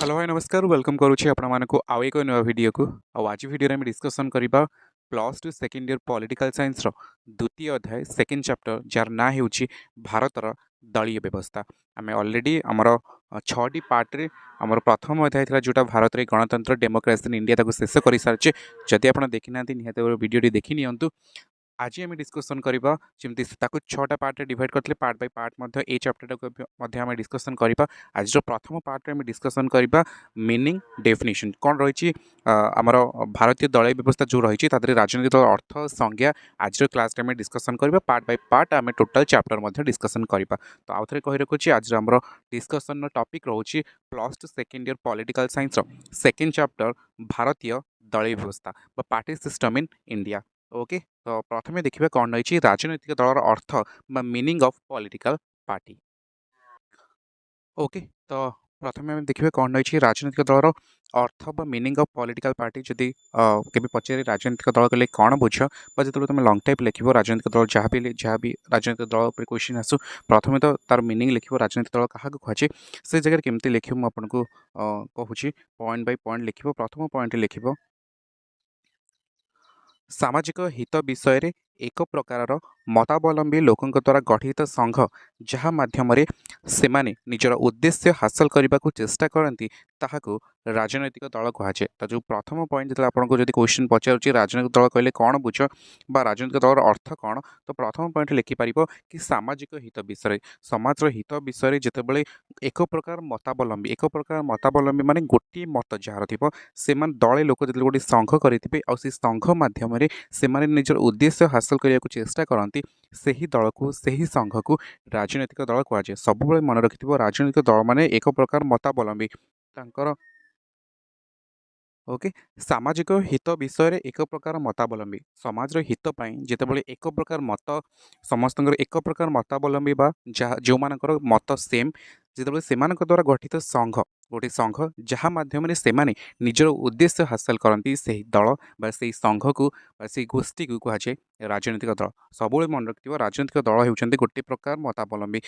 Hello hi नमस्कार welcome करुच्ची आपको आउ एक नुआ वीडियो को आज वीडियो में डिस्कसन करबा plus two second year political science द्वितीय अध्याय सेकेंड चैप्टर जार ना हो भारतर दलीय व्यवस्था आम अलरेडी आमर छटी पार्ट्रे आमर प्रथम अध्याय था जोटा भारत में गणतंत्र डेमोक्रेसी इन इंडिया शेष कर सारी जदि आप देखी ना निहत वीडियो देखी नियंतु आज आम डिस्कसन करवा जमी छटा पार्टे डिवाइड करते part by part A chapter को डिस्कसन करवा आज प्रथम पार्ट में डिस्कसन करवा मीनिंग डेफिनेशन कौन रही आमर भारतीय दलीय व्यवस्था जो रही राजनीतिक दल अर्थ संज्ञा आज क्लास में डिस्कसन करवा पार्ट बाय पार्ट आम टोटाल चैप्टर डिस्कसन करवा तो आउ थे कही रखुच्छी आज आम डिस्कसन टॉपिक रोचे plus two second year political science second chapter भारतीय दलीय व्यवस्था party system in India. Okay तो प्रथम देखिए कौन रही राजनैतिक दलर अर्थ meaning of political party. Okay तो प्रथम देखिए कौन रही राजनैतिक दलर अर्थ मीनिंग ऑफ पॉलिटिकल पार्टी जदि केबे पचारे राजनैतिक दल कहले कौन बुझ जो तुम लंग टाइप लिख राजनैतिक दल जहाँ भी राजनैतिक दल पर क्वेश्चन आसू प्रथम तो तार मीनिंग लिख राजनैतिक दल क्या कहुचे से जगह केमती लिख मुझे कहूँ पॉइंट बाय पॉइंट लिख प्रथम पॉइंट लिख सामाजिक हित विषय एक प्रकार मतावलंबी लोकों द्वारा गठित संघ जहाँ माध्यम सेमाने निजर उद्देश्य हासिल करने को चेष्टा करती ताहाको राजनैतिक दल कहुए। तो जो प्रथम पॉइंट जो आपको जब क्वेश्चन पचार राजनैतिक दल कहले कौन बुझ राजनैतिक दलर अर्थ कौन तो प्रथम पॉइंट लिखिपार कि सामाजिक हित विषय समाज हित विषय जितेबाला एक प्रकार मतावलंबी माने गोटे मत जार थी से दले लोक जो गोटे संघ करेंगे आ संघ मध्यम से निजर उद्देश्य हासिल करने को चेष्टा करती से दल को से संघ को राजनैतिक दल कहुए। सब मन रखि राजनैतिक दल माने एक प्रकार मतावलंबी तांकर ओके सामाजिक हित विषय एक प्रकार मतावलंबी समाज हित जितेबाला एक प्रकार मत समस्त एक प्रकार मतावलंबी जो मानकर मत सेम जिते से द्वारा गठित संघ गोटे संघ जहाँ माध्यम से निजर उद्देश्य हासिल करती से दल से संघ को से गोष्ठी को कहुए राजनैतिक दल। सब मन रखिथ राजनैतिक दल होती गोटे प्रकार मतावलंबी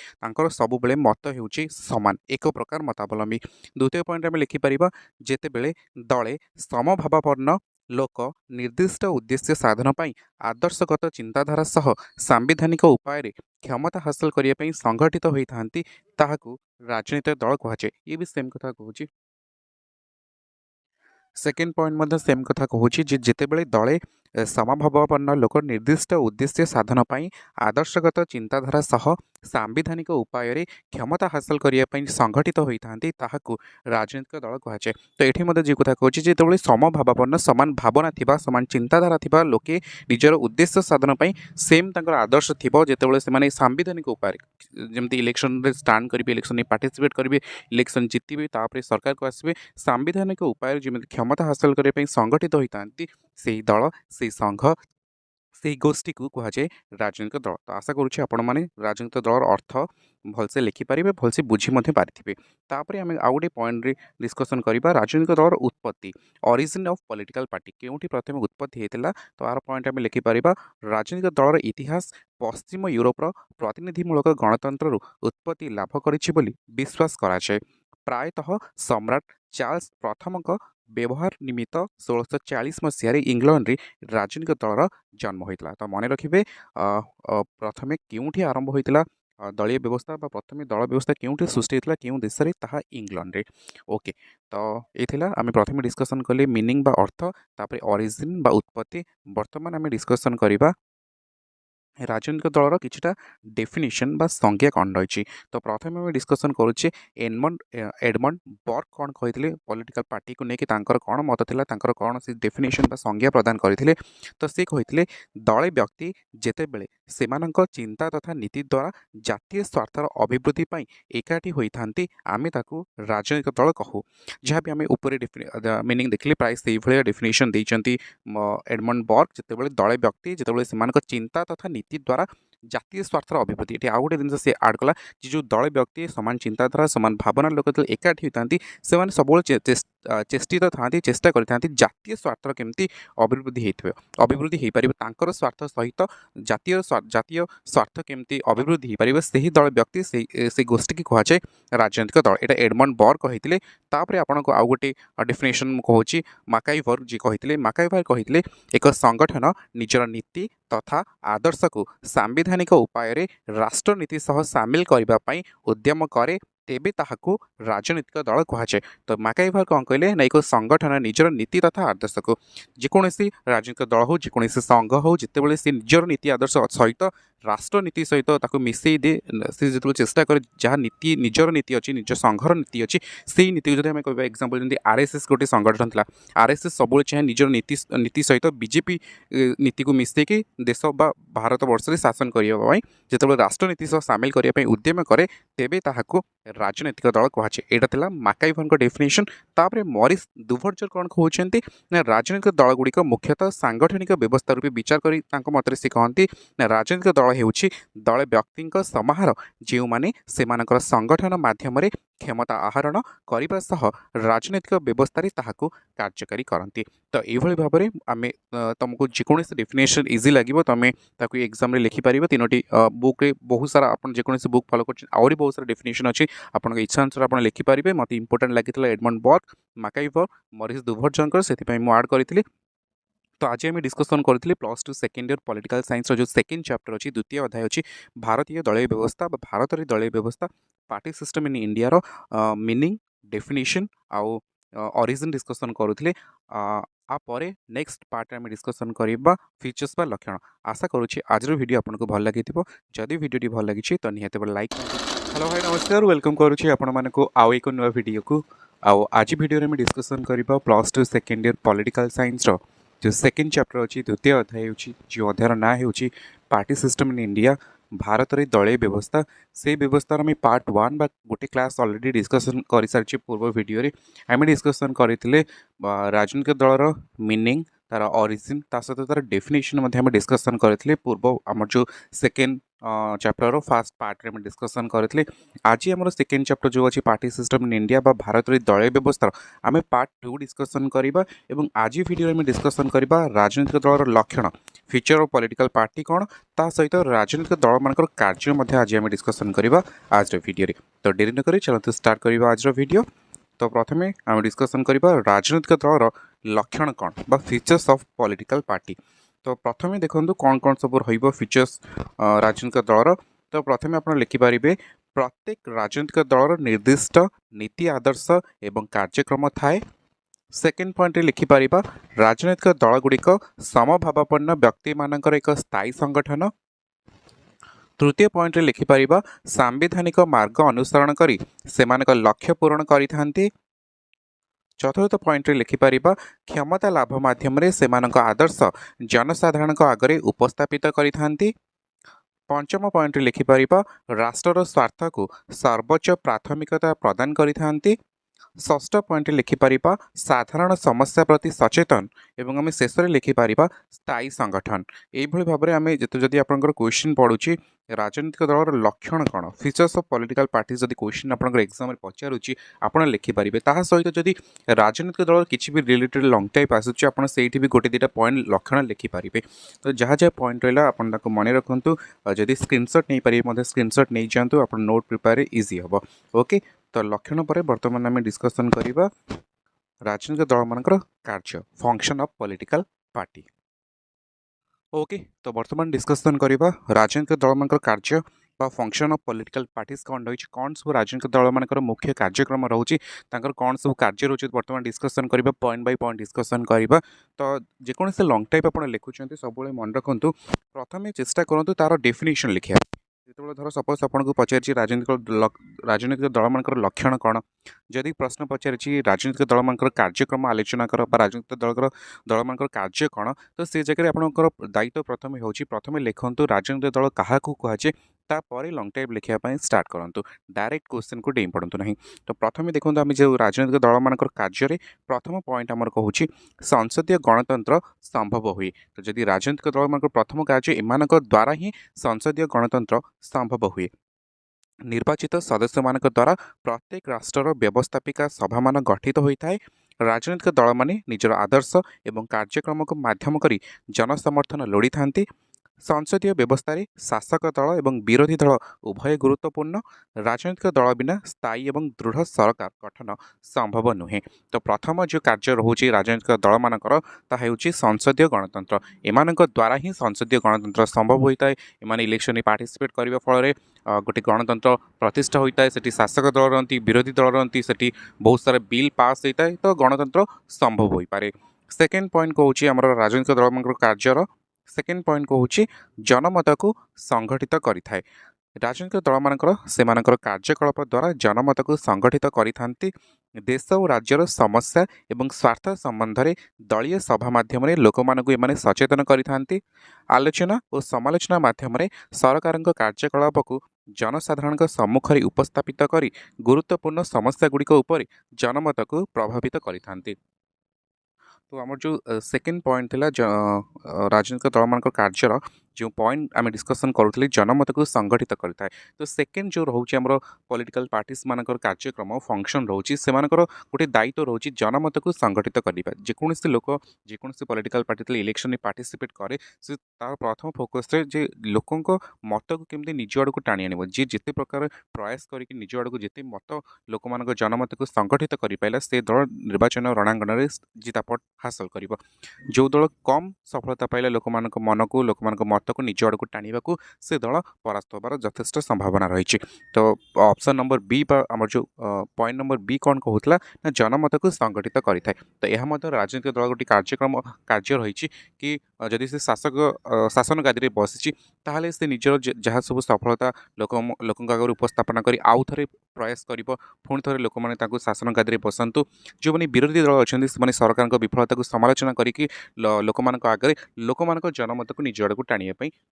सब मत हो सामान एक प्रकार मतावलंबी। द्वितीय पॉइंट आम लिखिपर जितेबले दले समभावापन्न लोक निर्दिष्ट उद्देश्य साधन पर आदर्शगत चिंताधारा सह सांविधानिक उपाय क्षमता हासिल करने संगठित होता ताहाकू राजनीतिक दल कहुए। ये भी सेम कथा कहूँ। सेकेंड पॉइंट सेम कथा कहूँ जितेबाला दले समभावापन्न लोक निर्दिष्ट उद्देश्य साधन पर आदर्शगत चिंताधारा सह सांविधानिक उपाय क्षमता हासिल करने संगठित होता ताहाकू राजनीतिक दल कहुए। तो ये जो कथा कहूँ जितेबाला समभावापन्न सामान भावना थिबा सामान चिंताधारा थिबा लोके निजर उद्देश्य साधन पर सेम आदर्श थी जितेबाला से सांविधानिक उपाय जमती इलेक्शन स्टांड करेंगे इलेक्शन में पार्टिसिपेट करेंगे इलेक्शन जीतबे तापर सरकार को आसबे सांविधानिक उपाय जमी क्षमता हासिल करने संगठित होता से दल से संघ से गोष्ठी को कहुए राजनीतिक दल। तो आशा करुच्छे आपण मैंने राजनीतिक दलर अर्थ भलसे लिखिपारे भलसे बुझी पारे। तापर आम आउ गोटे पॉइंट डिस्कसन करवा राजनीतिक दलर उत्पत्ति ओरिजिन ऑफ पॉलिटिकल पार्टी केउठी प्रथम उत्पत्ति होता। तो आर पॉइंट आम लिखिपर राजनीतिक दलर इतिहास पश्चिम यूरोपर प्रतिनिधिमूलक गणतंत्र उत्पत्ति लाभ कर विश्वास कराए। प्रायतः सम्राट चार्ल्स प्रथम व्यवहार निमित्त 1640 मसीह इंग्लैंड रे राजनीतिक दलर जन्म होता। तो मन रखिए प्रथम क्योंठी आरंभ होता दलीय व्यवस्था प्रथम दल व्यवस्था क्योंठी सृष्टि होता क्यों देश में ताहा इंग्लैंड रे। ओके तो ये आम प्रथम डिस्कसन कले मीनिंग बा अर्थ तापर ओरिजिन बा उत्पत्ति। बर्तमान आम डिस्कसन करवा राजनीतिक दलर किछटा डेफिनेशन बा संज्ञा कौन रही। तो प्रथम आम डिस्कसन करुचे एडमंड बर्क कौन कहते पॉलिटिकल पार्टी को लेकिन कौन मत था कौन से डेफिनेशन बा संज्ञा प्रदान करते। तो सी कहते दले व्यक्ति जेतेबेले सेमानंक चिंता तथा नीति द्वारा जातीय स्वार्थर अभिवृद्धि एकाठी होता आमे ताकू राजनीतिक दल कहू। जहाँ भी आम ऊपर मीनिंग देखिले प्राय से भाया डेफिनेशन देइचंती एडमंड बर्क जितेबाला दले व्यक्ति जितेबाला सेमानंक चिंता तथा नीति द्वारा जातीय स्वार्थर अभिवृद्धि ये आउ गोटे जिन से आड कला जो दल व्यक्ति समान चिंताधारा समान भावना लोक जो एकाठी होता से सब चेष्टित था चेष्टा करता जातीय स्वार्थर केमती अभिवृद्धि हो पार स्वार्थ सहित जातीय स्वार्थ केमती अभिवृद्धि हो पार से ही दल व्यक्ति से गोष्ठी की कहुए राजनीतिक दल। यहाँ एडमंड बर्क कहते तापर आपनको आउ गोटे डेफिनेशन कहूँ माकाइवर जी कहते माकाइवर कहते एक संगठन निजर नीति तथा आदर्श को सांविधानिक उपाय राष्ट्रनीति सह सामिल करने उद्यम करे तेबे ताहाकू राजनीतिक दल कहुए। तो माकाइवर कौन कहले ना एक संगठन निजर नीति तथा आदर्श को जेकोसी राजनीतिक दल हो जेकोसी संघ हो जितेबाला सी निजर नीति आदर्श सहित राष्ट्रनीति सहित मिसई दे सी जो चेष्टा करे जहाँ नीति निजर नीति अच्छी निज संघर नीति अच्छी से नीति को कह एग्जांपल जमी आरएसएस गोटे संगठन था आरएसएस सब चाहे निजर नीति सहित बीजेपी नीति को मिसई देश बा भारत वर्ष में शासन करने जिते राष्ट्रनीति सह सामिल करने उद्यम करे तेबे ताहाकू राजनैतिक दल कहुए। यहाँ था माकाइवर डेफिनेशन। तापर मॉरिस डुवर्जर कौन कहते राजनीतिक दल गुड़िक मुख्यतः सांगठनिक व्यवस्था रूपे विचार कर मत से कहती राजनीतिक दल होउछि दल व्यक्ति समाहार जो माने सेमानकर संगठन माध्यम क्षमता आहरण करने सह राजनैतिक व्यवस्था ताहाकू कार्यकारी करती। तो ये भाव में आम तुमको जेकोसी डेफिनेशन इजी लगे तुम ताकू एग्जाम लिखिपार तीनोटी बुक रे बहुत सारा आप जेकोसी बुक फॉलो कर आहरी बहुत सारा डेफिनेशन अच्छी आपन इच्छा अनुसार आप लिखिपारे। मत इंपोर्टेंट लगी एडमंड बर्ग माकाइवर मॉरिस डुवर्जर से आड करी। तो आज आम डिस्कसन करें +2 सेकेंड ईयर पॉलिटिकल साइंस जो सेकेंड चैप्टर अच्छी द्वितीय अध्याय अच्छी भारतीय दलीय व्यवस्था भारत रे दलीय व्यवस्था पार्टी सिस्टम इन इंडिया रो मीनिंग डेफिनेशन आउ ओरिजिन डिस्कसन करुले। आपर नेक्स्ट पार्ट में डिस्कसन करवा फीचर्स बा लक्षण। आशा करुँच आज वीडियो आपको भल लगी जदि वीडियो भल लगी तो निहत लाइक। हेलो भाई नमस्कार वेलकम करुँच आपको आउ एक नुआ वीडियो को आज वीडियो में डिस्कसन करवा +2 सेकेंड ईयर पॉलिटिकल साइंस रो जो सेकेंड चैप्टर अच्छी द्वितीय अध्याय जो अध्यायर ना हो party system in India Bharat रे दलीय व्यवस्था से व्यवस्था आम पार्ट 1 बा गोटे क्लास ऑलरेडी डिस्कसन कर सारी पूर्व वीडियो आम डिस्कसन करते राजनीतिक दलर मीनिंग तार ओरिजिन ता सहित तार डेफिनेशन डिस्कसन करते पूर्व आम जो सेकेंड चैप्टर फास्ट पार्ट में डिस्कसन करते। आज आम सेकेंड चैप्टर जो अच्छी पार्टी सिस्टम इन इंडिया बा भारत रे दलीय व्यवस्था आम पार्ट 2 डिस्कसन करवा एवं आज वीडियो में डिस्कसन करवा राजनीतिक दलर लक्षण फीचर ऑफ पॉलिटिकल पार्टी कौन ता सहित राजनीतिक दल मान कार्य आज आम डिस्कसन करवा आज वीडियो। तो डेरी न करी चलते स्टार्ट करवा आज वीडियो। तो प्रथम आम डिस्कसन करवा राजनीतिक दलर लक्षण कौन बा फीचर्स ऑफ पॉलिटिकल पार्टी। तो प्रथम देखो कौन कौन सब रही फीचर्स राजनीतिक दलर। तो प्रथम आप लिखिपारे प्रत्येक राजनीतिक दलर निर्दिष्ट नीति आदर्श एवं कार्यक्रम थाए। सेकेंड पॉइंट लिखिपार राजनीतिक दल गुड़िक समभावापन्न व्यक्ति मानकर एक स्थायी संगठन। तृतीय पॉइंट लिखिपार सांविधानिक मार्ग अनुसरण करी सेमानक लक्ष्य पूरण करिथांती। चतुर्थ पॉइंट लिखिपार क्षमता लाभ माध्यम सेमानक आदर्श जनसाधारण आगरे उपस्थापित करिथांती। पंचम पॉइंट लिखिपार राष्ट्र स्वार्थ को सर्वोच्च प्राथमिकता प्रदान करिथांती। षष्ठ पॉइंट लिखिपार साधारण समस्या प्रति सचेतन एवं आम शेष लिखिपार स्थायी संगठन। यही भाव में आम जदि आप क्वेश्चन पढ़ुची राजनीतिक दलर लक्षण कौन फीचर्स ऑफ पॉलिटिकल पार्टी जदि क्वेश्चन आप एग्जाम में पचारूची आप लिखिपारे ता सहित जदि राजनीतिक दल किसी भी रिलेटेड लंग टाइप आसूँ आप भी गोटे दुटा पॉइंट लक्षण लिखिपारे। तो जहाँ जहाँ पॉइंट रहा आप मन रखु जदि स्क्रीनशॉट नहीं पारे स्क्रीनशॉट नहीं जातु आप नोट प्रिपेयर इजी हम। ओके तो लक्षण पर बर्तमान आम डिस्कसन करवा राजनीतिक दल मान कार्य function of political party. Okay तो बर्तमान डिस्कसन करवा राजनीतिक दल मान कार्य बा फंक्शन ऑफ पॉलिटिकल पार्टीज कौन रही कौन सब राजनीतिक दल मान मुख्य कार्यक्रम रोचे कौन सब कार्य रोचे बर्तमान डिस्कसन करवा पॉइंट बाय पॉइंट डिस्कसन करवा। तो जेकोसी लंग टाइप आप लिखुं सब मन रखु प्रथम चेष्टा करूँ तार डेफिनेशन लिखा जो धर सपोज आपको पचारि राजनीतिक दल मान लक्षण कौन जदि प्रश्न पचारि राजनीतिक दल मान कार्यक्रम आलोचना कर राजनीतिक दल मान कार्य कौन तो से जगह आपंकर दायित्व प्रथम हो प्रथम लिखु राजनीतिक दल क्या कहुए तापर लंग टाइप लिखापी स्टार्ट करूँ डायरेक्ट क्वेश्चन को डेई पड़ू ना। तो प्रथम देखो आम जो राजनीतिक दल मान कार्य प्रथम पॉइंट आमर कहूँ संसदीय गणतंत्र संभव हुए। तो जदि राजनीतिक दल मान प्रथम कार्य एम द्वारा ही संसदीय गणतंत्र संभव हुए। निर्वाचित सदस्य मान द्वारा प्रत्येक राष्ट्र व्यवस्थापिका सभा मान गठित होता है। राजनीतिक दल माने निजर आदर्श एवं कार्यक्रम को माध्यम करी जनसमर्थन लोड़ी थांती। संसदीय व्यवस्था शासक दल और विरोधी दल उभय गुरुत्वपूर्ण। राजनैतिक दल बिना स्थायी और दृढ़ सरकार गठन संभव नुहे। तो प्रथम जो कार्य रोचे राजनैतिक दल मानकर ताहा हेउची संसदीय गणतंत्र। एमानक द्वारा ही संसदीय गणतंत्र संभव होता है। एमाने इलेक्शन पार्टिसिपेट करने फल गोटे गणतंत्र प्रतिष्ठा होता है। सेठी शासक दल रही विरोधी दल रही सेठी बहुत सारा बिल पास होता है। तो गणतंत्र संभव हो पारे। सेकेंड पॉइंट कहूँ आम राजनैतिक दल मान कार्यर सेकेंड पॉइंट कहूँ जनमत को संगठित करें। राजनैतिक दल मानकर कार्यकलाप द्वारा जनमत को संगठित करिथांती। देश और राज्यर समस्या एवं स्वार्थ संबंध में दलीय सभा माध्यम लोक माने सचेतन करिथांती। आलोचना और समालोचना माध्यम सरकार कार्यकलाप को जनसाधारण सम्मुखें उपस्थापित कर गुरुत्वपूर्ण समस्या गुड़िक उपर जनमत को प्रभावित करिथांती। तो आम जो सेकेंड पॉइंट थिला राजनीतिक दल मान कार्यर जो पॉइंट आम डिस्कसन करूँ जनमत को संगठित करें। तो सेकेंड जो रोचे आम पॉलिटिकल पार्टीज मान कार्यक्रम फंक्शन रोचे से गोटे दायित्व रोचे जनमत को संगठित करवा। जेकोसी लोक जेकोसी पॉलिटिकल पार्टी इलेक्शन में पार्टिसिपेट करे से तार प्रथम फोकस जे लोकों मत को केमती निज आड़ को टाणी आने जी जिते प्रकार प्रयास करके निज आड़ को जिते मत लोक मान जनमत को संगठित कर पाला से दल निर्वाचन रणांगण में जितापट हासिल कर। जो दल कम सफलता पाइला लोक मन को लोक मत को निज आड़ को टाणी से दल परास्त होबार यथेष्ट संभावना रही। तो ऑप्शन नंबर बी आम जो पॉइंट नंबर बी कौन कहूला ना जनमत को संगठित करें। तो यह राजनीतिक दल गोटे कार्यक्रम कार्य रही कि जदि से शासन गादी में बसी ताहले से निजर जहाँ सब सफलता लोक आगे उपस्थापन कर आउ थे प्रयास कर पुणी थे लोक मैंने शासन गादी में बसतु। जो मैंने विरोधी दल अच्छा से सरकार विफलता को समालोचना करके लोक आगे लोक जनमत को निज आड़ को टाणी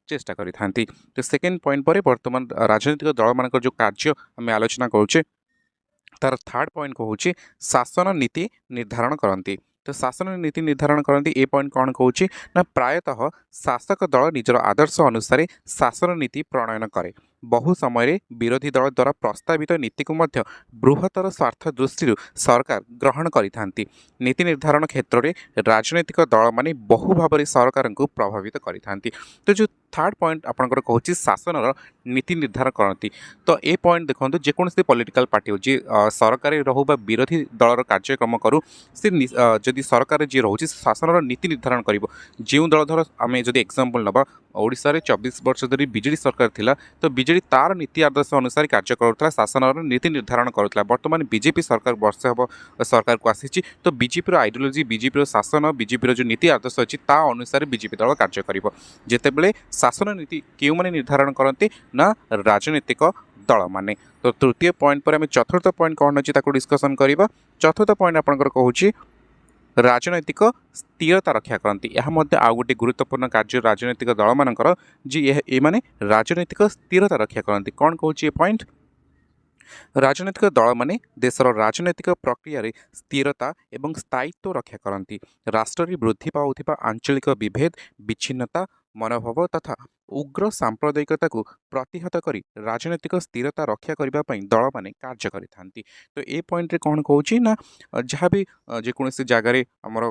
चेष्टा करी। तो सेकेंड पॉइंट पर बर्तमान राजनीतिक दल मान जो कार्य आम आलोचना करुचे तार थर्ड पॉइंट कहूँ शासन नीति निर्धारण करती। तो शासन नीति निर्धारण करती ए पॉइंट कौन कहूँ ना प्रायतः शासक दल निजर आदर्श अनुसार शासन नीति प्रणयन करे। बहु समय विरोधी दल द्वारा प्रस्तावित नीति को मध्य बृहत्तर स्वार्थ दृष्टि सरकार ग्रहण करिथांती। नीति निर्धारण क्षेत्र में राजनैतिक दल माने बहु भाव में सरकार को प्रभावित करिथांती। तो जो थर्ड पॉइंट आपंकर कहूँ शासन नीति निर्धारण करती। तो ए पॉइंट देखो जेकोसी पॉलिटिकल पार्टी हो जी सरकार रहू बा विरोधी दलर कार्यक्रम करूँ से जदि सरकार जी रोचे शासन नीति निर्धारण कर जो दल धर आम जब एग्जांपल नवा ओडिशा रे 24 वर्ष धरी बीजेडी सरकार थिला। तो बीजेडी तार नीति आदर्श अनुसार कार्य करुला शासन नीति निर्धारण करुला। बर्तमान बीजेपी सरकार वर्ष हम सरकार को आसी। तो बीजेपी आइडियोलोजी बीजेपी शासन बीजेपी जो नीति आदर्श अच्छी ता अनुसार बीजेपी दल कार्य कर जितेबले शासन नीति क्यों माने निर्धारण करते ना राजनीतिक दल माने। तो तृतीय पॉइंट पर आम चतुर्थ पॉइंट कौन अच्छी डिस्कसन करवा। चतुर्थ पॉइंट आपंकर कहूँ राजनैतिक स्थिरता रक्षा करती। यह आउ गोटे गुरुत्वपूर्ण कार्य राजनैतिक दल मानकर जी ये माने राजनैतिक स्थिरता रक्षा करती। कौन कहूँ ये पॉइंट राजनैतिक दल माने देशर राजनैतिक प्रक्रिया स्थिरता एवं स्थायित्व रक्षा करती। राष्ट्र वृद्धि पाउथिबा आंचलिक विभेद विच्छिन्नता मनोभाव तथा उग्र सांप्रदायिकता को प्रतिहत करी राजनैतिक स्थिरता रक्षा करने दल माने कार्य करिथांती। तो ए पॉइंट रे कौन कहूँ ना जहाँ भी जेकोसी जगार आमर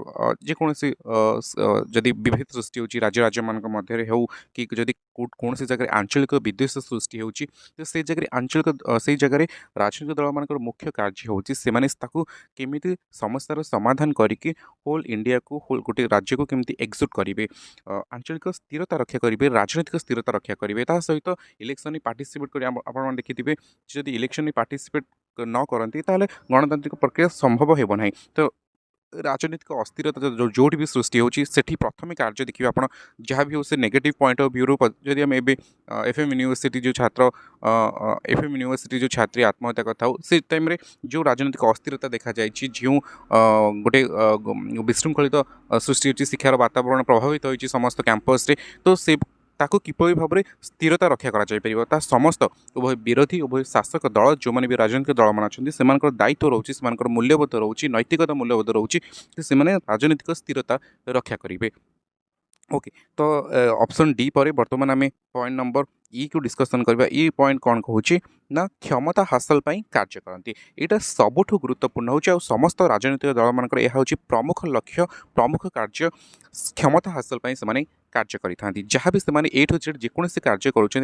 जेकोसी जदि विभेद सृष्टि होची राज्य राज्य मान मध्य हो कि जदि कौन सी जगह आंचलिक विद्वेष सृष्टि होची तो से जगह आंचलिक से जगह राजनीतिक दल मान मुख्य कार्य होची से माने ताकू केमिति समस्यार समाधान करके होल इंडिया को होल गोटे राज्य को केमिति एक्जुट करेंगे आंचलिक स्थिरता रक्षा करेंगे राजनीतिक स्थिरता रक्षा करेंगे। ता सहित इलेक्शन पार्टिसिपेट कर आप देखिए जदि इलेक्शन पार्टिसिपेट न करती ताहले गणतांत्रिक प्रक्रिया संभव हो ना। तो राजनीतिक अस्थिरता जो भी सृष्टि होची सेठी प्रथम कार्य देखिए आप जहाँ भी हो से नेगेटिव पॉइंट ऑफ व्यू जदि आम एम एफएम यूनिवर्सिटी जो छात्र एफएम यूनिवर्सिटी जो छात्री आत्महत्या करता हो से टाइम रे जो राजनीतिक अस्थिरता देखा जाए जो गोटे विशृंखलित सृष्टि होची शिक्षार वातावरण प्रभावित होती समस्त कैंपस रे। तो से ताको किपरि भाव में स्थिरता रक्षा करा समस्त उभय विरोधी उभय शासक दल जो मैंने भी राजनीतिक दल मान अच्छे से दायित्व रोचे से मूल्यबोध रोचे नैतिकता मूल्यबोध रोचे से राजनीतिक स्थिरता रक्षा करेंगे। ओके तो ऑप्शन डी पर बर्तमान आम पॉइंट नंबर ई को डिस्कसन करबा। ई पॉइंट कौन कहूँ ना क्षमता हासिल कार्य करती। यहाँ सबुठ गुरुत्वपूर्ण हो समस्त राजनीतिक दल मान प्रमुख लक्ष्य प्रमुख कार्य क्षमता हासिल से कार्य करिथांती जहाँ भी से ए टू जेड जेकोसी कार्य करुँच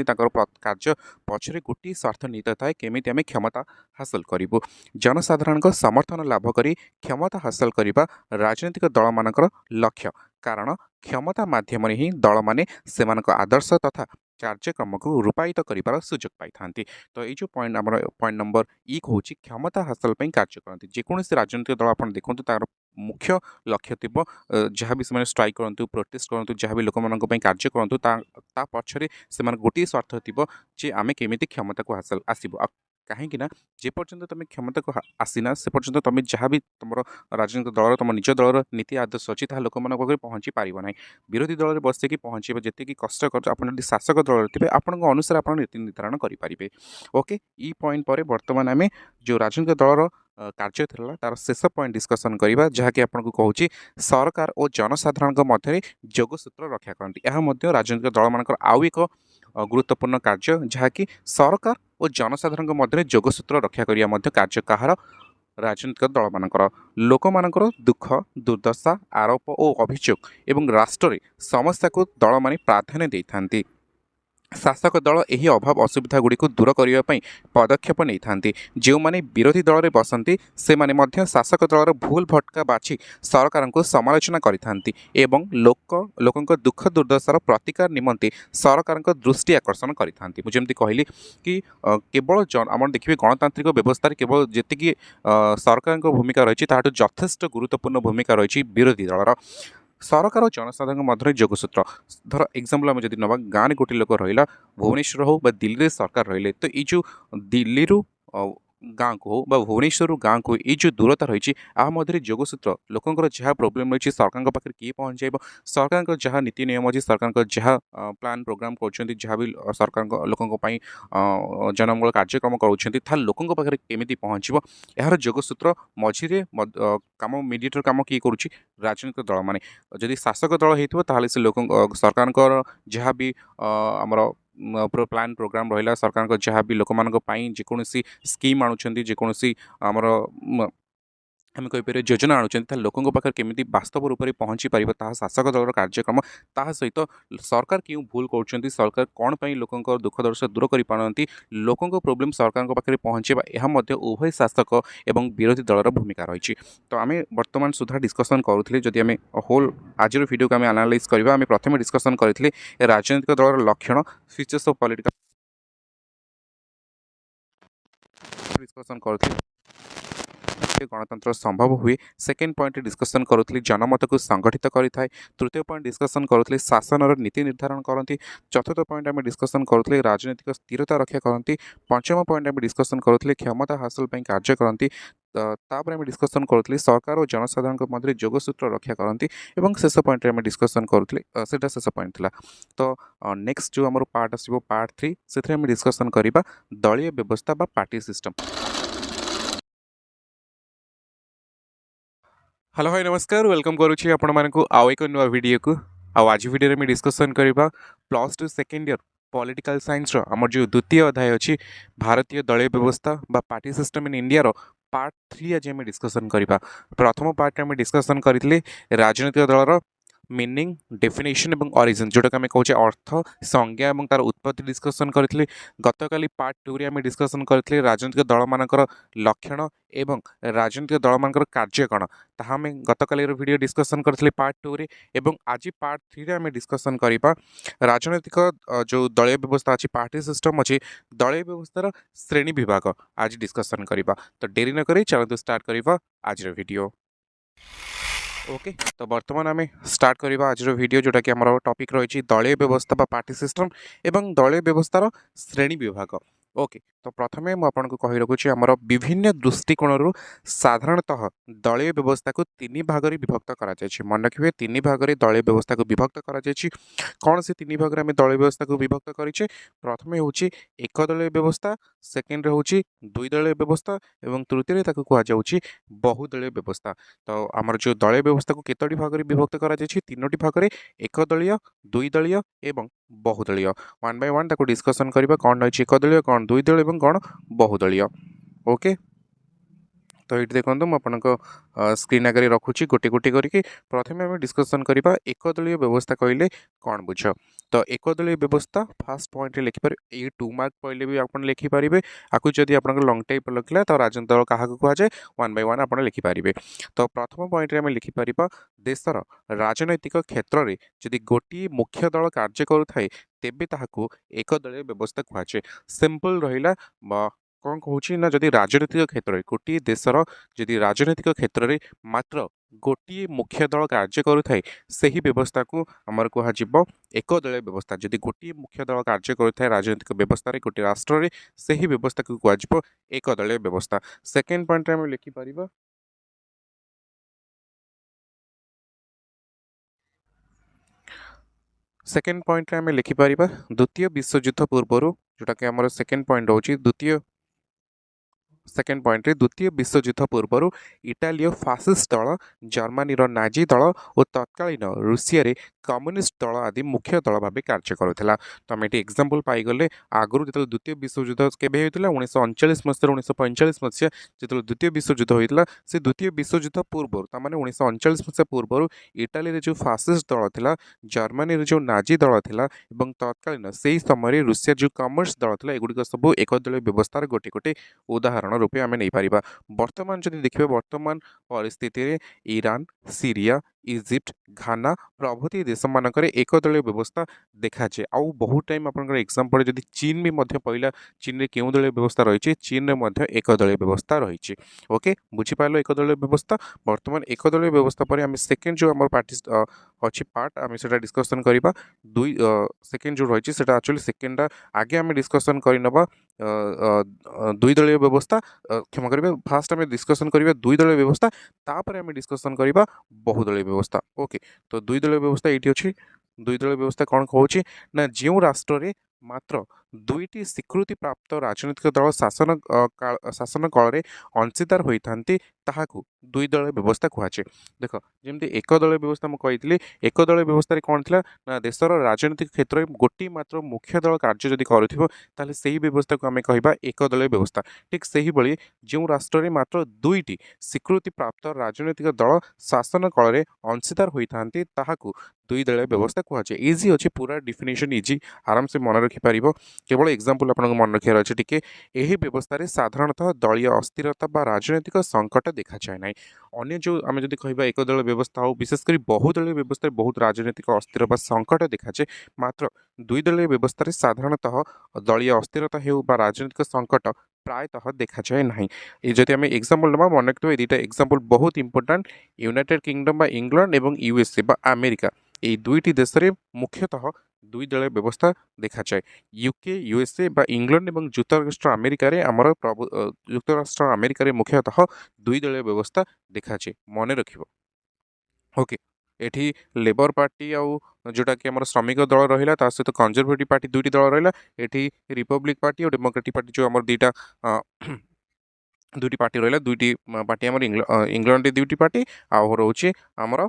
कार्य पछरे गोटे स्वार्थ निहित थाए केमिति आमे क्षमता हासिल करूँ जनसाधारण समर्थन लाभ करी क्षमता हासिल करने राजनैतिक दल मानकर लक्ष्य कारण क्षमता माध्यम ही दल माने सेमानक आदर्श तथा कार्यक्रम को रूपायित कर सुजोग पाई तो ये जो पॉइंट आम पॉइंट नंबर ई हूँ क्षमता हासिल कार्य करती जेकोसी राजनैतिक दल आप देखो तार मुख्य लक्ष्य थी जहाँ भी से स्ट्राइक करूँ प्रोटेस्ट करूँ जहाँ भी लोक मान कार्य करूँ पछरे से गोटे स्वार्थ थी जे आम केमी क्षमता को हासिल आसब कहीं जेपर्यंत तुम क्षमता को आसीना से पर्यंत तुम जहाँ भी तुम राजनीतिक दल तुम निज दलर नीति आदर्श अच्छी लोक मान पहुँची पार ना विरोधी दल में बसिक पहुँचे जी कष्ट कर शासक दल थे आपण अनुसार आप नीति निर्धारण करेंगे ओके ई पॉइंट पर बर्तमान आम जो राजनीतिक दलर कार्य था तार शेष पॉइंट डिस्कसन करवा जहाँकि आपको कहूँ सरकार और जनसाधारण मध्य जोगसूत्र रक्षा करती यह राजनीतिक दल मान आउ एक गुरुत्वपूर्ण कार्य जहाँकि सरकार और जनसाधारण मध्य जोगसूत्र रक्षा करने कार्य कहार राजनीतिक दल मानकर लोक मानकर दुख दुर्दशा आरोप और अभियोग एवं राष्ट्र में समस्या को दल माने प्राधान्य देते शासक दल यही अभाव असुविधा गुड़ी दूर करने पदक्षेप नहीं था जो माने विरोधी दल में बसती से माने शासक दलर भूल भटका बाछी सरकार को समालोचना करें लोक दुख दुर्दशार प्रतिकार निमंते सरकार दृष्टि आकर्षण करें जमी कहली कि केवल आम देखिए गणतांत्रिक व्यवस्था केवल जी सरकार भूमिका रही यथेष्ट गुरुत्वपूर्ण भूमिका रही विरोधी दलर सरकार और जनसाधारण मध्य जोगसूत्र धर एग्जाम्पल आम जब नवा गाँव गोटे लोक रहा भुवनेश्वर हो दिल्ली सरकार रही तो ये जो दिल्ली गाँव को हो भुवनेश्वर गाँव को ये जो दूरता रही मध्य जोगसूत्र लोकंर जहाँ प्रोब्लेम रही सरकार पाखे किए पहुँचे सरकार जहाँ नीति नियम अच्छी सरकार जहाँ प्लान प्रोग्राम कर भी सरकार लोक जनमूल कार्यक्रम कर लोकों पाखे केमी पहुँचो यार जोगसूत्र मझीरे कम मीडिएटर कम किए करुच्ची राजनीतिक दल माने जदि शासक दल होता से लोक सरकार जहाँ भी आमर प्लान प्रोग्राम रहा सरकार जहाँ भी लोक मान जेकोसी स्कीम आणुंट जेकोसी आमर आम कहीपर योजना आणुंट लोकों पाखे केमी बास्तव रूप से पहुँची पार शासक दलर कार्यक्रम ता सहित सरकार क्यों भूल कर सरकार कौन पर लोकों दुख दर्श दूर कर पारती लोकों प्रोब्लेम सरकार पाखे पहुँचेबा यह उभय शासक एवं विरोधी दलर भूमिका रही तो आम बर्तमान सुधा डिस्कसन करुले जदि आम होल आज वीडियो को आम एनालाइज करवा आम प्रथम डिस्कसन करते राजनीतिक दलर लक्षण फीचर्स ऑफ पॉलिटिकल डिस्कसन करते गणतंत्र संभव हुए सेकेंड पॉइंट डिस्कसन करुली जनमत को संगठित करें तृतीय पॉइंट डिस्कसन करुले शासन नीति निर्धारण करती चतुर्थ पॉइंट आम डिस्कसन करुले राजनीतिक स्थिरता रक्षा करती पंचम पॉइंट आम डिस्कसन करुले क्षमता हासिल कार्य करती तापर आम डिस्कसन करुले सरकार और जनसाधारण मध्य जोगसूत्र रक्षा करती और शेष पॉइंट आम डिस्कसन करुले से शेष पॉइंट था तो नेक्स्ट जो आम पार्ट आसो पार्ट 3 से डिस्कसन करवा दलीय व्यवस्था बा पार्टी सिस्टम। हेलो हाय नमस्कार वेलकम करुच्ची आपण मानक आउ एक नुआ वीडियो को आज वीडियो में डिस्कसन करवा +2 सेकेंड ईयर पॉलिटिकल साइंस आम जो द्वितीय अध्याय अच्छी भारतीय दलीय व्यवस्था बा पार्टी सिस्टम इन इंडिया रो पार्ट 3 आज आम डिस्कसन करवा प्रथम पार्ट आम डिस्कसन करते राजनीतिक दलर मीनिंग डेफिनेशन और ऑरिजिन जोटा आम कहे अर्थ संज्ञा और तार उत्पत्ति डिस्कसन करते गतकाली पार्ट 2 आम डिस्कसन करते राजनीतिक दल मानकर लक्षण एवं राजनीतिक दल मानकर कार्य कौन ताहा आम गतकाली वीडियो डिस्कसन करते पार्ट 2 रे एवं आज पार्ट 3 आम डिस्कसन करवा राजनीतिक जो दलीय व्यवस्था अच्छी पार्टी सिस्टम अच्छी दलीय व्यवस्थार श्रेणी विभाग आज डिस्कसन करवा तो डेरी न करी चलते स्टार्ट करवा आज वीडियो ओके तो बर्तमान आम स्टार्ट करवा आज वीडियो जोटा कि आम टॉपिक रही दलीय व्यवस्था बा पार्टी सिस्टम एवं दलीय व्यवस्थार श्रेणी विभाग ओके तो प्रथमे मुझे कही रखुच्छी आमर विभिन्न दृष्टिकोण साधारणतः दलीय व्यवस्था को 3 भाग में विभक्त कर मन रखिए 3 भाग में दलीय व्यवस्था को विभक्त कर कौन से 3 भाग में दलीय व्यवस्था को विभक्त करें प्रथम हूँ एक दलीय व्यवस्था सेकेंड हूँ 2 दलीय व्यवस्था और तृतीय कहुच्छी बहुदलीय व्यवस्था तो आमर जो दलीय व्यवस्था को केतोटी भाग में विभक्त कर 3टी भाग में एक दलीय 2 दलीय और बहुदलीय वन बाय वन डिस्कसन करवा कौन रही एक दलीय कौन 2 दलीय और कौन बहुदलीय ओके तो ये देखो मुझे स्क्रीन आगे रखुच्छी गोटे गोटे करके प्रथम आम डिस्कसन करवा एकदलीय व्यवस्था कहले कौन बुझ। तो एकदलीय व्यवस्था फास्ट पॉइंट लिखिपर ये 2 मार्क पहले भी आप लिखिपारे। आपको जदि आप लंग टाइप लखला तो राजनीति दल क्या कहुए 1 बाय 1 आप लिखिपारे। तो प्रथम पॉइंट आम लिखिपर देशर राजनैतिक क्षेत्र में जदि गोटे मुख्य दल कार्य करुए तेबे ताहाकू एकदलीय व्यवस्था कहुए। सिंपल रहा कौन कहूँ ना जदि राजनीतिक क्षेत्र में गोटे देशर जदि राजनैतिक क्षेत्र में मात्र गोटे मुख्य दल कार्य करुए से ही व्यवस्था को आमर कह एकदलीय व्यवस्था। जदि गोटे मुख्य दल कार्य करुए राजनीतिक व्यवस्था गोटे राष्ट्र में से ही व्यवस्था को कह एकदलीय व्यवस्था। सेकेंड पॉइंट आम लिखिपर सेकेंड पॉइंट आम लिखिपर द्वितीय विश्वयुद्ध पूर्व जोटा कि आम सेकेंड पॉइंट हूँ द्वितीय सेकेंड पॉइंट द्वितीय विश्वयुद्ध पूर्व इटालीय फासिस्ट दल जर्मनी नाजी दल और तत्कालीन रूसिया रे कम्युनिस्ट दल आदि मुख्य दल भाव कार्य करुला। तो आम ये एग्जांपल पाईगले आगु जो द्वितीय विश्वयुद्ध केवे होता 1939 मसीह 1945 मसीहा जो द्वितीय विश्वयुद्ध होता से द्वितीय विश्वयुद्ध पूर्व तमाने 1939 मसीहा पूर्व इटाली जो फासिस्ट दल था जर्मनी जो नाजी दल था तत्कालीन से ही समय रूसिया जो कम्युनिस्ट दल था एगुड़िक सब एकदलीय व्यवस्थार गोटे गोटे उदाहरण रूपे आम नहीं पारिबा। वर्तमान जदि देखिए वर्तमान परिस्थिति रे ईरान सीरिया इजिप्ट घाना प्रभृति देश मानक एकदलीय व्यवस्था देखाचे। आउ बहुत टाइम आप एग्जांपल जदि चीन भी पहला चीन में क्यों दलीय व्यवस्था रही चीन में एकदलीय व्यवस्था रही। ओके बुझीपार एकदलीय व्यवस्था। वर्तमान एकदलीय व्यवस्था पर आम सेकेंड जो आम पार्टी अच्छी पार्ट आम से डिस्कसन करवा दुई सेकेंड जो रही एक्चुअली सेकेंड आगे आम डिस्कसन करनवा दुई दलीय व्यवस्था क्षमा करेंगे फास्ट आम डिस्कसन करवा दुई दलीय व्यवस्था तापर आम डिस्कसन करवा बहुदलीय व्यवस्था। ओके तो दुई दलीय व्यवस्था ये अच्छी दुई दलीय व्यवस्था कौन कहूँ ना जो राष्ट्र में मात्र दुईटी स्वीकृति प्राप्त राजनीतिक दल शासन काल में अंशीदार होती ताहाकू दुई दलीय व्यवस्था कहुए। देख जमी एकदलीय व्यवस्था मुझे कही एकदलीय व्यवस्था कौन थी ना देशर राजनीतिक क्षेत्र में गोटे मात्र मुख्य दल कार्य जदि करुथिबो से ही व्यवस्था को आम कह एकदलीय व्यवस्था। ठीक से ही भाई जो राष्ट्र में मात्र दुईटी स्वीकृति प्राप्त राजनीतिक दल शासन काल में अंशीदार होती ताहाकू दुई दलीय व्यवस्था कहुए। इजी अच्छी पूरा डिफिनेशन इजी आराम से मन रखिपर केवल एग्जांपल आपको मन रखार अच्छे टिके यही व्यवस्था साधारणतः दलीय अस्थिरता बा राजनैतिक संकट देखा जाए ना। अन्य जो आम जब कह एकदलीय व्यवस्था हो विशेषकर बहुदलीय व्यवस्था बहुत राजनैतिक अस्थिर बा संकट देखाचे मात्र दुई दलीय व्यवस्था साधारणतः दलीय अस्थिरता हो राजनैतिक संकट प्रायतः देखा जाए ना। ये जब आम एग्जांपल ना मन रखिए दुईटा एग्जांपल बहुत इंपोर्टाट यूनाइटेड किंगडम बा इंग्लैंड और यूएसए बा अमेरिका ये दुईटी देश में मुख्यतः दुई दलीय व्यवस्था देखा जाए। यूके यूएसए बा इंग्लैंड और युक्तराष्ट्र अमेरिका रे आमर युक्तराष्ट्र अमेरिका रे मुख्यतः दुई दलीय व्यवस्था देखा जाए मन रखिबो। ओके एठी लेबर पार्टी आउ जोटा कि आम श्रमिक दल रहा ता सहित कंजरभेटिव पार्टी दुईटी दल रहा एठी रिपब्लिक पार्टी और डेमोक्रेटिक पार्टी जो आम दुईटा दुईटी पार्टी रहा दुईटी पार्टी आम इंग्लैंड दुईटी पार्टी आउ रोचे आमर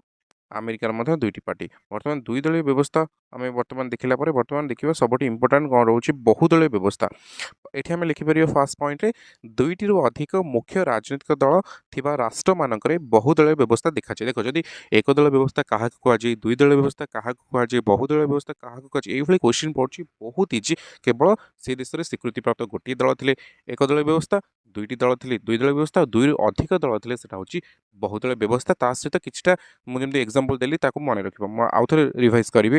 अमेरिकार मध्य दुईटी पार्टी। वर्तमान दुई दलीय व्यवस्था आम वर्तमान देखला वर्तमान देखिए सबुठ इंपोर्टाट कौन रोचे बहुदलीय व्यवस्था। ये आम लिखिपर फास्ट पॉइंट दुईटी अधिक मुख्य राजनीतिक दल थिबा राष्ट्र मानक बहुदलीय व्यवस्था देखा जाए। देख जदि एकदलीय व्यवस्था क्या कहुए दुई दलीय व्यवस्था क्या कहुए बहुदलीय व्यवस्था क्या कहुए ये क्वेश्चन पड़े बहुत इजी केवल से देश में स्वीकृति प्राप्त गोटे दल थे एकदलीय व्यवस्था दुईटी दल थे दुई दलीय व्यवस्था दुई अधिक दल थे हूँ बहुदलीय व्यवस्था ता सहित किछटा मुझे एग्जांपल देली ताकू मन रख आउ थे रिवाइज करी।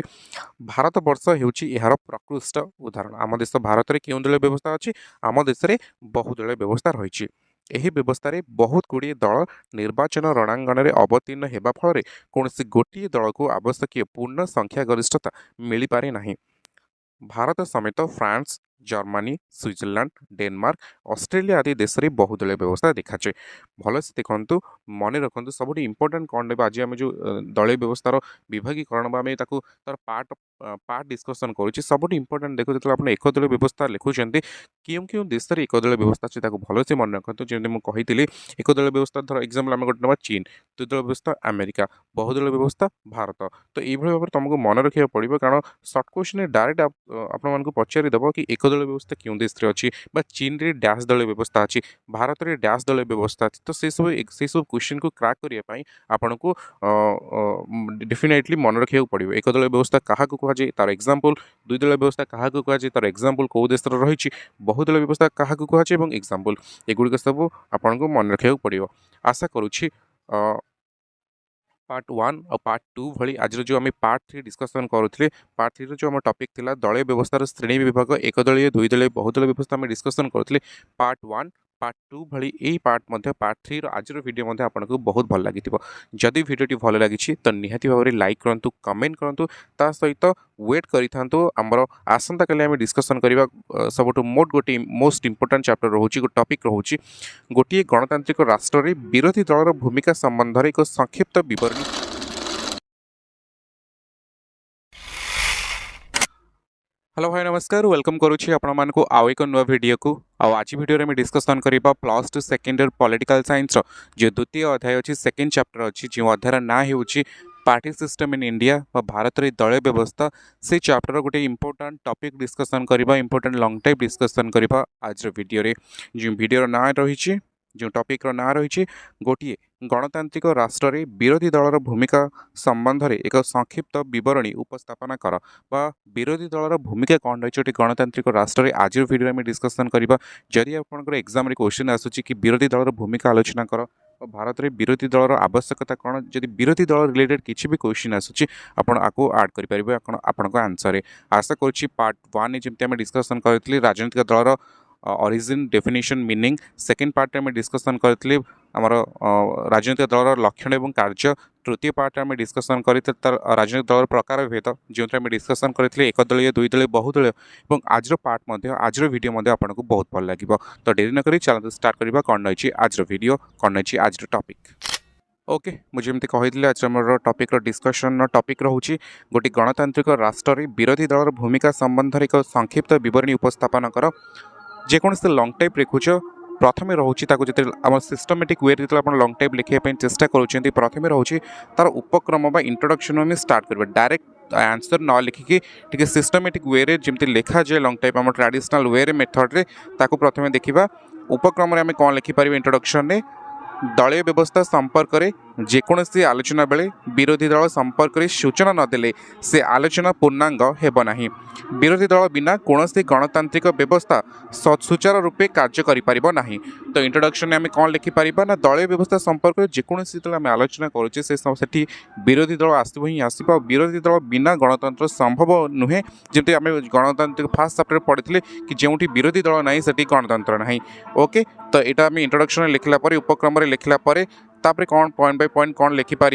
भारत वर्ष होउची यार प्रकृष्ट उदाहरण आम देश भारत में क्यों दलीय व्यवस्था अच्छी आम देश में बहुदलीय व्यवस्था रही। यही व्यवस्था बहुत गुड़िए दल निर्वाचन रणांगण में अवतीर्ण होगा फल कौन गोटे दल को आवश्यक पूर्ण संख्या गरिष्ठता मिल पारे ना। भारत समेत France Germany Switzerland Denmark Australia आदि देश में बहुदलीय व्यवस्था देखा जाए। भलसे देखु मन रखु सब इंपोर्टाट कौन आज आम जो दलीय व्यवस्थार विभागीकरण आम तार पार्ट पार्ट डिस्कसन करुँचे सब इंपोर्टाट देखो जो आप एकदलीय व्यवस्था लिखुंट क्यों क्यों देश में एकदलीय व्यवस्था अच्छे भलसे मन रखु जमी मुझे कही एकदलीय व्यवस्था धर एग्जांपल आम गोटे ना चीन द्विदलीय व्यवस्था अमेरिका बहुदलीय व्यवस्था भारत। तो ये भाव में तुमको मन रखा पड़ो कारण सर्ट क्वेश्चन डायरेक्ट आप पचारिदेव कि एकदलीय दलीय व्यवस्था क्यों देश रे अछि बा चीन रे डैश दलीय व्यवस्था अछि भारत रे डैश दलीय व्यवस्था अछि तो से सब क्वेश्चन को क्रैक करिया पई आपन को डेफिनेटली मन रखिया पड़िबो एक दलीय व्यवस्था काहा को कहा जाय तार एग्जांपल दुई दलीय व्यवस्था काहा को कहा जाय तार एग्जांपल को देश रे रहिछि बहुदलीय व्यवस्था काहा को कहा जाय एवं एग्जांपल एगुडी सब आपन को मन रखिया पड़िबो आशा करूछि पार्ट 1 और पार्ट 2 भली आज जो आम पार्ट 3 डिस्कसन करुले पार्ट 3 जो आम टॉपिक थिला दलीय व्यवस्थार श्रेणी विभाग एक दलीय दुई दलीय बहुदलीय व्यवस्था आम डिस्कसन करुले पार्ट 1 पार्ट 2 भली यही पार्ट पार्ट 3 आज वीडियो आपको बहुत भल लगी जदि वीडियोटी भल लगी तो निहाती भाव में लाइक करूँ कमेंट करूँ ता सहित वेट करूँ आमर आसंता काली आम डिस्कसन करवा सब गोटे मोस्ट इंपोर्टेंट चैप्टर रोचे टॉपिक रोचे गोटे गणतांत्रिक राष्ट्र में विरोधी दलर भूमिका संबंध में एक संक्षिप्त विवरणी। हेलो भाई नमस्कार वेलकम करुच्ची आपण को आउ एक नुआ वीडियो को आज वीडियो में डिस्कसन करबा plus two second year political science जो द्वितीय अध्याय अच्छी सेकेंड चैप्टर अच्छी जो अध्याय ना हो party system in India Bharat रे दलीय व्यवस्था से चैप्टर गोटे इंपोर्टेंट टॉपिक डिस्कसन करबा इंपोर्टेंट लॉन्ग टाइप डिस्कसन करबा आज वीडियो रे जो वीडियो ना रही जो टॉपिक ना रही गोटे गणतांत्रिक राष्ट्र में विरोधी दलर भूमिका संबंध में एक संक्षिप्त विवरणी उपस्थापना कर बा विरोधी दलर भूमिका कौन रही गणतांत्रिक राष्ट्र में आज वीडियो में डिस्कसन करबा जदि आपंकर एग्जाम रे क्वेश्चन आसूची कि विरोधी दलर भूमिका आलोचना कर भारत में विरोधी दलर आवश्यकता कौन जदि विरोधी दल रिलेटेड किसी भी क्वेश्चन आसूची आपण आपको ऐड करेंगे आपण आंसर आशा करुच्ची पार्ट 1 जमी आम डिस्कसन करते राजनीतिक दलर origin definition meaning second part में डिस्कसन करते आमर राजनीतिक दलर लक्षण एवं कार्य तृतीय पार्ट में डिस्कसन करते राजनीतिक दलर प्रकार भेद जो डिस्कसन करते एक दलीय दुई दलीय बहुदलीय और आज पार्ट आज वीडियो आपको बहुत भल लगे तो डेरी नक चलते स्टार्ट करवा कौन रही आज वीडियो कौन रही आज टॉपिक ओके मुझे जमी कही आज आम टॉपिक डिस्कसन टॉपिक रोचे गोटे गणतांत्रिक राष्ट्र में विरोधी दलर भूमिका संबंध में एक संक्षिप्त विवरणी उपस्थापन कर जेकोसी लंग टाइप लिखुच प्रथम रोचे आम सिस्टमेटिक वे जो लंग टाइप लिखापी चेष्टा करुँच प्रथम रोचे तार उपक्रम बा इंट्रोडक्शन में स्टार्ट करेंगे डायरेक्ट आंसर न लिखिकी टी सिस्टमेटिक वे जमी लिखा जाए लंग टाइप आम ट्रेडिशनल वे मेथड प्रथम देखा उपक्रम में आम कौन लिखिपर इंट्रोडक्शन में दलीय व्यवस्था संपर्क में जेकोसी आलोचना बेले विरोधी दल संपर्क में सूचना नदेले से आलोचना पूर्णांग हेब नाही विरोधी दल बिना कौन गणतांत्रिक व्यवस्था सुचारू रूपे कार्य करिपारिबो नाही तो इंट्रोडक्शन में आम कौन लिखिपर ना दलीय व्यवस्था संपर्क में जेकोसी आम आलोचना करुचे से विरोधी दल आसब ही आसो विरोधी दल बिना गणतंत्र संभव नुहे जमी आम गणतांत्रिक फास्ट चैप्टर पढ़ी कि जो विरोधी दल ना से गणतंत्र ना ओके तो यहाँ आम इंट्रोडक्शन लिखला उपक्रम लिखला तापर कौन पॉइंट बाय पॉइंट कौन लिखिपर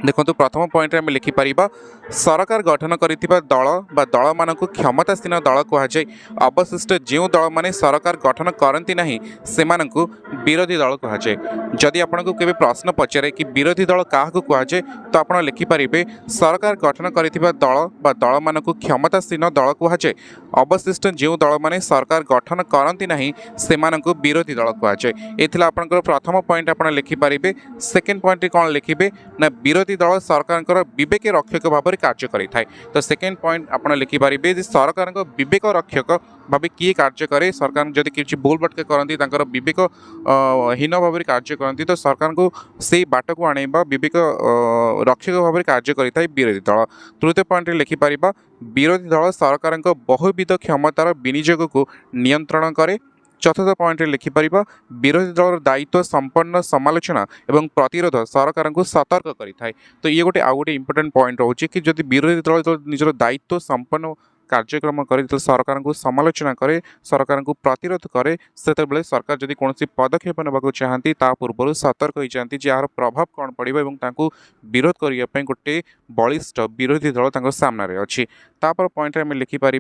देखो प्रथम पॉइंट आम लिखिपर सरकार गठन करिथिबा दल बा दल मानक क्षमतासीन दल कहुए अवशिष्ट जो दल माने सरकार गठन करती नहीं से विरोधी दल कहुए जदि आपको केबे प्रश्न पचारे कि विरोधी दल क्या कहुए तो आप लिखिपर सरकार गठन करिथिबा दल बा दल मानक क्षमतासीन दल कहुए अवशिष्ट जो दल माने सरकार गठन करती नहीं से विरोधी दल कहुए ये आपंकर प्रथम पॉइंट आप लिखिपर सेकेंड पॉइंट कौन लिखिबे ना विरोधी दल सरकार विवेक रक्षक भाव में कार्य करें तो सेकेंड पॉइंट आप लिखिपर सरकार विवेक रक्षक भाव किए कार्य करे सरकार जदि किसी भूल भटके करती विवेक हीन भाव में कार्य करती तो सरकार को से बाट को आनेबा विवेक रक्षक भाव में कार्य करें विरोधी दल तृतीय पॉइंट लिखिपर विरोधी दल सरकार बहुविध क्षमतार विनियोग को नियंत्रण करे चतुर्थ पॉइंट लिखिपर विरोधी दल दायित्व संपन्न समालोचना एवं प्रतिरोध सरकार को सतर्क करें तो ये गोटे आउ गोटे इंपोर्टेंट पॉइंट रोचे कि जब विरोधी दल निजर दायित्व संपन्न कार्यक्रम करे सरकार को समालोचना करे सरकार को प्रतिरोध करे से सरकार जदि कौन पदक्षेप नेबाक चाहती पूर्व सतर्क हो जाती जार प्रभाव कौन पड़ो विरोध करने गोटे बलिष्ठ विरोधी दल सामने अच्छी तापर पॉइंट आम लिखिपर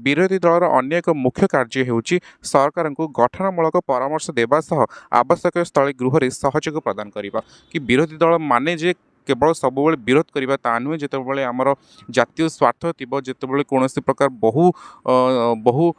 विरोधी दलर अन्य एक मुख्य कार्य होउची सरकार को गठनमूलक परामर्श देवा सह आवश्यक स्थल गृह में सहयोग प्रदान करने कि विरोधी दल माने जे केवल सब विरोध करवा ता नुहे जिते आमर जातीय स्वार्थ थी जिते कौन प्रकार बहु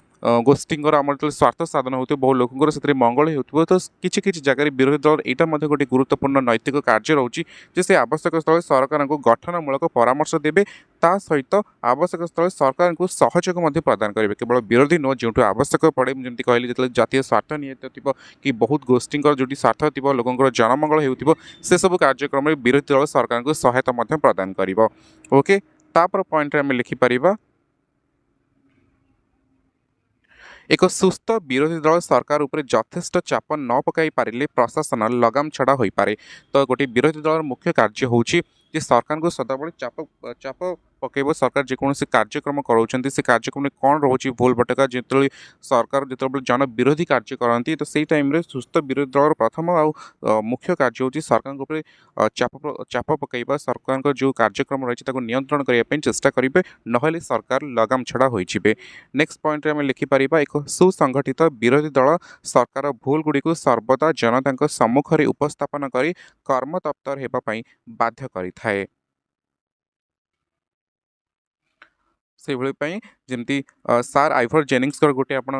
ଗୋଷ୍ଠୀଙ୍କର ଆମର ଯେତେବେଳେ ସ୍ୱାର୍ଥ ସାଧନ ହେଉଥିବ ବହୁ ଲୋକଙ୍କର ସେଥିରେ ମଙ୍ଗଳ ହେଉଥିବ ତ କିଛି କିଛି ଜାଗାରେ ବିରୋଧୀ ଦଳ ଏଇଟା ମଧ୍ୟ ଗୋଟେ ଗୁରୁତ୍ୱପୂର୍ଣ୍ଣ ନୈତିକ କାର୍ଯ୍ୟ ରହୁଛି ଯେ ସେ ଆବଶ୍ୟକ ସ୍ଥଳେ ସରକାରଙ୍କୁ ଗଠନମୂଳକ ପରାମର୍ଶ ଦେବେ ତା ସହିତ ଆବଶ୍ୟକ ସ୍ଥଳେ ସରକାରଙ୍କୁ ସହଯୋଗ ମଧ୍ୟ ପ୍ରଦାନ କରିବେ କେବଳ ବିରୋଧୀ ନୁହଁ ଯେଉଁଠୁ ଆବଶ୍ୟକ ପଡ଼େ ମୁଁ ଯେମିତି କହିଲି ଯେତେବେଳେ ଜାତୀୟ ସ୍ୱାର୍ଥ ନିହିତ ଥିବ କି ବହୁତ ଗୋଷ୍ଠୀଙ୍କର ଯେଉଁଠି ସ୍ୱାର୍ଥ ଥିବ ଲୋକଙ୍କର ଜନମଙ୍ଗଳ ହେଉଥିବ ସେସବୁ କାର୍ଯ୍ୟକ୍ରମରେ ବିରୋଧୀ ଦଳ ସରକାରଙ୍କୁ ସହାୟତା ମଧ୍ୟ ପ୍ରଦାନ କରିବ ଓକେ ତାपर ପଏଣ୍ଟରେ ଆମେ ଲେଖିପାରିବା ଏକ ସୁସ୍ଥ ବିରୋଧୀ ଦଳ ସରକାର ଉପରେ ଯଥେଷ୍ଟ ଚାପ ନ ପକାଇ ପାରିଲେ ପ୍ରଶାସନ ଲଗାମ ଛଡ଼ା ହୋଇପାରେ ତ ଗୋଟିଏ ବିରୋଧୀ ଦଳର ମୁଖ୍ୟ କାର୍ଯ୍ୟ ହେଉଛି ଯେ ସରକାରଙ୍କୁ ସଦାବେଳେ ଚାପ ପକାଇବ ସରକାର ଯେକୌଣସି କାର୍ଯ୍ୟକ୍ରମ କରାଉଛନ୍ତି ସେ କାର୍ଯ୍ୟକ୍ରମରେ କ'ଣ ରହୁଛି ଭୁଲ ଭଟକା ଯେତେବେଳେ ସରକାର ଯେତେବେଳେ ଜନ ବିରୋଧୀ କାର୍ଯ୍ୟ କରନ୍ତି ତ ସେଇ ଟାଇମ୍ରେ ସୁସ୍ଥ ବିରୋଧୀ ଦଳର ପ୍ରଥମ ଆଉ ମୁଖ୍ୟ କାର୍ଯ୍ୟ ହେଉଛି ସରକାରଙ୍କ ଉପରେ ଚାପ ପକାଇବା ସରକାରଙ୍କ ଯେଉଁ କାର୍ଯ୍ୟକ୍ରମ ରହିଛି ତାକୁ ନିୟନ୍ତ୍ରଣ କରିବା ପାଇଁ ଚେଷ୍ଟା କରିବେ ନହେଲେ ସରକାର ଲଗାମ ଛଡ଼ା ହୋଇଯିବେ ନେକ୍ସଟ ପଏଣ୍ଟରେ ଆମେ ଲେଖିପାରିବା ଏକ ସୁସଂଗଠିତ ବିରୋଧୀ ଦଳ ସରକାର ଭୁଲଗୁଡ଼ିକୁ ସର୍ବଦା ଜନତାଙ୍କ ସମ୍ମୁଖରେ ଉପସ୍ଥାପନ କରି କର୍ମତତ୍ପର ହେବା ପାଇଁ ବାଧ୍ୟ କରିଥାଏ ସେଇଭଳି ପାଇଁ ଯେମିତି ସାର୍ ଆଇଭର ଜେନିଙ୍ଗସଙ୍କର ଗୋଟେ ଆପଣ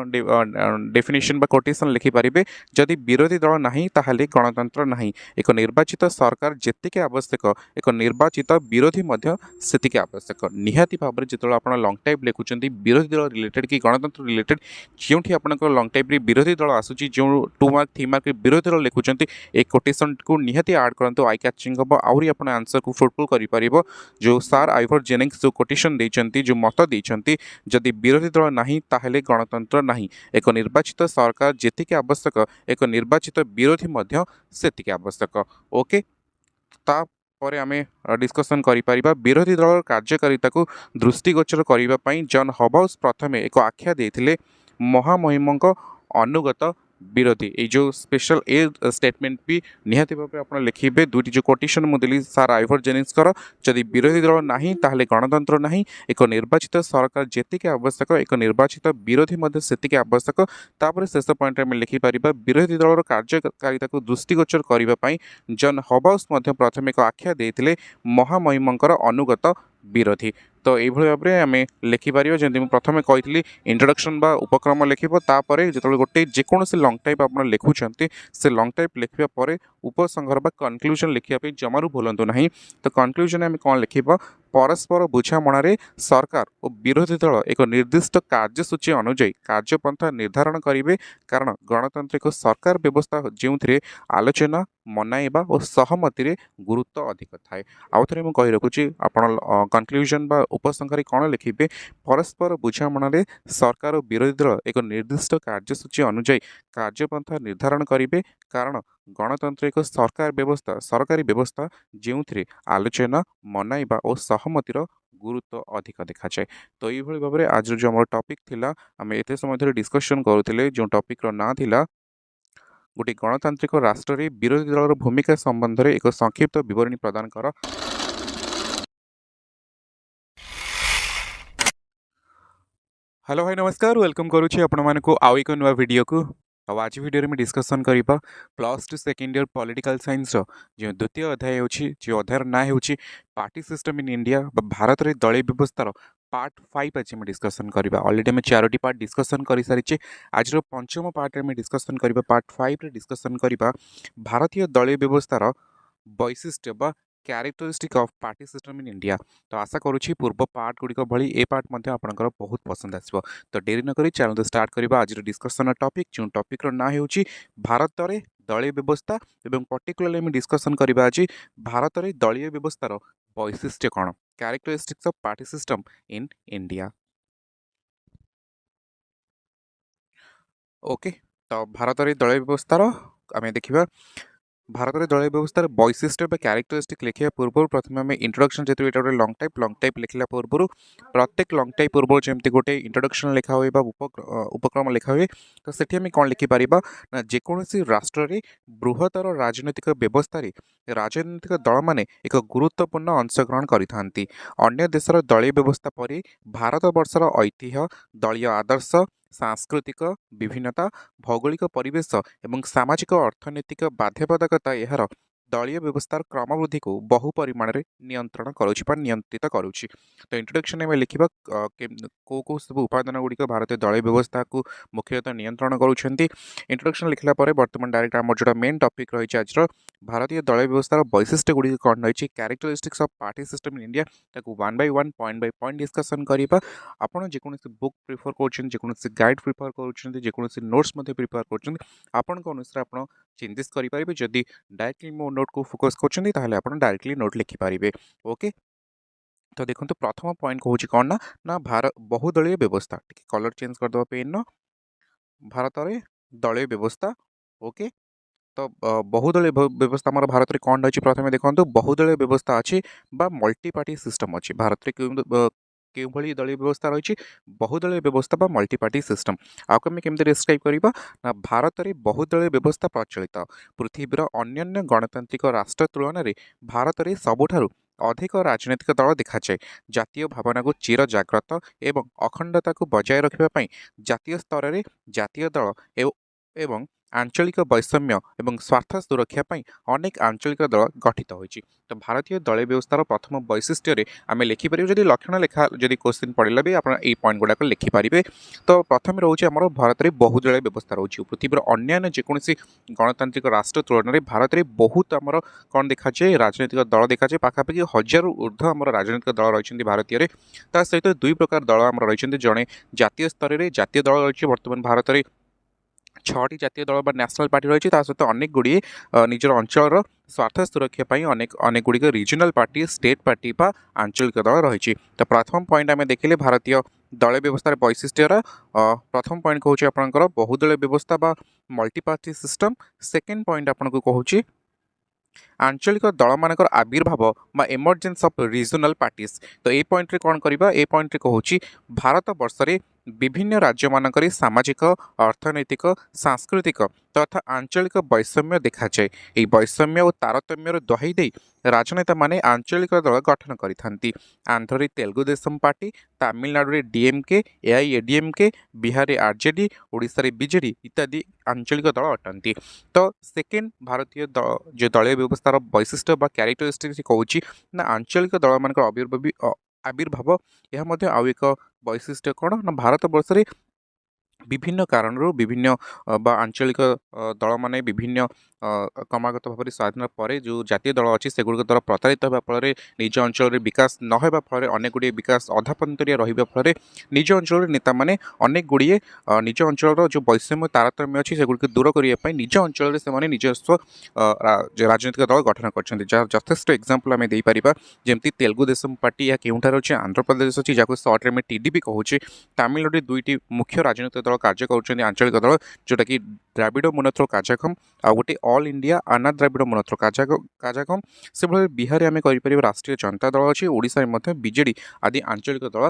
ଡେଫିନେସନ୍ ବା କୋଟେସନ୍ ଲେଖିପାରିବେ ଯଦି ବିରୋଧୀ ଦଳ ନାହିଁ ତାହେଲେ ଗଣତନ୍ତ୍ର ନାହିଁ ଏକ ନିର୍ବାଚିତ ସରକାର ଯେତିକି ଆବଶ୍ୟକ ଏକ ନିର୍ବାଚିତ ବିରୋଧୀ ମଧ୍ୟ ସେତିକି ଆବଶ୍ୟକ ନିହାତି ଭାବରେ ଯେତେବେଳେ ଆପଣ ଲଙ୍ଗ୍ ଟାଇପ୍ ଲେଖୁଛନ୍ତି ବିରୋଧୀ ଦଳ ରିଲେଟେଡ୍ କି ଗଣତନ୍ତ୍ର ରିଲେଟେଡ୍ ଯେଉଁଠି ଆପଣଙ୍କର ଲଙ୍ଗ୍ ଟାଇପ୍ରେ ବିରୋଧୀ ଦଳ ଆସୁଛି ଯେଉଁ 2 ମାର୍କ 3 ମାର୍କରେ ବିରୋଧୀ ଦଳ ଲେଖୁଛନ୍ତି ଏ କୋଟେସନ୍କୁ ନିହାତି ଆଡ଼୍ କରନ୍ତୁ ଆଇ କ୍ୟାଚିଂ ହେବ ଆହୁରି ଆପଣ ଆନ୍ସରକୁ ଫୁଲଫିଲ୍ କରିପାରିବ ଯେଉଁ ସାର୍ ଆଇଭର ଜେନିଙ୍ଗସ ଯେଉଁ କୋଟେସନ୍ ଦେଇଛନ୍ତି ଯେଉଁ ମତ ଦେଇଛନ୍ତି ଯଦି ବିରୋଧୀ ଦଳ ନାହିଁ ତାହେଲେ ଗଣତନ୍ତ୍ର ନାହିଁ ଏକ ନିର୍ବାଚିତ ସରକାର ଯେତିକି ଆବଶ୍ୟକ ଏକ ନିର୍ବାଚିତ ବିରୋଧୀ ମଧ୍ୟ ସେତିକି ଆବଶ୍ୟକ ଓକେ ତାପରେ ଆମେ ଡିସ୍କସନ୍ କରିପାରିବା ବିରୋଧୀ ଦଳର କାର୍ଯ୍ୟକାରିତାକୁ ଦୃଷ୍ଟିଗୋଚର କରିବା ପାଇଁ ଜନ୍ ହବାଉସ୍ ପ୍ରଥମେ ଏକ ଆଖ୍ୟା ଦେଇଥିଲେ ମହାମହିମଙ୍କ ଅନୁଗତ ବିରୋଧୀ এই যে স্পেশাল এ স্টেটমেন্ট বি নিহতি ভাবে আপনার লিখবে দুইটি যে কোটেশন মু দেলি সার আইভর জেনিংসকর যদি বিরোধী দল ନାହିଁ তাহলে গণতন্ত্র ନାହିଁ ଏକ ନିର୍ବାଚିତ ସରକାର ଯେତିକି ଆବଶ୍ୟକ ଏକ ନିର୍ବାଚିତ ବିରୋଧୀ ମଧ୍ୟ ସେତିକି ଆବଶ୍ୟକ ତାପରେ ଶେଷ ପଏଣ୍ଟରେ ଆମେ ଲେଖିପାରିବା ବିରୋଧୀ ଦଳର କାର୍ଯ୍ୟକାରିତାକୁ ଦୃଷ୍ଟିଗୋଚର କରିବା ପାଇଁ ଜନ୍ ହବାଉସ୍ ମଧ୍ୟ ପ୍ରଥମେ ଏକ ଆଖ୍ୟା ଦେଇଥିଲେ ମହାମହିମଙ୍କର ଅନୁଗତ ବିରୋଧୀ ତ এইভাবে ভাবে আমি লেখিপারিবা যেমন প্রথমে কইলি ইন্ট্রোডকশন বা উপক্রম লেখিব তাপরে যেতবে গোটে যেকোনসি লং টাইপ আপনার লেখুଛନ୍ତି সে লং টাইপ লেখিবা পরে উপসংহার বা কনক্লুজন লেখিবা ପାଇଁ জমাରୁ ভুলନ୍ତୁ ନାହିଁ তো কনক্লুজনে আমি কোন লেখিবা পরস্পর বুঝামଣାରେ ସରକାର ଓ ବିରୋଧୀ ଦଳ ଏକ ନିର୍ଦ୍ଦିଷ୍ଟ କାର୍ଯ୍ୟସୂଚୀ ଅନୁଯାୟୀ କାର୍ଯ୍ୟପନ୍ଥା ନିର୍ଦ୍ଧାରଣ କରିବେ କାରଣ ଗଣତାନ୍ତ୍ରିକ ସରକାର ବ୍ୟବସ୍ଥା ଯେଉଁଥିରେ ଆଲୋଚନା ମନାଇବା ଓ ସହମତିରେ ଗୁରୁତ୍ୱ ଅଧିକ ଥାଏ ଆଉ ଥରେ ମୁଁ କହି ରଖୁଛି ଆପଣ କନକ୍ଲୁଜନ ବା ଉପସଂହାରରେ କ'ଣ ଲେଖିବେ ପରସ୍ପର ବୁଝାମଣାରେ ସରକାର ଓ ବିରୋଧୀ ଦଳ ଏକ ନିର୍ଦ୍ଦିଷ୍ଟ କାର୍ଯ୍ୟସୂଚୀ ଅନୁଯାୟୀ କାର୍ଯ୍ୟପନ୍ଥା ନିର୍ଦ୍ଧାରଣ କରିବେ କାରଣ ଗଣତନ୍ତ୍ର ଏକ ସରକାରୀ ବ୍ୟବସ୍ଥା ଯେଉଁଥିରେ ଆଲୋଚନା ମନାଇବା ଓ ସହମତିର ଗୁରୁତ୍ୱ ଅଧିକ ଦେଖାଯାଏ ତ ଏଇଭଳି ଭାବରେ ଆଜିର ଯେଉଁ ଆମର ଟପିକ୍ ଥିଲା ଆମେ ଏତେ ସମୟ ଧରି ଡିସ୍କସନ୍ କରୁଥିଲେ ଯେଉଁ ଟପିକ୍ର ନାଁ ଥିଲା ଗୋଟିଏ ଗଣତାନ୍ତ୍ରିକ ରାଷ୍ଟ୍ରରେ ବିରୋଧୀ ଦଳର ଭୂମିକା ସମ୍ବନ୍ଧରେ ଏକ ସଂକ୍ଷିପ୍ତ ବିବରଣୀ ପ୍ରଦାନ କର हेलो भाई नमस्कार वेलकम करुच्ची आपण मानक आउ एक नुआ वीडियो को आज वीडियो में डिस्कसन करबा +2 सेकेंड इयर पॉलिटिकल साइंस जो द्वितीय अध्याय होची जो अध्यायर ना होची party system in India Bharat रे दलीय व्यवस्थार पार्ट 5 आज हम डिस्कसन करबा ऑलरेडी में 4टी पार्ट डिस्कसन कर सारी आज पंचम पार्ट में डिस्कसन करबा पार्ट 5 रे डिस्कसन करबा भारतीय दलीय व्यवस्थार वैशिष्ट्य बा characteristic of party system in India तो आशा करुच्ची पूर्व पार्ट गुड़िक भली ए पार्ट मध्य आपंकर बहुत पसंद आसो तो डेरी नक चैनल स्टार्ट करबा आज डिस्कसन टॉपिक जो टॉपिक ना होची भारत में दलीय व्यवस्था एवं पर्टिकुलरली हम डिस्कसन करबा आज भारत में दलीय व्यवस्थार वैशिष्ट्य कौन characteristics of party system in India okay तो भारत में दलीय व्यवस्थार आम देखा भारत में दलीय व्यवस्थार वैशिष्ट्य क्यारेक्टरिस्टिक लिखा पूर्व प्रथम आम इंट्रोडक्शन जेहतु ये गोटे लंग टाइप लिखला पूर्व प्रत्येक लंग टाइप पूर्व जमी गोटे इंट्रोडक्शन लिखा हुए उपक्रम लिखा हुए तो सेठी आम कौन लिखिपर ना जेकोसी राष्ट्र में बृहत्तर राजनैतिक व्यवस्था राजनैतिक दल मैंने एक गुरुत्वपूर्ण अंशग्रहण करिथांती अन्य देशर दलीय व्यवस्था पर भारत वर्षर ऐतिह्य दलीय आदर्श सांस्कृतिक विभिन्नता भौगोलिक परिवेश एवं सामाजिक अर्थनैतिक बाध्यबाधकता यार ଦଳୀୟ ବ୍ୟବସ୍ଥାର କ୍ରମବୃଦ୍ଧିକୁ ବହୁ ପରିମାଣରେ ନିୟନ୍ତ୍ରଣ କରୁଛି ବା ନିୟନ୍ତ୍ରିତ କରୁଛି। ତ ଇଣ୍ଟ୍ରୋଡକ୍ସନ୍ ଆମେ ଲେଖିବା କେଉଁ କେଉଁ ସବୁ ଉପାଦାନ ଗୁଡ଼ିକ ଭାରତୀୟ ଦଳୀୟ ବ୍ୟବସ୍ଥାକୁ ମୁଖ୍ୟତଃ ନିୟନ୍ତ୍ରଣ କରୁଛନ୍ତି। ଇଣ୍ଟ୍ରୋଡକ୍ସନ୍ ଲେଖିଲା ପରେ ବର୍ତ୍ତମାନ ଡାଇରେକ୍ଟ ଆମର ଯେଉଁଟା ମେନ୍ ଟପିକ୍ ରହିଛି ଆଜିର ଭାରତୀୟ ଦଳୀୟ ବ୍ୟବସ୍ଥାର ବୈଶିଷ୍ଟ୍ୟ ଗୁଡ଼ିକ କ'ଣ ରହିଛି, characteristics of party system in India, ତାକୁ ୱାନ୍ ବାଇ ପଏଣ୍ଟ ଡିସ୍କସନ୍ କରିବା। ଆପଣ ଯେକୌଣସି ବୁକ୍ ପ୍ରିଫର କରୁଛନ୍ତି, ଯେକୌଣସି ଗାଇଡ଼ ପ୍ରିଫର କରୁଛନ୍ତି, ଯେକୌଣସି ନୋଟ୍ସ ମଧ୍ୟ ପ୍ରିଫର କରୁଛନ୍ତି, ଆପଣଙ୍କ ଅନୁସାରେ ଆପଣ ଚେଞ୍ଜେସ୍ କରିପାରିବେ। ଯଦି डायरेक्टली मो नोट को फोकस करछन्ती ताहले आपण डायरेक्टली नोट लिखि पारिबे। ओके, तो देखंतु प्रथम पॉइंट कहूची कोन ना ना भारत बहुदलीय व्यवस्था, टिके कलर चेंज कर दो पेन नो, भारत रे दलीय व्यवस्था। ओके, तो बहुदलीय व्यवस्था हमर भारत रे कोन अछि, प्रथमे देखंतु बहुदलीय व्यवस्था अछि बा मल्टी पार्टी सिस्टम अछि भारत रे केउ भली दलीय व्यवस्था रही बहुदलीय व्यवस्था बा मल्टी पार्टी सिस्टम। आउ आम केमती डिस्क्राइब करबा ना भारत रे बहुदलीय व्यवस्था प्रचलित पृथ्वीर अन्य गणतांत्रिक राष्ट्र तुलन में भारत रे सबुठारु अधिक राजनैतिक दल देखाए। जातीय भावना को चिर जाग्रत एवं अखंडता को बजाय रखा जातीय स्तर में जातीय दल एवं आंचलिक वैषम्य एवं स्वार्थ सुरक्षा पाई अनेक आंचलिक दल गठित होइछि। तो भारतीय दलीय व्यवस्थार प्रथम वैशिष्ट्य आम लिखिपर जदि लक्षण लेखा जदि क्वेश्चन पड़ेगा भी आप पॉइंट गुड़ाक लिखिपारे। तो प्रथम रोचे आम भारत में बहुदलीय व्यवस्था रोचे पृथ्वीर अन्य जेकोसी गणतांत्रिक राष्ट्र तुलन में भारत में बहुत आमर कौन देखा जाए राजनैतिक दल देखा जाए पाखापाखि 1000 ऊर्ध्व आम राजनैतिक दल रही भारतीय सहित दुई प्रकार दल आम रही जड़े जातीय स्तर में जातीय दल रही बर्तमान भारत में 6टी जातीय दल बा नेशनल पार्टी रही सहित अनेक गुड़िए निजर अंचल स्वार्थ सुरक्षा अनेक अनेक गुड़िक रिजनल पार्टी स्टेट पार्टी बा आंचलिक दल रही। तो प्रथम पॉइंट आम देखिले भारतीय दलीय व्यवस्थार वैशिष्ट्यर प्रथम पॉइंट कहूँ आपंकर बहुदलीय व्यवस्था बा multi party system. Second point आपको कहूँ आंचलिक दल मानकर आविर्भाव बा एमर्जेन्स ऑफ रीजनल पार्टीज। तो ये पॉइंट रे कौन करबा, ए पॉइंट रे कहूँ भारत वर्ष रे विभिन्न राज्य मानक सामाजिक अर्थनैतिक सांस्कृतिक तथा आंचलिक वैषम्य देखा जाए। ये वैषम्य और तारतम्यर दोहाई दे राजनेता माने आंचलिक दल गठन करिथांती। आंध्र तेलुगु देशम पार्टी, तमिलनाडु रे डीएमके एआईएडीएमके, बिहार रे आरजेडी, ओडिशा रे बीजेडी इत्यादि आंचलिक दल अटंती। तो सेकेंड भारतीय जो दलीय व्यवस्थार वैशिष्ट्य बा क्यारेक्टरिस्टिक्स कहूँ ना आंचलिक दल मान आविर्भाव यह मध्य आउ एक वैशिष्ट्य कौन ना भारत वर्ष रे विभिन्न कारणरू विभिन्न बा आंचलिक दल माने विभिन्न क्रमागत भाव में स्वाधीन पर जो जातीय दल अच्छी से गुड़िक द्वारा प्रतारित होगा फल निज अंचल विकास न होगा फल अनेक गुड़िए विकास अधापंतरिया रहा फल निज अंचल नेता मैंने अनेक गुड़िए निज अंचल जो वैषम्य तारतम्य अच्छी से गुड़िक दूर करने निज अंचल से निजस्व राजनीतिक दल गठन कर जथेष एग्जांपल आम देपर जमी तेलुगु देशम पार्टी या केउठार अच्छे आंध्र प्रदेश अच्छी जहाँ सर्ट में टीडीपी कहूँ। तमिलनाडु दुईटी मुख्य राजनीतिक दल कार्य कर आंचलिक दल जोटा कि द्राविड़ मुनेत्र काझागम आ गोटे ऑल इंडिया अना द्राविड़ मुनेत्र काझागम से भाई बिहार आम कर राष्ट्रीय जनता दल अच्छी ओडिशा में बीजेडी आदि आंचलिक दल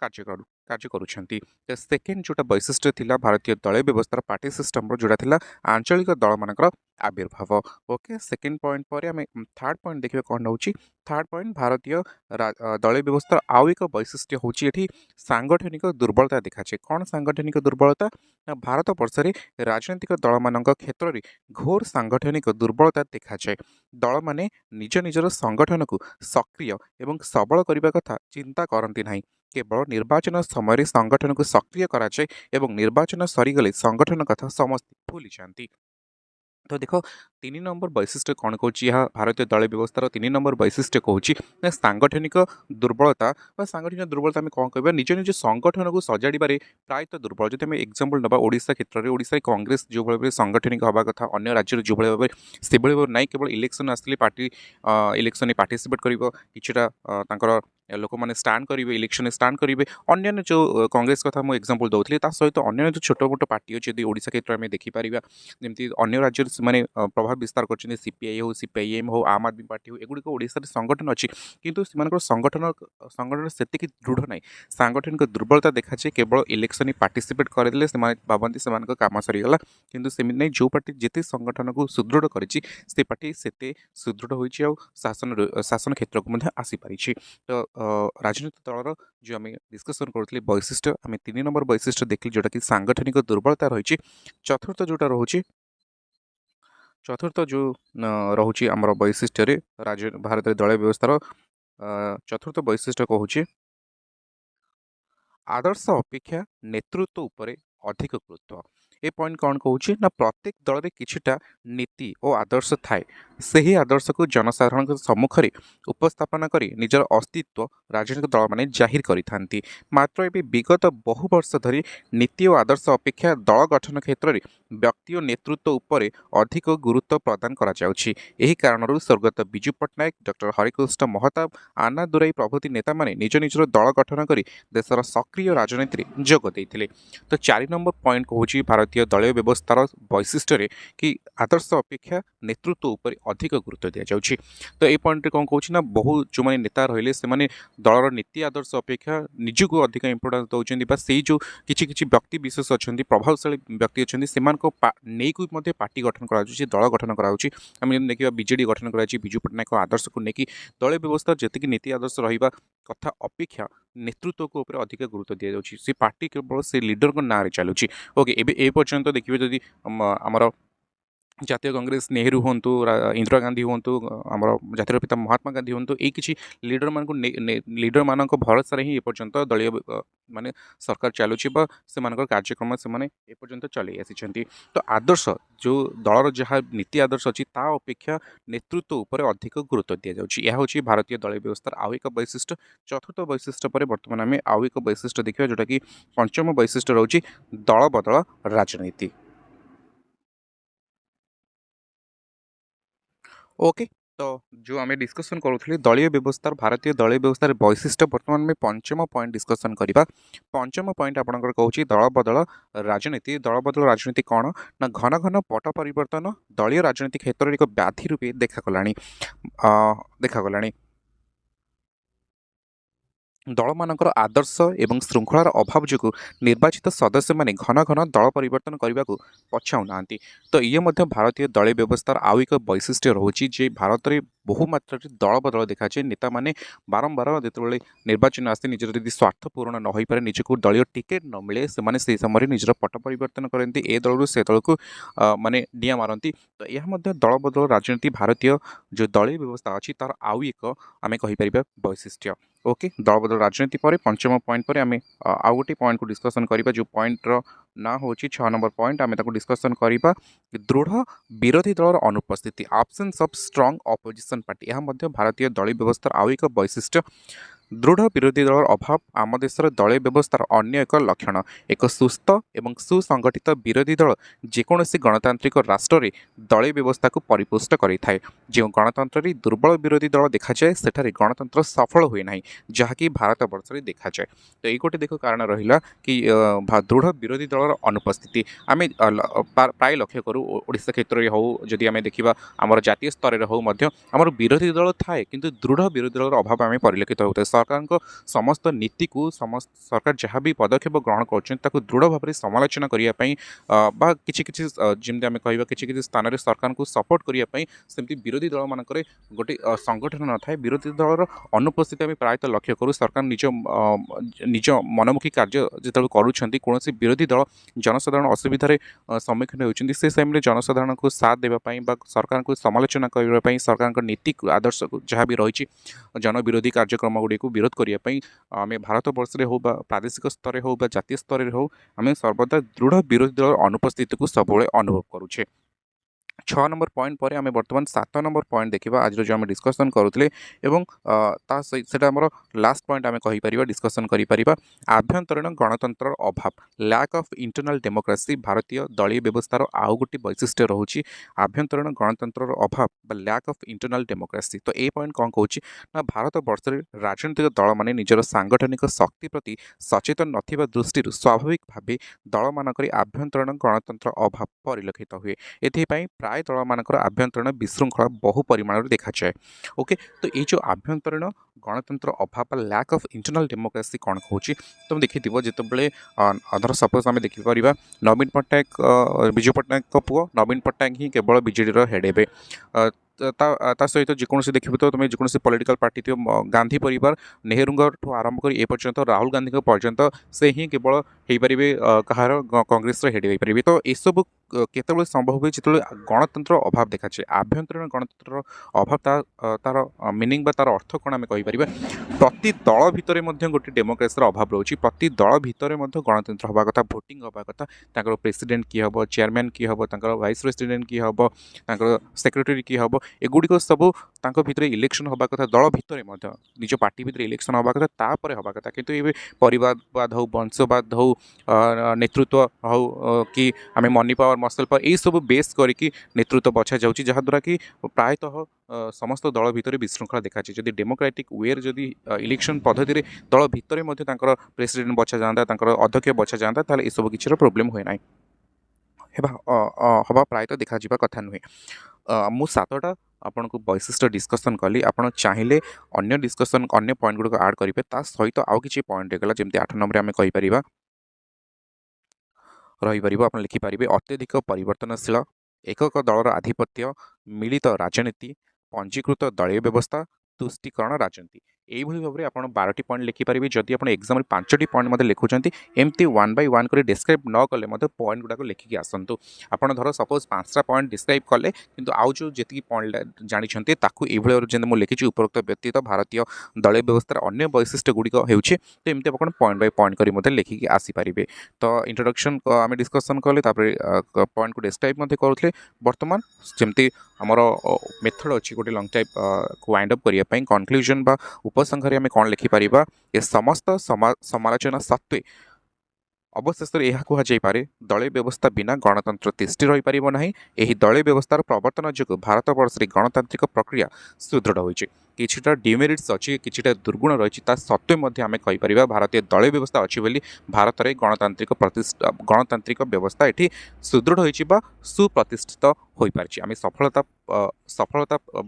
कार्य करुछंती। सेकेंड जोटा वैशिष्ट्य थिला भारतीय दलीय व्यवस्थार पार्टी सिस्टम जोटा थिला आंचलिक दल मानकर आविर्भाव। ओके, सेकेंड पॉइंट पर आम थर्ड पॉइंट देखिए कौन रोचे। थर्ड पॉइंट भारतीय दलीय व्यवस्थार आउ एक वैशिष्ट्य होची एठी सांगठनिक दुर्बलता देखाचे। कौन सांगठनिक दुर्बलता ना भारत वर्ष रे राजनीतिक दल मान क्षेत्र में घोर सांगठनिक दुर्बलता देखाए। दल माने निज निजर संगठन को सक्रिय एवं सबल करने कथा चिंता करती नहीं। केवल निर्वाचन समय संगठन को सक्रिय कराए एवं निर्वाचन सरीगले संगठन कथा समस्त भूली जाती। तो देख 3 नंबर वैशिष्ट्य कौन कौन यह भारतीय दलीय व्यवस्थार 3 नंबर वैशिष्ट्य कौन सांगठनिक दुर्बलता। सांगठनिक दुर्बलता आम कौन कह निज निज संगठन को सजाड़े प्रायतः दुर्बल। जब आम एग्जांपल नवा ओडिशा क्षेत्र में ओडिशा कांग्रेस जो भाव में संगठनिक हवा कथा अन्य राज्य जो भाव से भाव ना केवल इलेक्शन आसले पार्टी इलेक्शन में पार्टिसिपेट कर लोक मैंने स्टाण करेंगे इलेक्शन स्टाण करेंगे अन्य जो कांग्रेस कथा मुझे एग्जांपल दूसरी सहित अन्य जो छोट मोट पार्टी अच्छी यदि ओडिशा क्षेत्र में देखिपर जमी अन्य राज्य से प्रभाव विस्तार कर सीपीआई हो सीपीआईएम हो आम आदमी पार्टी हो एगुड़िक ओडिशा संगठन अच्छी किंतु संगठन से दृढ़ ना सांगठनिक दुर्बलता देखाचे। केवल इलेक्शन ही पार्टिसिपेट करदे भावती से कम सरीगला किंतु सेमती नहीं जो पार्टी जिते संगठन को सुदृढ़ कर पार्टी से सुदृढ़ हो शासन क्षेत्र को आसीपारी। तो राजनीतिक दलर जो आम डिस्कसन करुले वैशिष्ट्य आम 3 नंबर वैशिष्ट्य देखली जोटा कि सांगठनिक दुर्बलता रही। चतुर्थ जोटा रोचे चतुर्थ जो रोचे आमर वैशिष्ट्य राज्य भारत दलय व्यवस्थार चतुर्थ वैशिष्ट्य कहूँ आदर्श अपेक्षा नेतृत्व उपरे अधिक गुरुत्व। ए पॉइंट कौन कहूँ ना प्रत्येक दल में किछिटा नीति और आदर्श थाए सही आदर्श को जनसाधारण सम्मुखें उपस्थापन कर निजर अस्तित्व राजनीतिक दल मैंने जाहिर करि मात्र ए विगत बहु वर्ष धरी नीति और आदर्श अपेक्षा दल गठन क्षेत्र में व्यक्ति और नेतृत्व उपरे अधिक गुरुत्व प्रदान करा जाउछि। एही कारणरू स्वर्गत विजु पट्टनायक डॉक्टर हरिकृष्ण महताब आना दुराई प्रभृति नेता माने निज निजर दल गठन कर देशर सक्रिय राजनीति जोग देइथिले। तो 4 नंबर पॉइंट कहूँ भारतीय दलीय व्यवस्थार वैशिष्ट्य कि आदर्श अपेक्षा नेतृत्व उपर अधिक गुरुत्व दि जाउछि। तो ये पॉइंट कौन कहूँ ना बहु जो मैंने नेता रहिले से माने दलर नीति आदर्श अपेक्षा निजको अधिक इम्पोर्टेंस दौरान बा से जो किछि व्यक्ति विशेष अच्छा प्रभावशाली व्यक्ति अच्छा से नहीं पार्टी गठन करा दल गठन कराऊँच। आम देखा बीजेडी गठन कर विजु पट्टनायक आदर्श को लेकिन दलीय व्यवस्था जी नीति आदर्श रहा कथा अपेक्षा नेतृत्व को ऊपर अधिक गुरुत्व दि जाउछि। से पार्टी केवल से लीडर को ना चलुछि। ओके एबे ए पर्यंत देखिए जदि आमर जातीय कांग्रेस नेहरू हूँ इंदिरा गांधी हूँ आम जातिर पिता महात्मा गांधी हूँ ये किसी लीडर मान लीडर मान भरोसा ही एपर्यंत दलीय माने सरकार चलुची से कार्यक्रम से एपर्यंत चल आसी। तो आदर्श जो दलर जहाँ नीति आदर्श अच्छी ता अपेक्षा नेतृत्व उपर अधिक गुरुत्व दि जाउछि। यह हूँ भारतीय दलीय व्यवस्थार आउ एक वैशिष्ट्य। चतुर्थ वैशिष्ट्य पर बर्तमान आम आउ एक वैशिष्ट्य देखा जोटा कि पंचम वैशिष्ट्य रोचे दल बदल राजनीति। ओके तो जो आम डिस्कसन करूँ दलीय व्यवस्थार भारतीय दलीय व्यवस्थार वैशिष्ट्य बर्तमान में पंचम पॉइंट डिस्कसन करवा। पंचम पॉइंट आपंकर कहूँ दल बदल राजनीति। दल बदल राजनीति कौन ना घन घन पट परिवर्तन दलीय राजनीति क्षेत्र में एक व्याधि रूपे देखा दल मानकर आदर्श एवं श्रृंखलार अभाव जो निर्वाचित सदस्य माने घन घन दल परिवर्तन करने को पछाऊ ना। तो ये भारतीय दलीय व्यवस्थार आउ एक वैशिष्ट्य रोचे जे भारत में बहुमात्रा दल बदल देखा जाए। नेता माने बारंबार जो निर्वाचन आसे निजर यदि स्वार्थ पूरण न हो पारे निजक दलीय टिकेट न मिले से समय निजर पट परिवर्तन करती ए दल से दल को माने डिया मारती। तो यह दल बदल राजनीति भारतीय जो दलीय व्यवस्था अच्छी तार आउ एक आम कहीपर वैशिष्ट्य। ओके दल बदल राजनीति पर पंचम पॉइंट पर आम आउ गोटे पॉइंट को डिस्कसन करवा जो पॉइंटर ना हूँ 6 नंबर पॉइंट आम डिस्कसन करवा दृढ़ विरोधी दलर अनुपस्थिति आब्सेंस ऑफ स्ट्रॉन्ग ऑपोजिशन पार्टी। यह भारतीय दलीय व्यवस्थार आउ एक वैशिष्ट्य। दृढ़ विरोधी दलर अभाव आम देशर दलीय व्यवस्थार अन्य एक लक्षण। एक सुस्थ एवं सुसंगठित विरोधी दल जेकोसी गणतांत्रिक राष्ट्र में दलीय व्यवस्था को परिपुष्ट करें। जो गणतंत्र में दुर्बल विरोधी दल देखा जाए सेठारे गणतंत्र सफल हुए ना जहाँकि भारत वर्ष में देखा जाए। तो ये गोटे देख कारण रहा कि दृढ़ विरोधी दलर अनुपस्थिति आम प्राय लक्ष्य करूँ ओडिशा क्षेत्र में हो जदि आम देखा आम जातीय स्तर में हो आमर विरोधी दल थाए कि दृढ़ विरोधी दलर अभाव आम परिलक्षित होता है। सरकार समस्त नीति को समस्त सरकार जहाँ भी पदक्षेप ग्रहण कर दृढ़ भाव में समालोचना करने कि जमी आम कह कि स्थान में सरकार को सपोर्ट करने सेमती विरोधी दल मानक गोटे संगठन न था विरोधी दलर अनुपस्थिति आम प्रायतः लक्ष्य करूँ। सरकार निज मनमुखी कार्य जो कौन विरोधी दल जनसाधारण असुविधार सम्मुखीन होती से समय जनसाधारण को साथ देवाई सरकार को समालोचना करने सरकार नीति आदर्श को जहाँ भी रही जन विरोधी कार्यक्रम गुड़ी को विरोध करने आम भारत वर्ष में हो प्रादेशिक स्तर हो जातीय स्तर हो आम सर्वदा दृढ़ विरोधी दल अनुपस्थिति को सब अनुभव करुचे। 6 नंबर पॉइंट पर आम बर्तमान 7 नंबर पॉइंट देखा आज जो आम डिस्कसन करुले लास्ट पॉइंट आम कहीपर डिस्कसन करा आभ्यंतरीण गणतंत्र अभाव लैक ऑफ इंटरनल डेमोक्रेसी। भारतीय दलीय व्यवस्थार आउ गोटे वैशिष्ट्य रोचे आभ्यंतरीण गणतंत्र अभाव लैक ऑफ इंटरनल डेमोक्रेसी। तो ये पॉइंट कौन कहूँ ना भारत वर्ष में राजनीतिक दल माने निजर सांगठनिक शक्ति प्रति सचेतन नथिबा दृष्टि स्वाभाविक भाव दल मानक आभ्यंतरीण गणतंत्र अभाव परिलक्षित हुए। एथिपाई प्राय दल मानकर आभ्यंतरीण विशृंखला बहु परिमाण देखा जाए। ओके तो ये जो आभ्यंतरीण गणतंत्र अभाव लैक ऑफ इंटरनल डेमोक्रेसी कौन कहूँ तुम देखी जिते अधर सपोज आम देखिपर नवीन पट्टनायक विजु पट्टनायक पुओ नवीन पट्टनायक ही केवल बीजेडी हेड हे ता सहित जेकोसी देखिबो तो तुम जेकोसी पॉलिटिकल पार्टी थी गांधी परिवार नेहरू ठू आरंभ कर ए पर्यंत राहुल गांधी पर्यंत से ही केवल हो पारे कहार कांग्रेस हेड हो पारे तो यू केतबे संभव हुए जिते गणतंत्र अभाव देखाचे आभ्यंतरीण गणतंत्र अभाव तार मिनिंग तार अर्थ कौन आम कहीपर प्रति दल भितर गोटे डेमोक्रेसी अभाव रोचे प्रति दल भितर गणतंत्र हवा कथा भोटिंग हवा कथा प्रेसिडेंट किए हम चेयरमैन किए हम वाइस प्रेसिडेंट किए हम सेक्रेटरी किए हम एगुड़िक सब भितर इलेक्शन हवा कथा दल भितर निज पार्टी भितर इलेक्शन हवा कथा तापर हवा कथा किंतु ये परिवारवाद हो वंशवाद हो नेतृत्व हो कि आम मनी पावर मसल पावर यही सब बेस करके नेतृत्व बछा जाऊँगी जहाँद्वारा कि प्रायतः समस्त दल भितर विशृंखला देखा जदि डेमोक्रेटिक वेर जदि इलेक्शन पद्धति दल भितर प्रेसिडेंट बछा जाता अध्यक्ष बछा जाता ताल सब किसी प्रोब्लेम हुए ना हवा प्रायतः देखा कथा नुहे मु सातटा आपन को वैशिष्ट डिस्कसन कली आपन चाहिए अन्य डिस्कसन अन्य पॉइंट गुड़क आड करेंगे ता सहित आउ किसी पॉइंट रहीगला जमी 8 नंबर आम कहीपर रहीपर आप लिखिपारे अत्यधिक परिवर्तनशील एकक दलर आधिपत्य मिलित राजनीति पंजीकृत दलीय व्यवस्था तुष्टिकरण राजनीति यही भाव में आप 12टी पॉइंट लिखिपारे जदि आप एग्जाम 5टी पॉइंट लिखुंट एमती 1 बाय 1 कर डिस्क्राइब न कले पॉइंट गुड़ाक लिखिकी आसतु आपड़ धर सपोज 5टा पॉइंट डिस्क्राइब कले किंतु आउ जो जी पॉइंट जानते ये मुझे लिखी उपरोक्त व्यतीत भारतीय दलीय व्यवस्थार अन्य वैशिष्ट्य गुड़िक होती तो एमती आप पॉइंट बाय पॉइंट कर लिखिकी आसीपारे तो इंट्रोडक्शन आम डिस्कसन कले पॉइंट को डिस्क्राइब करुले बर्तमान जमती आमर मेथड अच्छी गोटे लंग टाइप को वाइंड अप करने कनक्लूजन बा उपसंहारे आम कौन लिखिपर ये समस्त समालोचना सत्वे अवशेष यह कहुपे दलीय व्यवस्था बिना गणतंत्र तिष्ठि रही पार ना यही दलीय व्यवस्थार प्रवर्तन जो भारत वर्ष गणतांत्रिक प्रक्रिया सुदृढ़ होती किछिटा डिमेरिट्स अच्छी किछिटा दुर्गुण रही सत्वे आम कहीपर भारतीय दलीय व्यवस्था अच्छी बोली भारत में गणतांत्रिक व्यवस्था ये सुदृढ़ होती सुप्रतिष्ठित हो पारी आम सफलता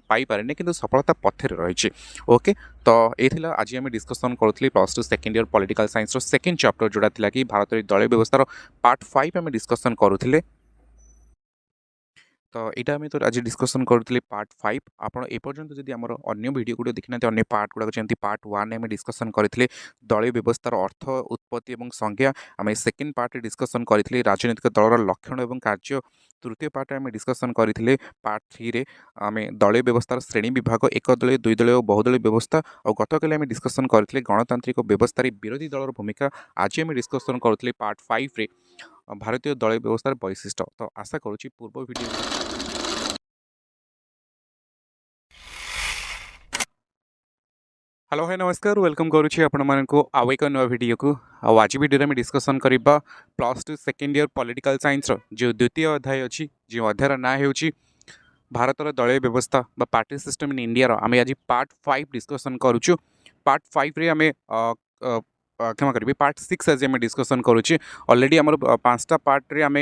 पाई पारे कि सफलता पथर रही ओके तो ये आज आम डिस्कसन करूँ +2 second year political science second chapter जोड़ा था कि भारत दलीय व्यवस्थार पार्ट 5 आम डिस्कसन करूँ तो यहाँ आम तो आज डिस्कसन करूँ पार्ट 5 आपड़ एपर्यंत जब आम अन्य वीडियो गुड़ देखना अन्य पार्ट गुड़ाक जमी पार्ट 1 आम डिस्कसन करते दलीय व्यवस्थार अर्थ उत्पत्ति और संज्ञा आम सेकेंड पार्ट डिस्कसन करते राजनीतिक दलर लक्षण और कार्य तृतीय पार्ट आम डिस्कसन करते पार्ट 3 आम दलीय व्यवस्थार श्रेणी विभाग एक दलीय दुई दलीय और बहुदलीय व्यवस्था और गतकाली आम डिस्कसन करते गणतांत्रिक व्यवस्था विरोधी दलर भूमिका आज आम डिस्कसन करते पार्ट 5 भारतीय दलीय व्यवस्थार वैशिष्ट्य तो आशा करुँच पूर्व वीडियो हेलो हाय नमस्कार वेलकम करुँची आपण को आउ एक नुआ वीडियो को आज वीडियो में डिस्कसन करबा +2 सेकेंड ईयर पॉलिटिकल साइंस जो द्वितीय अध्याय अच्छी जो अध्यायर ना हो भारतर दलीय व्यवस्था बा पार्टी सिस्टम इन इंडिया आम आज पार्ट 5 डिस्कसन करुचु पार्ट 5 रे आम क्षमा करी पार्ट 6 आज आम डिस्कसन करुचे अलरेडी आम 5टा पार्ट रे आम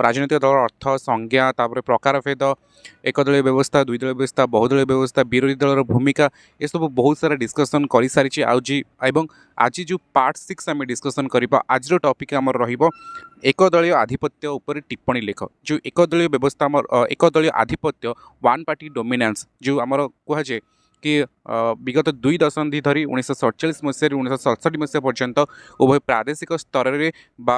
राजनीतिक दल अर्थ संज्ञा तापर प्रकार भेद एक दलीय व्यवस्था दुई दलीय व्यवस्था बहुदलीय व्यवस्था विरोधी दलर भूमिका ये सब बहुत सारा डिस्कसन कर सारी आज जो पार्ट 6 आम डिस्कसन करबा आज टॉपिक आम एक दलीय आधिपत्य उपर टिप्पणी लेख जो एक दलीय व्यवस्था एक दलीय आधिपत्य वन पार्टी डोमिनेंस जो आमर कहुए कि विगत 2 दशंधि धरी 1947 मसीह 1967 मसीह पर्यंत उभय प्रादेशिक स्तर में बा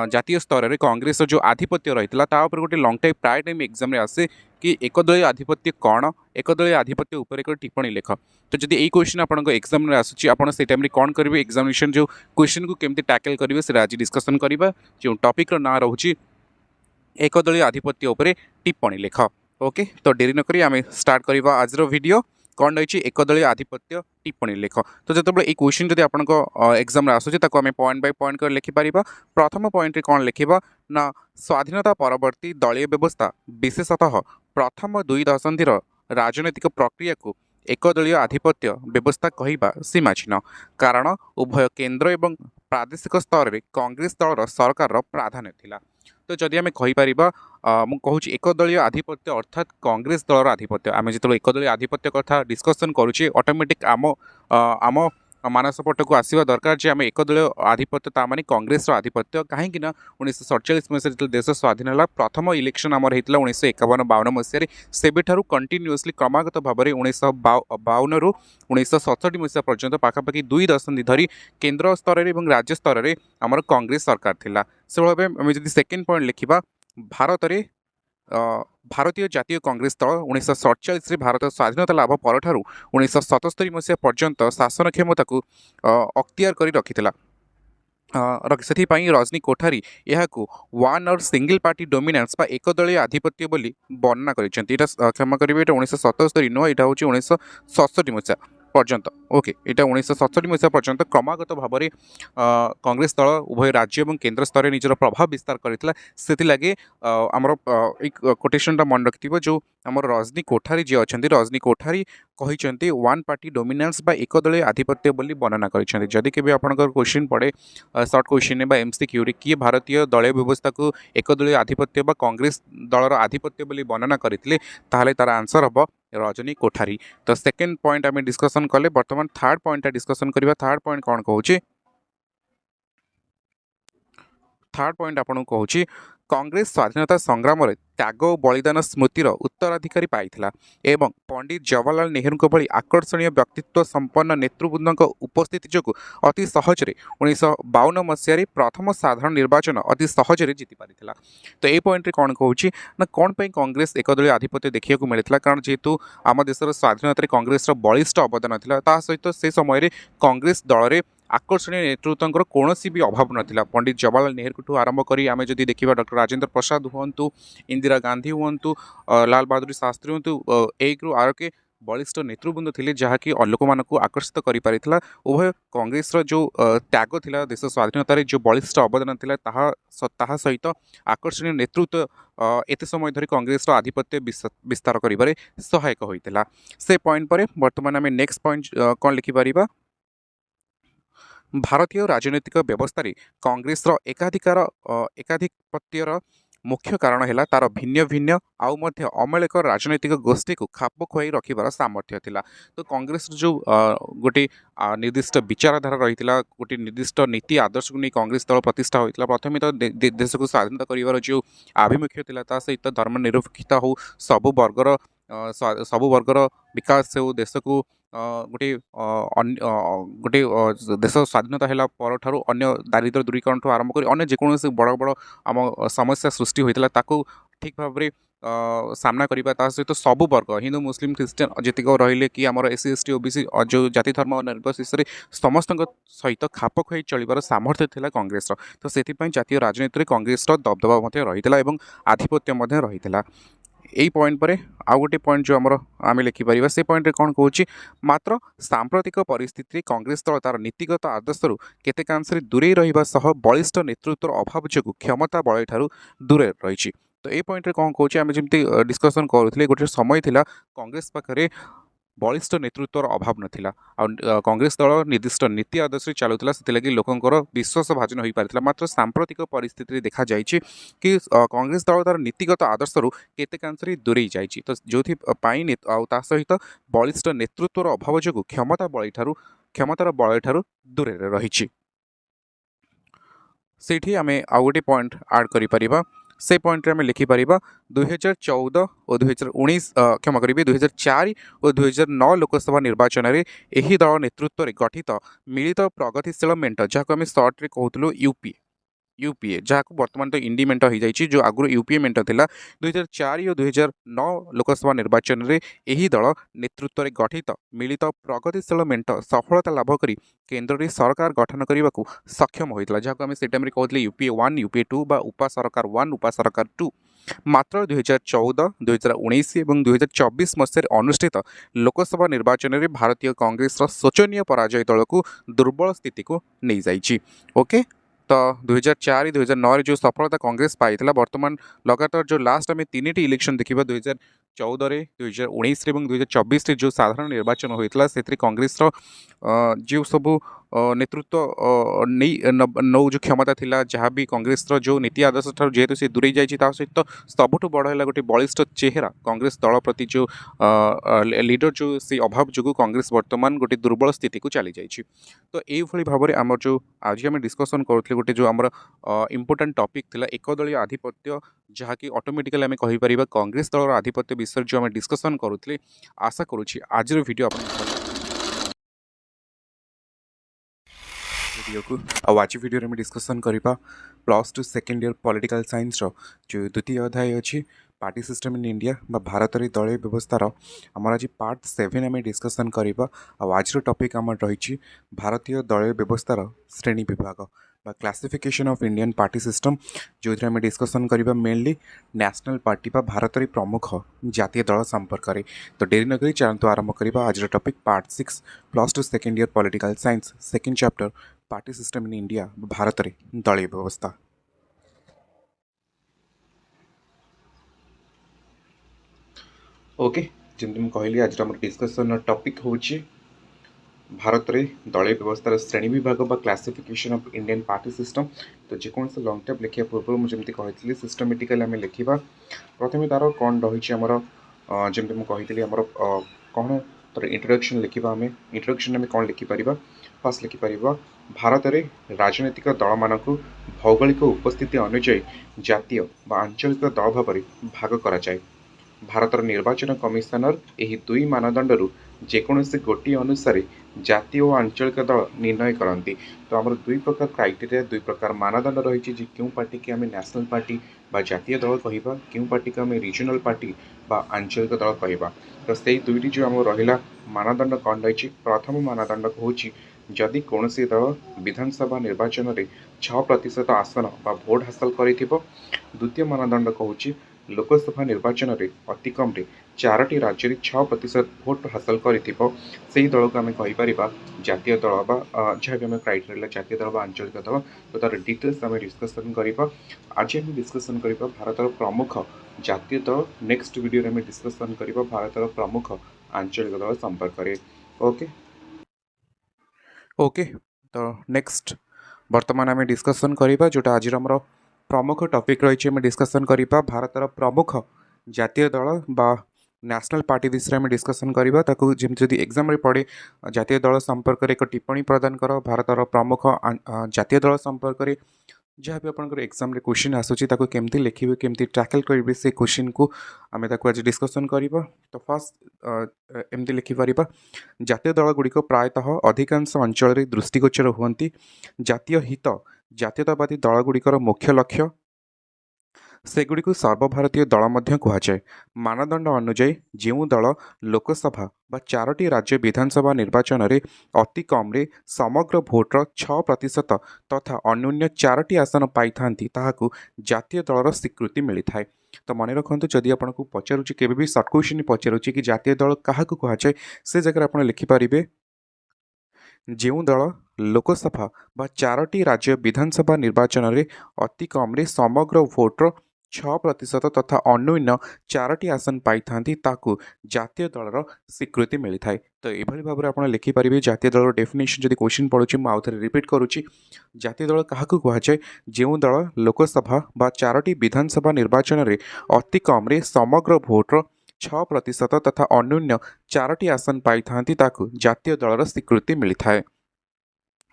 जातीय स्तर में कांग्रेस जो आधिपत्य रही है गोटे लंग टाइम प्राय टाइम एग्जाम आसे कि एकदलीय आधिपत्य कौन एकदलीय आधिपत्य उपर एक टिप्पणी लेख तो जब यही क्वेश्चन आप एग्जाम आसूँ आप से टाइम कौन करेंगे एग्जामिनेशन जो क्वेश्चन को केमती टैकल करेंगे से आज डिस्कसन करवा जो टॉपिक ना रोचे एकदलीय आधिपत्य उपर टिप्पणी लेख ओके तो डेरी नक आम स्टार्ट करवा आज वीडियो कौन रही एकदलीय आधिपत्य टिप्पणी लेख तो जो ये क्वेश्चन जब आप एग्जाम आसूँ आम पॉइंट बाय पॉइंट कर लिखिपर प्रथम पॉइंट रे कौन लिखा ना स्वाधीनता परवर्ती दलीय व्यवस्था विशेषतः प्रथम 2 दशंधिर राजनैतिक प्रक्रिया को एकदलीय आधिपत्य व्यवस्था कहवा सीमाचीन कारण उभय केन्द्र एवं प्रादेशिक स्तर में कांग्रेस दलर सरकार प्राधान्य थिला तो जदि आम कहीपर मुझे एकदलीय आधिपत्य अर्थात कांग्रेस दलर आधिपत्य आम जो एकदलीय आधिपत्य कथा डिस्कसन करुचे ऑटोमेटिक आम ମାନସ ପଟକୁ ଆସିବା ଦରକାର ଯେ ଆମେ ଏକଦଳୀୟ ଆଧିପତ୍ୟ ତା ମାନେ କଂଗ୍ରେସର ଆଧିପତ୍ୟ କାହିଁକି ନା 1947 ମସିହାରେ ଯେତେବେଳେ ଦେଶ ସ୍ୱାଧୀନ ହେଲା ପ୍ରଥମ ଇଲେକ୍ସନ୍ ଆମର ହେଇଥିଲା 1951-52 ମସିହାରେ ସେବେଠାରୁ କଣ୍ଟିନ୍ୟୁଅସଲି କ୍ରମାଗତ ଭାବରେ 1952ରୁ 1967 ମସିହା ପର୍ଯ୍ୟନ୍ତ ପାଖାପାଖି 2 ଦଶନ୍ଧି ଧରି କେନ୍ଦ୍ର ସ୍ତରରେ ଏବଂ ରାଜ୍ୟ ସ୍ତରରେ ଆମର କଂଗ୍ରେସ ସରକାର ଥିଲା। ସେଭଳି ଭାବେ ଆମେ ଯଦି ସେକେଣ୍ଡ ପଏଣ୍ଟ ଲେଖିବା ଭାରତରେ ଭାରତୀୟ ଜାତୀୟ କଂଗ୍ରେସ ଦଳ 1947ରେ ଭାରତ ସ୍ୱାଧୀନତା ଲାଭ ପରଠାରୁ 1977 ମସିହା ପର୍ଯ୍ୟନ୍ତ ଶାସନ କ୍ଷମତାକୁ ଅକ୍ତିଆର କରି ରଖିଥିଲା। ସେଥିପାଇଁ ରଜନୀ କୋଠାରୀ ଏହାକୁ ୱାନ୍ ଅର୍ ସିଙ୍ଗଲ ପାର୍ଟି ଡୋମିନାନ୍ସ ବା ଏକଦଳୀୟ ଆଧିପତ୍ୟ ବୋଲି ବର୍ଣ୍ଣନା କରିଛନ୍ତି। ଏଇଟା କ୍ଷମା କରିବେ, ଏଇଟା 1977 ନୁହଁ, ଏଇଟା ହେଉଛି 1967 ମସିହା ପର୍ଯ୍ୟନ୍ତ। ଓକେ, ଏଇଟା 1967 ମସିହା ପର୍ଯ୍ୟନ୍ତ କ୍ରମାଗତ ଭାବରେ କଂଗ୍ରେସ ଦଳ ଉଭୟ ରାଜ୍ୟ ଏବଂ କେନ୍ଦ୍ର ସ୍ତରରେ ନିଜର ପ୍ରଭାବ ବିସ୍ତାର କରିଥିଲା। ସେଥିଲାଗି ଆମର ଏଇ କୋଟେସନଟା ମନେ ରଖିଥିବ, ଯେଉଁ ଆମର ରଜନୀ କୋଠାରୀ ଯିଏ ଅଛନ୍ତି, ରଜନୀ କୋଠାରୀ କହିଛନ୍ତି ୱାନ୍ ପାର୍ଟି ଡୋମିନାନ୍ସ ବା ଏକଦଳୀୟ ଆଧିପତ୍ୟ ବୋଲି ବର୍ଣ୍ଣନା କରିଛନ୍ତି। ଯଦି କେବେ ଆପଣଙ୍କର କ୍ୱେଶ୍ଚିନ୍ ପଡ଼େ ସର୍ଟ କ୍ୱେଶ୍ଚିନ୍ ବା MCQରେ କିଏ ଭାରତୀୟ ଦଳୀୟ ବ୍ୟବସ୍ଥାକୁ ଏକଦଳୀୟ ଆଧିପତ୍ୟ ବା କଂଗ୍ରେସ ଦଳର ଆଧିପତ୍ୟ ବୋଲି ବର୍ଣ୍ଣନା କରିଥିଲେ, ତାହେଲେ ତାର ଆନ୍ସର ହେବ ରଜନୀ କୋଠାରୀ। ତ ସେକେଣ୍ଡ ପଏଣ୍ଟ ଆମେ ডিসকସନ୍ କଲେ, ବର୍ତ୍ତମାନ থার্ড পয়েন্টটা ডিসকସନ୍ କରିବା। থার্ড পয়েন্ট କ'ଣ କହୁଛି? থার্ড পয়েন্ট ଆପଣଙ୍କୁ କହୁଛି କଂଗ୍ରେସ ସ୍ୱାଧୀନତା ସଂଗ୍ରାମରେ ତ୍ୟାଗ ଓ ବଳିଦାନ ସ୍ମୃତିର ଉତ୍ତରାଧିକାରୀ ପାଇଥିଲା ଏବଂ ପଣ୍ଡିତ ଜବାହରଲାଲ ନେହେରୁଙ୍କ ଭଳି ଆକର୍ଷଣୀୟ ବ୍ୟକ୍ତିତ୍ୱ ସମ୍ପନ୍ନ ନେତୃବୃନ୍ଦଙ୍କ ଉପସ୍ଥିତି ଯୋଗୁଁ ଅତି ସହଜରେ 1952 ମସିହାରେ ପ୍ରଥମ ସାଧାରଣ ନିର୍ବାଚନ ଅତି ସହଜରେ ଜିତି ପାରିଥିଲା। ତ এই ପଏଣ୍ଟରେ କ'ଣ କହୁଛି ନା କ'ଣ ପାଇଁ କଂଗ୍ରେସ ଏକଦଳୀୟ ଆଧିପତ୍ୟ ଦେଖିବାକୁ ମିଳିଥିଲା? କାରଣ ଯେହେତୁ ଆମ ଦେଶର ସ୍ୱାଧୀନତାରେ କଂଗ୍ରେସର ବଳିଷ୍ଠ ଅବଦାନ ଥିଲା, ତା ସହିତ ସେ ସମୟରେ କଂଗ୍ରେସ ଦଳରେ ଆକର୍ଷଣୀୟ ନେତୃତ୍ୱଙ୍କର କୌଣସି ବି ଅଭାବ ନଥିଲା। ପଣ୍ଡିତ ଜବାହରଲାଲ ନେହେରୁଙ୍କଠୁ ଆରମ୍ଭ କରି ଆମେ ଯଦି ଦେଖିବା ଡକ୍ଟର ରାଜେନ୍ଦ୍ର ପ୍ରସାଦ ହୁଅନ୍ତୁ, ଇନ୍ଦିରା ଗାନ୍ଧୀ ହୁଅନ୍ତୁ, ଲାଲ ବାହାଦୁର ଶାସ୍ତ୍ରୀ ହୁଅନ୍ତୁ, ଏକରୁ ଆରକେ ବଳିଷ୍ଠ ନେତୃବୃନ୍ଦ ଥିଲେ ଯାହାକି ଲୋକମାନଙ୍କୁ ଆକର୍ଷିତ କରିପାରିଥିଲା। ଉଭୟ କଂଗ୍ରେସର ଯେଉଁ ତ୍ୟାଗ ଥିଲା ଦେଶ ସ୍ୱାଧୀନତାରେ, ଯେଉଁ ବଳିଷ୍ଠ ଅବଦାନ ଥିଲା, ତାହା ସହିତ ଆକର୍ଷଣୀୟ ନେତୃତ୍ୱ ଏତେ ସମୟ ଧରି କଂଗ୍ରେସର ଆଧିପତ୍ୟ ବିସ୍ତାର କରିବାରେ ସହାୟକ ହୋଇଥିଲା। ସେ ପଏଣ୍ଟ ପରେ ବର୍ତ୍ତମାନ ଆମେ ନେକ୍ସଟ ପଏଣ୍ଟ କ'ଣ ଲେଖିପାରିବା? ଭାରତୀୟ ରାଜନୈତିକ ବ୍ୟବସ୍ଥାରେ କଂଗ୍ରେସର ଏକାଧିପତ୍ୟର ମୁଖ୍ୟ କାରଣ ହେଲା ତାର ଭିନ୍ନ ଭିନ୍ନ ଆଉ ମଧ୍ୟ ଅମଳିକ ରାଜନୈତିକ ଗୋଷ୍ଠୀକୁ ଖାପ ଖୁଆଇ ରଖିବାର ସାମର୍ଥ୍ୟ ଥିଲା। ତ କଂଗ୍ରେସର ଯେଉଁ ଗୋଟିଏ ନିର୍ଦ୍ଦିଷ୍ଟ ବିଚାରଧାରା ରହିଥିଲା, ଗୋଟିଏ ନିର୍ଦ୍ଦିଷ୍ଟ ନୀତି ଆଦର୍ଶକୁ ନେଇ କଂଗ୍ରେସ ଦଳ ପ୍ରତିଷ୍ଠା ହୋଇଥିଲା। ପ୍ରଥମେ ତ ଦେଶକୁ ସ୍ୱାଧୀନତା କରିବାର ଯେଉଁ ଆଭିମୁଖ୍ୟ ଥିଲା, ତା ସହିତ ଧର୍ମନିରପେକ୍ଷତା ହେଉ, ସବୁ ବର୍ଗର ବିକାଶ ହେଉ, ଦେଶକୁ ଗୋଟିଏ ଦେଶ ସ୍ୱାଧୀନତା ହେଲା ପରଠାରୁ ଅନ୍ୟ ଦାରିଦ୍ର୍ୟ ଦୂରୀକରଣଠୁ ଆରମ୍ଭ କରି ଅନ୍ୟ ଯେକୌଣସି ବଡ଼ ବଡ଼ ଆମ ସମସ୍ୟା ସୃଷ୍ଟି ହୋଇଥିଲା ତାକୁ ଠିକ୍ ଭାବରେ ସାମ୍ନା କରିବା। ତା ସହିତ ସବୁ ବର୍ଗ ହିନ୍ଦୁ ମୁସଲିମ ଖ୍ରୀଷ୍ଟିଆନ ଯେତିକ ରହିଲେ କି ଆମର SC ST OBC ଯେଉଁ ଜାତି ଧର୍ମ ନିର୍ବିଶେଷରେ ସମସ୍ତଙ୍କ ସହିତ ଖାପ ଖୁଆଇ ଚଳିବାର ସାମର୍ଥ୍ୟ ଥିଲା କଂଗ୍ରେସର। ତ ସେଥିପାଇଁ ଜାତୀୟ ରାଜନୀତିରେ କଂଗ୍ରେସର ଦବଦବା ମଧ୍ୟ ରହିଥିଲା ଏବଂ ଆଧିପତ୍ୟ ମଧ୍ୟ ରହିଥିଲା। এই পয়েন্ট পরে ଆଉ ଗୋଟେ ପଏଣ୍ଟ ଯେଉଁ ଆମେ ଲେଖିପାରିବା, ସେ ପଏଣ୍ଟରେ କ'ଣ କହୁଛି? ମାତ୍ର ସାମ୍ପ୍ରତିକ ପରିସ୍ଥିତିରେ କଂଗ୍ରେସ ଦଳ ତାର ନୀତିଗତ ଆଦର୍ଶରୁ କେତେକାଂଶରେ ଦୂରେଇ ରହିବା ସହ ବଳିଷ୍ଠ ନେତୃତ୍ୱର ଅଭାବ ଯୋଗୁଁ କ୍ଷମତା ବଳୟଠାରୁ ଦୂରରେ ରହିଛି। ତ এই ପଏଣ୍ଟରେ କ'ଣ କହୁଛି? ଆମେ ଯେମିତି ଡିସ୍କସନ୍ କରୁଥିଲେ, ଗୋଟେ ସମୟ ଥିଲା କଂଗ୍ରେସ ପାଖରେ ବଳିଷ୍ଠ ନେତୃତ୍ୱର ଅଭାବ ନଥିଲା ଆଉ କଂଗ୍ରେସ ଦଳ ନିର୍ଦ୍ଦିଷ୍ଟ ନୀତି ଆଦର୍ଶରେ ଚାଲୁଥିଲା, ସେଥିଲାଗି ଲୋକଙ୍କର ବିଶ୍ୱାସ ଭାଜନ ହୋଇପାରିଥିଲା। ମାତ୍ର ସାମ୍ପ୍ରତିକ ପରିସ୍ଥିତିରେ ଦେଖାଯାଇଛି କି କଂଗ୍ରେସ ଦଳ ତାର ନୀତିଗତ ଆଦର୍ଶରୁ କେତେକାଂଶରେ ଦୂରେଇ ଯାଇଛି। ତ ଯେଉଁଥିପାଇଁ ଆଉ ତା ସହିତ ବଳିଷ୍ଠ ନେତୃତ୍ୱର ଅଭାବ ଯୋଗୁଁ କ୍ଷମତାର ବଳୟଠାରୁ ଦୂରରେ ରହିଛି। ସେଇଠି ଆମେ ଆଉ ଗୋଟେ ପଏଣ୍ଟ ଆଡ଼୍ କରିପାରିବା। ସେ ପଏଣ୍ଟରେ ଆମେ ଲେଖିପାରିବା 2014 ଓ 2019 କ୍ଷମା କରିବେ 2004 ଓ 2009 ଲୋକସଭା ନିର୍ବାଚନରେ ଏହି ଦଳ ନେତୃତ୍ୱରେ ଗଠିତ ମିଳିତ ପ୍ରଗତିଶୀଳ ମେଣ୍ଟ, ଯାହାକୁ ଆମେ ସର୍ଟରେ କହୁଥିଲୁ ୟୁପିଏ, ଯାହାକୁ ବର୍ତ୍ତମାନ ତ ଇଣ୍ଡି ମେଣ୍ଟ ହୋଇଯାଇଛି, ଯେଉଁ ଆଗରୁ ୟୁପିଏ ମେଣ୍ଟ ଥିଲା। 2004 ଓ 2009 ଲୋକସଭା ନିର୍ବାଚନରେ ଏହି ଦଳ ନେତୃତ୍ୱରେ ଗଠିତ ମିଳିତ ପ୍ରଗତିଶୀଳ ମେଣ୍ଟ ସଫଳତା ଲାଭ କରି କେନ୍ଦ୍ରରେ ସରକାର ଗଠନ କରିବାକୁ ସକ୍ଷମ ହୋଇଥିଲା, ଯାହାକୁ ଆମେ ସେ ଟାଇମ୍ରେ କହୁଥିଲେ UPA 1, UPA 2 ବା ଉପା ସରକାର 1, ଉପା ସରକାର 2। ମାତ୍ର 2014, 2019 ଏବଂ 2024 ମସିହାରେ ଅନୁଷ୍ଠିତ ଲୋକସଭା ନିର୍ବାଚନରେ ଭାରତୀୟ କଂଗ୍ରେସର ଶୋଚନୀୟ ପରାଜୟ ଦଳକୁ ଦୁର୍ବଳ ସ୍ଥିତିକୁ ନେଇଯାଇଛି। ଓକେ, ତ 2004, 2009ରେ ଯେଉଁ ସଫଳତା କଂଗ୍ରେସ ପାଇଥିଲା, ବର୍ତ୍ତମାନ ଲଗାତାର ଯେଉଁ ଲାଷ୍ଟ ଆମେ 3ଟି ଇଲେକ୍ସନ୍ ଦେଖିବା, 2014ରେ, 2019ରେ ଏବଂ 2024ରେ ଯେଉଁ ସାଧାରଣ ନିର୍ବାଚନ ହୋଇଥିଲା, ସେଥିରେ କଂଗ୍ରେସର ଯେଉଁ ସବୁ नेतृत्व नौ जो क्षमता थिला जहाँ भी कांग्रेस जो नीति आदर्श ठार जेहेतु से दूरे जाइए सहित सबुठ बड़ है गोटे बलिष्ठ चेहरा कांग्रेस दल प्रति जो लीडर जो से अभाव जो कांग्रेस वर्तमान गोटे दुर्बल स्थिति को चली जाइए। तो यही भाव में आम जो आज आम डिस्कसन करुँ गोटे जो आम इम्पोर्टाट टपिक थिला एकदलीय आधिपत्य जहाँकि ऑटोमेटिकली आम कहीपर कांग्रेस दलर आधिपत्य विषय जो आम डिस्कसन करुले आशा करुँची आज वीडियो वीडियो को आज वीडियो में डिस्कसन करवा +2 सेकेंड ईयर पॉलिटिकल साइंस जो द्वितीय अध्याय अच्छी party system in India Bharat रे दलीय व्यवस्थार आमर आज पार्ट 7 आम डिस्कसन करवा आज टॉपिक आम रही भारतीय दलीय व्यवस्थार श्रेणी विभाग classification of Indian party system जो आम डिस्कसन करवा मेनली नेशनल पार्टी भारत रे प्रमुख जातीय दल संपर्क में। तो डेरी नक चलते आरंभ करवा आज topic part 6 +2 second year political science second chapter party system in India Bharat रे दलीय व्यवस्था। ओके जमी कहली आज डिस्कसन टॉपिक होची भारत रे दलीय व्यवस्थार श्रेणी विभाग classification of Indian party system. तो जेकोसी लंग टर्म लिखा पूर्व मुझे कही सिस्टमेटिकली आम लिखा प्रथम तार कौन रही आमर जमी कही आमर कौन तर इंट्रोडक्शन लिखा आम इंट्रोडक्शन आम कौन लिखिपर फास्ट लिखिपर भारत में राजनैतिक दल मानक भौगोलिक उपस्थिति अनुଯାयी जातीय आंचलिक दल भाव भाग कराए। भारतर निर्वाचन कमिशनर यही दुई मानदंड जेकोसी गोटी अनुसार जातीय और आंचलिक दल निर्णय करती। तो आम दुई प्रकार क्राइटेरिया दुई प्रकार मानदंड रही क्यों पार्टी की आम नेशनल पार्टी बा जातीय दल कहवा क्यों पार्टी को आम रिजनल पार्टी बा आंचलिक दल कहवा। तो से दुईटी जो आम रहा मानदंड कौन रही प्रथम मानदंड हूँ जदि कौन दल विधानसभा निर्वाचन में 6% आसन बा भोट हासिल कर। द्वितीय मानदंड कहूँ लोकसभा निर्वाचन में अति कम 4टी राज्य में 6% भोट हासिल कर दल को आम कहीपर जातीय दल जहाँ भी आम क्राइटेरिया जातीय दल आंचलिक दल। तो तार डिटेल्स आम डिस्कसन करवा आज आम डिस्कसन करवा भारत प्रमुख जातीय दल नेक्स्ट वीडियो में डिस्कसन करवा भारत प्रमुख आंचलिक दल संपर्क में। ओके तो नेक्स्ट वर्तमान आम डिस्कसन करवा जोटा आज आम प्रमुख टॉपिक रही है डिस्कसन करवा भारत प्रमुख जातीय दल बा नेशनल पार्टी विषय में डिस्कसन करवा जमी एग्जाम पड़े जातीय दल संपर्क में एक टिप्पणी प्रदान कर भारत प्रमुख जातीय दल संपर्क में जहाँ भी आपंकर एग्जाम क्वेश्चन आसूँ केमती लिखे केमती टैकल करेंगे से क्वेश्चन को आम आज डिस्कसन करवा। तो फास्ट एमती लिखिपर जातीय दल गुड़िक प्रायतः अधिकांश अंचल दृष्टिगोचर हुंती जातीय हित जातीयतावादी दल गुड़िकर मुख्य लक्ष्य सेगुड़ी सर्वभारतीय दल मध्य कहुए। मानदंड अनुजाई जो दल लोकसभा बा 4टी राज्य विधानसभा निर्वाचन में अति कम समग्र भोटर 6% तथा अन्योन्य 4टी आसन पाई ताहाकू जातीय दलर स्वीकृति मिली थाए। तो मन रखु जदि आपको पचारुची केबे भी सर्ट क्वेश्चन पचारुची कि जातीय दल क्या कहुए से जगह आप लिखिपारे जो दल लोकसभा बा 4टी राज्य विधानसभा निर्वाचन में अति कम समग्र भोटर 6% तथा अन्योन्य 4टी आसन पाई ताकू जातीय दलर स्वीकृति मिली थाए। तो यह भाव में आप लिखिपारे जातीय दलर डेफिनेशन जब क्वेश्चन पढ़ुची मुझे रिपीट करुच्ची जातीय दल क्या कहुए जो दल लोकसभा बा 4टी विधानसभा निर्वाचन में अति कम समग्र भोटर 6% तथा अन्योन्य 4टी आसन पाई ताकू जातीय दलर स्वीकृति मिली थाए।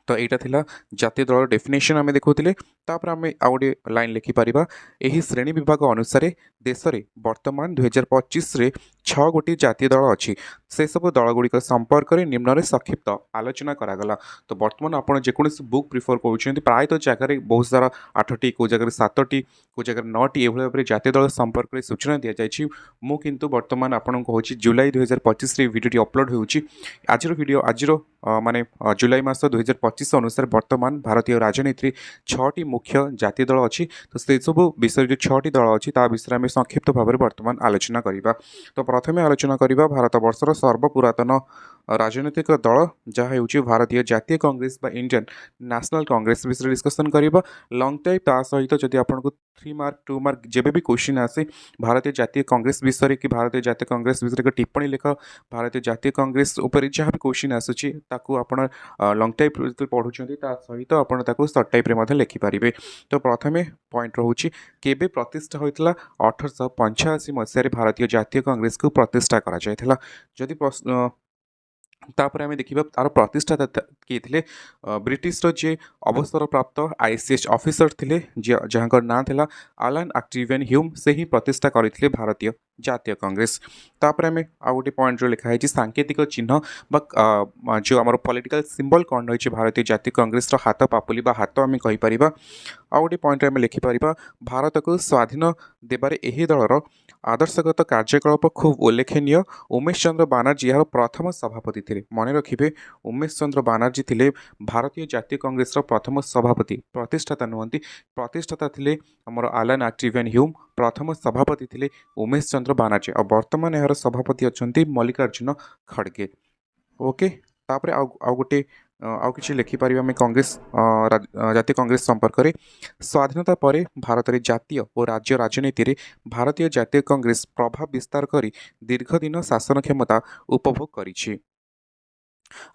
तो यहाँ थिला जातीय दल डेफिनेशन आम देखुले तापर आम आउ गोटे लाइन लिखिपर यही श्रेणी विभाग अनुसार देश में वर्तमान 2025 रे 6 गोटी जातीय दल अच्छी से सब दलगुड़िक संपर्क में निम्न संक्षिप्त आलोचना करागला। तो बर्तमान आपड़ जेकोसी बुक प्रिफर कर प्रायतः जगह बहुत सारा 8टी को जगह 7टी को जगह 9टी एभली भाव में जातीय दल संपर्क में सूचना दी जाए। मु किंतु बर्तमान आपको कहूँ जुलाई 2025 वीडियो अपलोड होउची आज माने जुलाई मास 2025 अनुसार वर्तमान भारतीय राजनीति 6टी मुख्य जातीय दल अच्छी। तो से सब विषय जो 6टी दल अच्छी ता विषय में संक्षिप्त भाव में वर्तमान आलोचना करवा। तो प्रथमे आलोचना करबा भारत वर्षर सर्वपुरातन राजनैतिक दल जहाँ होउछि भारतीय जातीय कांग्रेस बा इंडियन नेशनल कांग्रेस विषय डिस्कसन करबा लॉन्ग टाइप ता सहित जदि आपनको 3 मार्क 2 मार्क जेबे भी क्वेश्चन आसे भारतीय जातीय कांग्रेस विषय कि भारतीय जातीय कांग्रेस विषय को टिप्पणी लिख भारतीय जातीय कांग्रेस ऊपर जहाँ भी क्वेश्चन आसुछि ताकू आपण लॉन्ग टाइप पढ़ुछंती ता सहित आपण ताकू शॉर्ट टाइप रे मध्ये लिखि पारिबे। तो प्रथमे पॉइंट रहउछि केबे प्रतिष्ठा होइतला 1885 मसिहारे भारतीय जातीय कांग्रेस को प्रतिष्ठा करा जायथिला। जदि तापर आम देखा तार प्रतिष्ठाता किए थे ब्रिटिशर जे अवसर प्राप्त आईसीएस ऑफिसर थे जहाँ ना था आलान आक्टिवियन ह्यूम से ही प्रतिष्ठा करते भारतीय जातीय कांग्रेस। तापर आम आ गोटे पॉइंट जो लिखाई सांकेतिक चिन्ह जो आम पॉलिटिकल सिंबल कौन रही भारतीय जातीय कांग्रेस हाथ पापुली हाथ आम कहीपर। आ गोटे पॉइंट आम लिखिपर भारत को स्वाधीन देबारे एही दलर आदर्शगत कार्यकलाप खूब उल्लेखनीय। उमेश चंद्र बानर्जी यार प्रथम सभापति थे। मन रखिए उमेश चंद्र बानर्जी थे भारतीय जातीय कांग्रेस प्रथम सभापति, प्रतिष्ठाता नुहति प्रतिष्ठाता थे आमर आलान आक्टिवियन ह्यूम, प्रथम सभापति थे उमेश चंद्र बानर्जी और वर्तमान यार सभापति अच्छा मल्लिकार्जुन खड़गे। ओके तापर आउ गोटे आउ किछि लिखिपर आम कांग्रेस जातीय कांग्रेस संपर्क में स्वाधीनता पर भारत में जातीय और राज्य राजनीति रे भारतीय जातीय कांग्रेस प्रभाव विस्तार करी दीर्घ दिन शासन क्षमता उपभोग करिछि।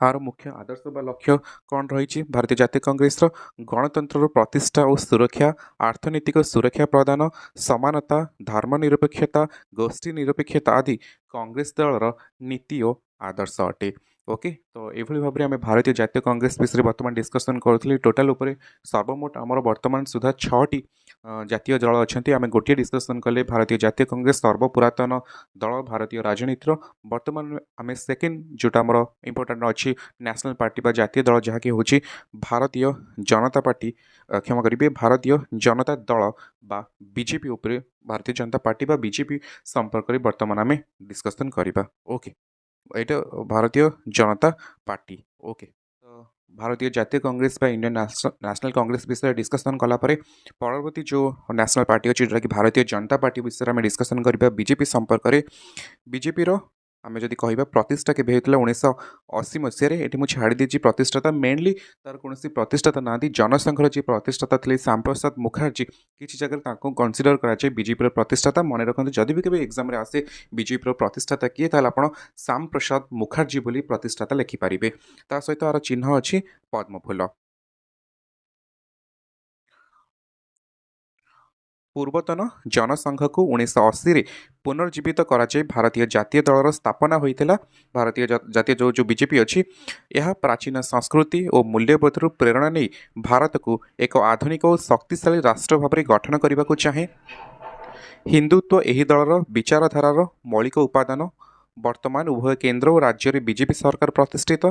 आर मुख्य आदर्श बा लक्ष्य कौन रही भारतीय जातीय कांग्रेस गणतंत्र प्रतिष्ठा और सुरक्षा, अर्थनैतिक सुरक्षा प्रदान, समानता, धर्मनिरपेक्षता, गोष्ठी निरपेक्षता आदि कांग्रेस दलर नीति और आदर्श अटे। ओके तो ये भाव में आम भारतीय जातीय कांग्रेस विषय बर्तमान डिस्कसन करूँ। टोटाल उपर सर्वमोट आमर बर्तमान सुधा 6टी जातीय दल अच्छा आम गोटे डिस्कसन कले भारतीय जातीय कांग्रेस सर्वपुरातन दल भारतीय राजनीतिर। बर्तमान आम सेकेंड जोटा आमर इम्पोर्टाट अच्छी नेशनल पार्टी बा जातीय दल जहाँकि हूँ भारतीय जनता पार्टी क्षमा करेंगे भारतीय जनता दल बा बीजेपी उपरे भारतीय जनता पार्टी बा बीजेपी संपर्क में बर्तमान आम डिस्कसन करवा। ओके ये भारतीय जनता पार्टी। ओके तो भारतीय जातीय कांग्रेस बा इंडियन नेशनल कांग्रेस विषय डिस्कसन कलापर परवर्ती जो नेशनल पार्टी अच्छी जोटा कि भारतीय जनता पार्टी विषय में डिस्कसन करवा बीजेपी संपर्क में। बीजेपी आम जदि कह प्रतिष्ठा के 1980 मसीह ये मुझे छाड़ी देती प्रतिष्ठाता मेनली तार कौन प्रतिष्ठाता ना जनसंघर जी प्रतिष्ठाता थे श्याम प्रसाद मुखर्जी किसी जगह कनसीडर कराए बीजेपी प्रतिष्ठाता। मन रखते जदि भी कभी एग्जाम आसे बीजेपी प्रतिष्ठाता किए ताल आप श्याम प्रसाद मुखर्जी बोली प्रतिष्ठाता लिखिपारे। ता सहित आर चिन्ह अच्छी पद्मफूल। पूर्वतन जनसंघ को 1980 पुनर्जीवित कराई भारतीय जातीय दलर स्थापना होता। भारतीय जातीय जो बीजेपी अच्छी यह प्राचीन संस्कृति और मूल्यबोध प्रेरणा नहीं भारत को एक आधुनिक और शक्तिशाली राष्ट्र भाव में गठन करने को चाहे। हिंदुत्व यही दलर विचारधारार मौलिक उपादान। वर्तमान उभय केंद्र और राज्य में बीजेपी सरकार प्रतिष्ठित।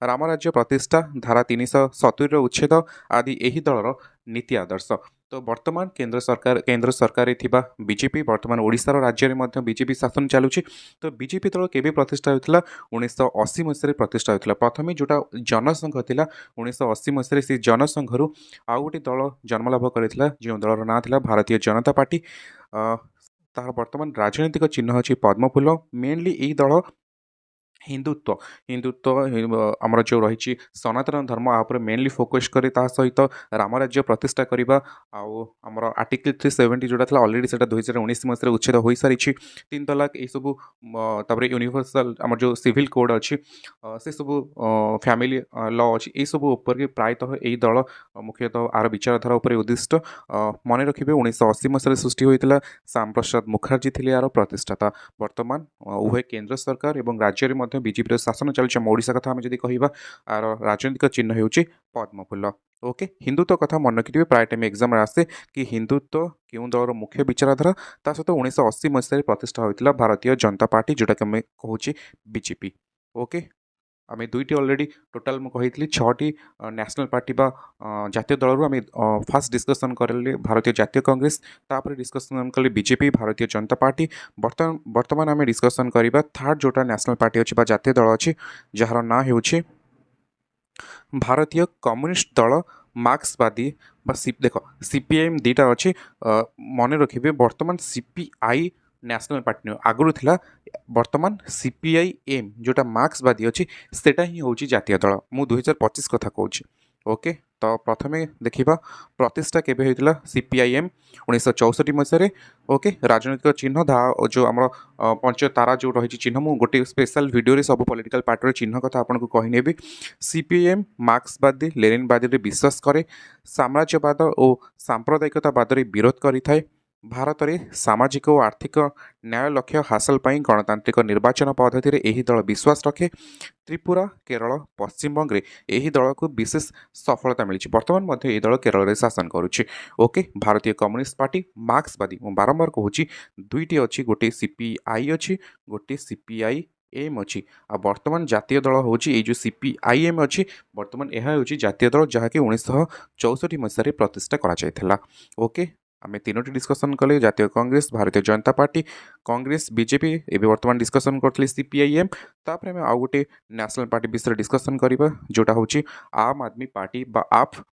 राम राज्य प्रतिष्ठा, धारा 370 उच्छेद आदि यही दलर नीति आदर्श। तो वर्तमान केंद्र सरकार बीजेपी वर्तमान ओडिशार राज्य में बीजेपी शासन चलुची। तो बीजेपी दल केबे प्रतिष्ठा होता 1980 मसीह प्रतिष्ठा होता। प्रथम जोटा जनसंघ था 1980 मसीह से जनसंघर आउ गोटे दल जन्मलाभ करता जो दलर ना था भारतीय जनता पार्टी। तार वर्तमान राजनैतिक चिन्ह अच्छी पद्मफूल। मेनली यही दल हिंदुत्व आमर जो रही सनातन धर्म आप मेनली फोकस करे सहित राम राज्य प्रतिष्ठा करने आमर आर्टिकल 370 जोटा था अलरेडी से 2019 मसीह उच्छेद हो सारी 3 तलाक ये सब तापर यूनिवर्सल आमर जो सिविल कोड अच्छी से सब फैमिली लॉ अच्छी ये सब ऊपर प्रायतः यही दल मुख्यतः आर विचारधारा उपर उद्दिष्ट। मन रखिए 1980 मसीह सृष्टि होता। श्याम प्रसाद मुखर्जी थे यार प्रतिष्ठाता। वर्तमान उभय केंद्र सरकार और राज्य में बीजेपी शासन चलुचे। ओडिशा कथा आम जदि कह आर राजनीतिक चिन्ह होउछि पद्मफूल। ओके हिंदुत्व कथा मन रखिए प्राय टाइम एग्जाम आसे कि हिंदुत्व क्यों दलर मुख्य विचारधारा ता सहित 1980 मसीह प्रतिष्ठा होता भारतीय जनता पार्टी जोटा कि कहूँ बीजेपी। ओके आम दुईटी अलरेडी टोटाल मुझे 6टी नेशनल पार्टी बा जातीय दल आम फास्ट डिस्कसन करें भारतीय जातीय कांग्रेस तापर डिस्कसन कले बीजेपी भारतीय जनता पार्टी। वर्तमान आम डिस्कसन करवा थर्ड जोटा नेशनल पार्टी अच्छी जातीय दल अच्छी जार ना हो भारतीय कम्युनिस्ट दल मार्क्सवादी देख सीपीआईएम दीटा अच्छी मन रखिए। वर्तमान सीपीआई ନ୍ୟାସନାଲ୍ ପାର୍ଟି ନୁହେଁ, ଆଗରୁ ଥିଲା ବର୍ତ୍ତମାନ CPIM जोटा मार्क्सवादी अच्छी सेटा ही हूँ जातीय दल। मु 2025 कथा कहूँ। ओके, तो प्रथमे देखा प्रतिष्ठा केबे होइतिला CPIM 1964 मसीह। ओके, राजनैतिक चिन्ह जो आम पंच तारा जो रही चिन्ह मु गोटे स्पेशल वीडियो सब पॉलिटिकल पार्टी चिन्ह कथा आपको कहनेबी। CPIM मार्क्सवादी लेनिनवादी विश्वास करे, साम्राज्यवाद और सांप्रदायिकतावाद विरोध करिथाए, भारत में सामाजिक और आर्थिक न्याय लक्ष्य हासिल पर गणतांत्रिक निर्वाचन पद्धति में यही दल विश्वास रखे। त्रिपुरा, केरल, पश्चिमबंग में यही दल को विशेष सफलता मिली। बर्तमान यह दल केरल में शासन करुच्ची। ओके, भारतीय कम्युनिस्ट पार्टी मार्क्सवादी मुझे बारंबार कहूँ दुईटी अच्छी, गोटे CPI अच्छी, गोटे CPIM अच्छी। आ बर्तमान जातीय दल हूँ ये जो CPIM अच्छी, बर्तमान यह हूँ जातीय दल जहाँकि 1964 मसीह प्रतिष्ठा करा। ओके, आम तीनोटी डिस्कसन कले जातीय कांग्रेस, भारतीय जनता पार्टी, कांग्रेस, बीजेपी, एवं बर्तमान डिस्कसन करते CPIM। तापर आम आउ गोटे नेशनल पार्टी विषय डिस्कसन करवा जोटा हूँ आम आदमी पार्टी बा आप।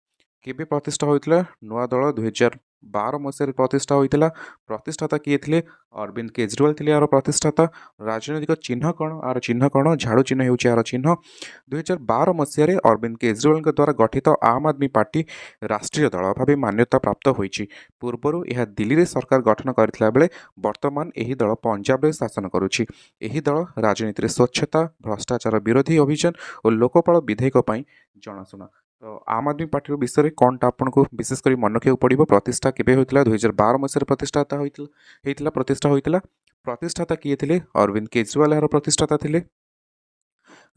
केबे प्रतिष्ठा होइतिला? नुआ दल 2012 मसीह प्रतिष्ठा होइतिला। प्रतिष्ठाता किए थे? अरविंद केजरीवाल थे यार प्रतिष्ठाता। राजनैतिक चिन्ह कौन? आर चिन्ह कौन? झाड़ू चिन्ह होउछि यार चिन्ह। 2012 मसीह अरविंद केजरीवाल द्वारा गठित आम आदमी पार्टी राष्ट्रीय दल भाव मान्यता प्राप्त होइछि। पूर्वर यह दिल्ली में सरकार गठन करथिला बेले वर्तमान यही दल पंजाब में शासन करुछि। यही दल राजनीति में स्वच्छता, भ्रष्टाचार विरोधी अभियान और लोकपाल विधेयक पर जनाशुना। तो आम आदमी पार्टी विषय में कौन आपको विशेषकर मन रखा पड़ो? प्रतिष्ठा केबे होइतिला? 2012 मसीह प्रतिष्ठाता होइतिला। प्रतिष्ठा होइतिला। प्रतिष्ठाता किए थे? अरविंद केजरीवाल यार प्रतिष्ठाता थे।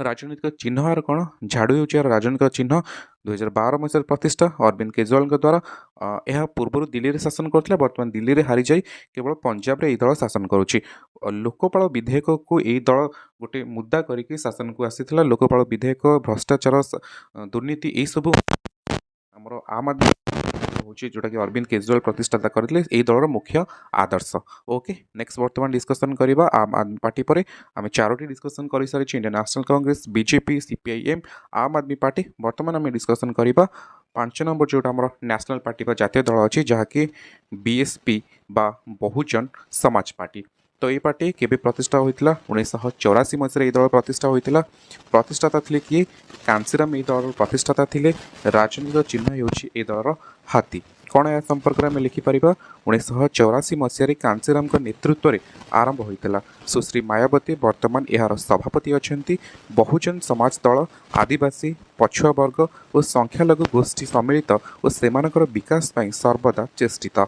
राजनीतिक चिन्ह यार कौन? झाड़ू हूँ यार राजनीतिक चिन्ह। 2012 मसीह प्रतिष्ठा अरविंद केजरीवाल द्वारा। यह पूर्व दिल्ली में शासन करथिला, वर्तमान दिल्ली में हारी जाई केवल पंजाब रे दल शासन करुछि। लोकपाल विधेयक को यही दल गोटे मुद्दा करके शासन को आसीथिला। लोकपाल विधेयक, भ्रष्टाचार, दुर्नीति यही सब आमर आम आदमी हूँ जोटा कि अरविंद केजरीवाल प्रतिष्ठाता करथिले यही दलर मुख्य आदर्श। ओके, नेक्स्ट बर्तमान डिस्कसन करवा आम आदमी पार्टी पर। आम चारोटी डिस्कसन कर सारी Indian national Congress, BJP, CPIM, आम आदमी पार्टी। बर्तमान आम डिस्कसन करवा 5 नंबर जोटा आम नेशनल पार्टी बा जातीय दल अच्छी जहाँकि BSP बा बहुजन समाज पार्टी। तो ये पार्टी केबे प्रतिष्ठा होइतिला? 1984 मसीह दल प्रतिष्ठा होइतिला। प्रतिष्ठाता थे किए? कांसीराम ये दल प्रतिष्ठाता थे। राजनीतिक चिन्ह होउछि ए दलर हाथी। कौन या संपर्क में लिखिपर? 1984 मसीह कांसीराम नेतृत्व में आरंभ होइतिला। सुश्री मायावती वर्तमान यार सभापति अछंती। बहुजन समाज दल आदिवासी, पछुआ वर्ग और संख्यालघु गोष्ठी सम्मिलित और सेमानकर विकास पाई सर्वदा चेष्टित।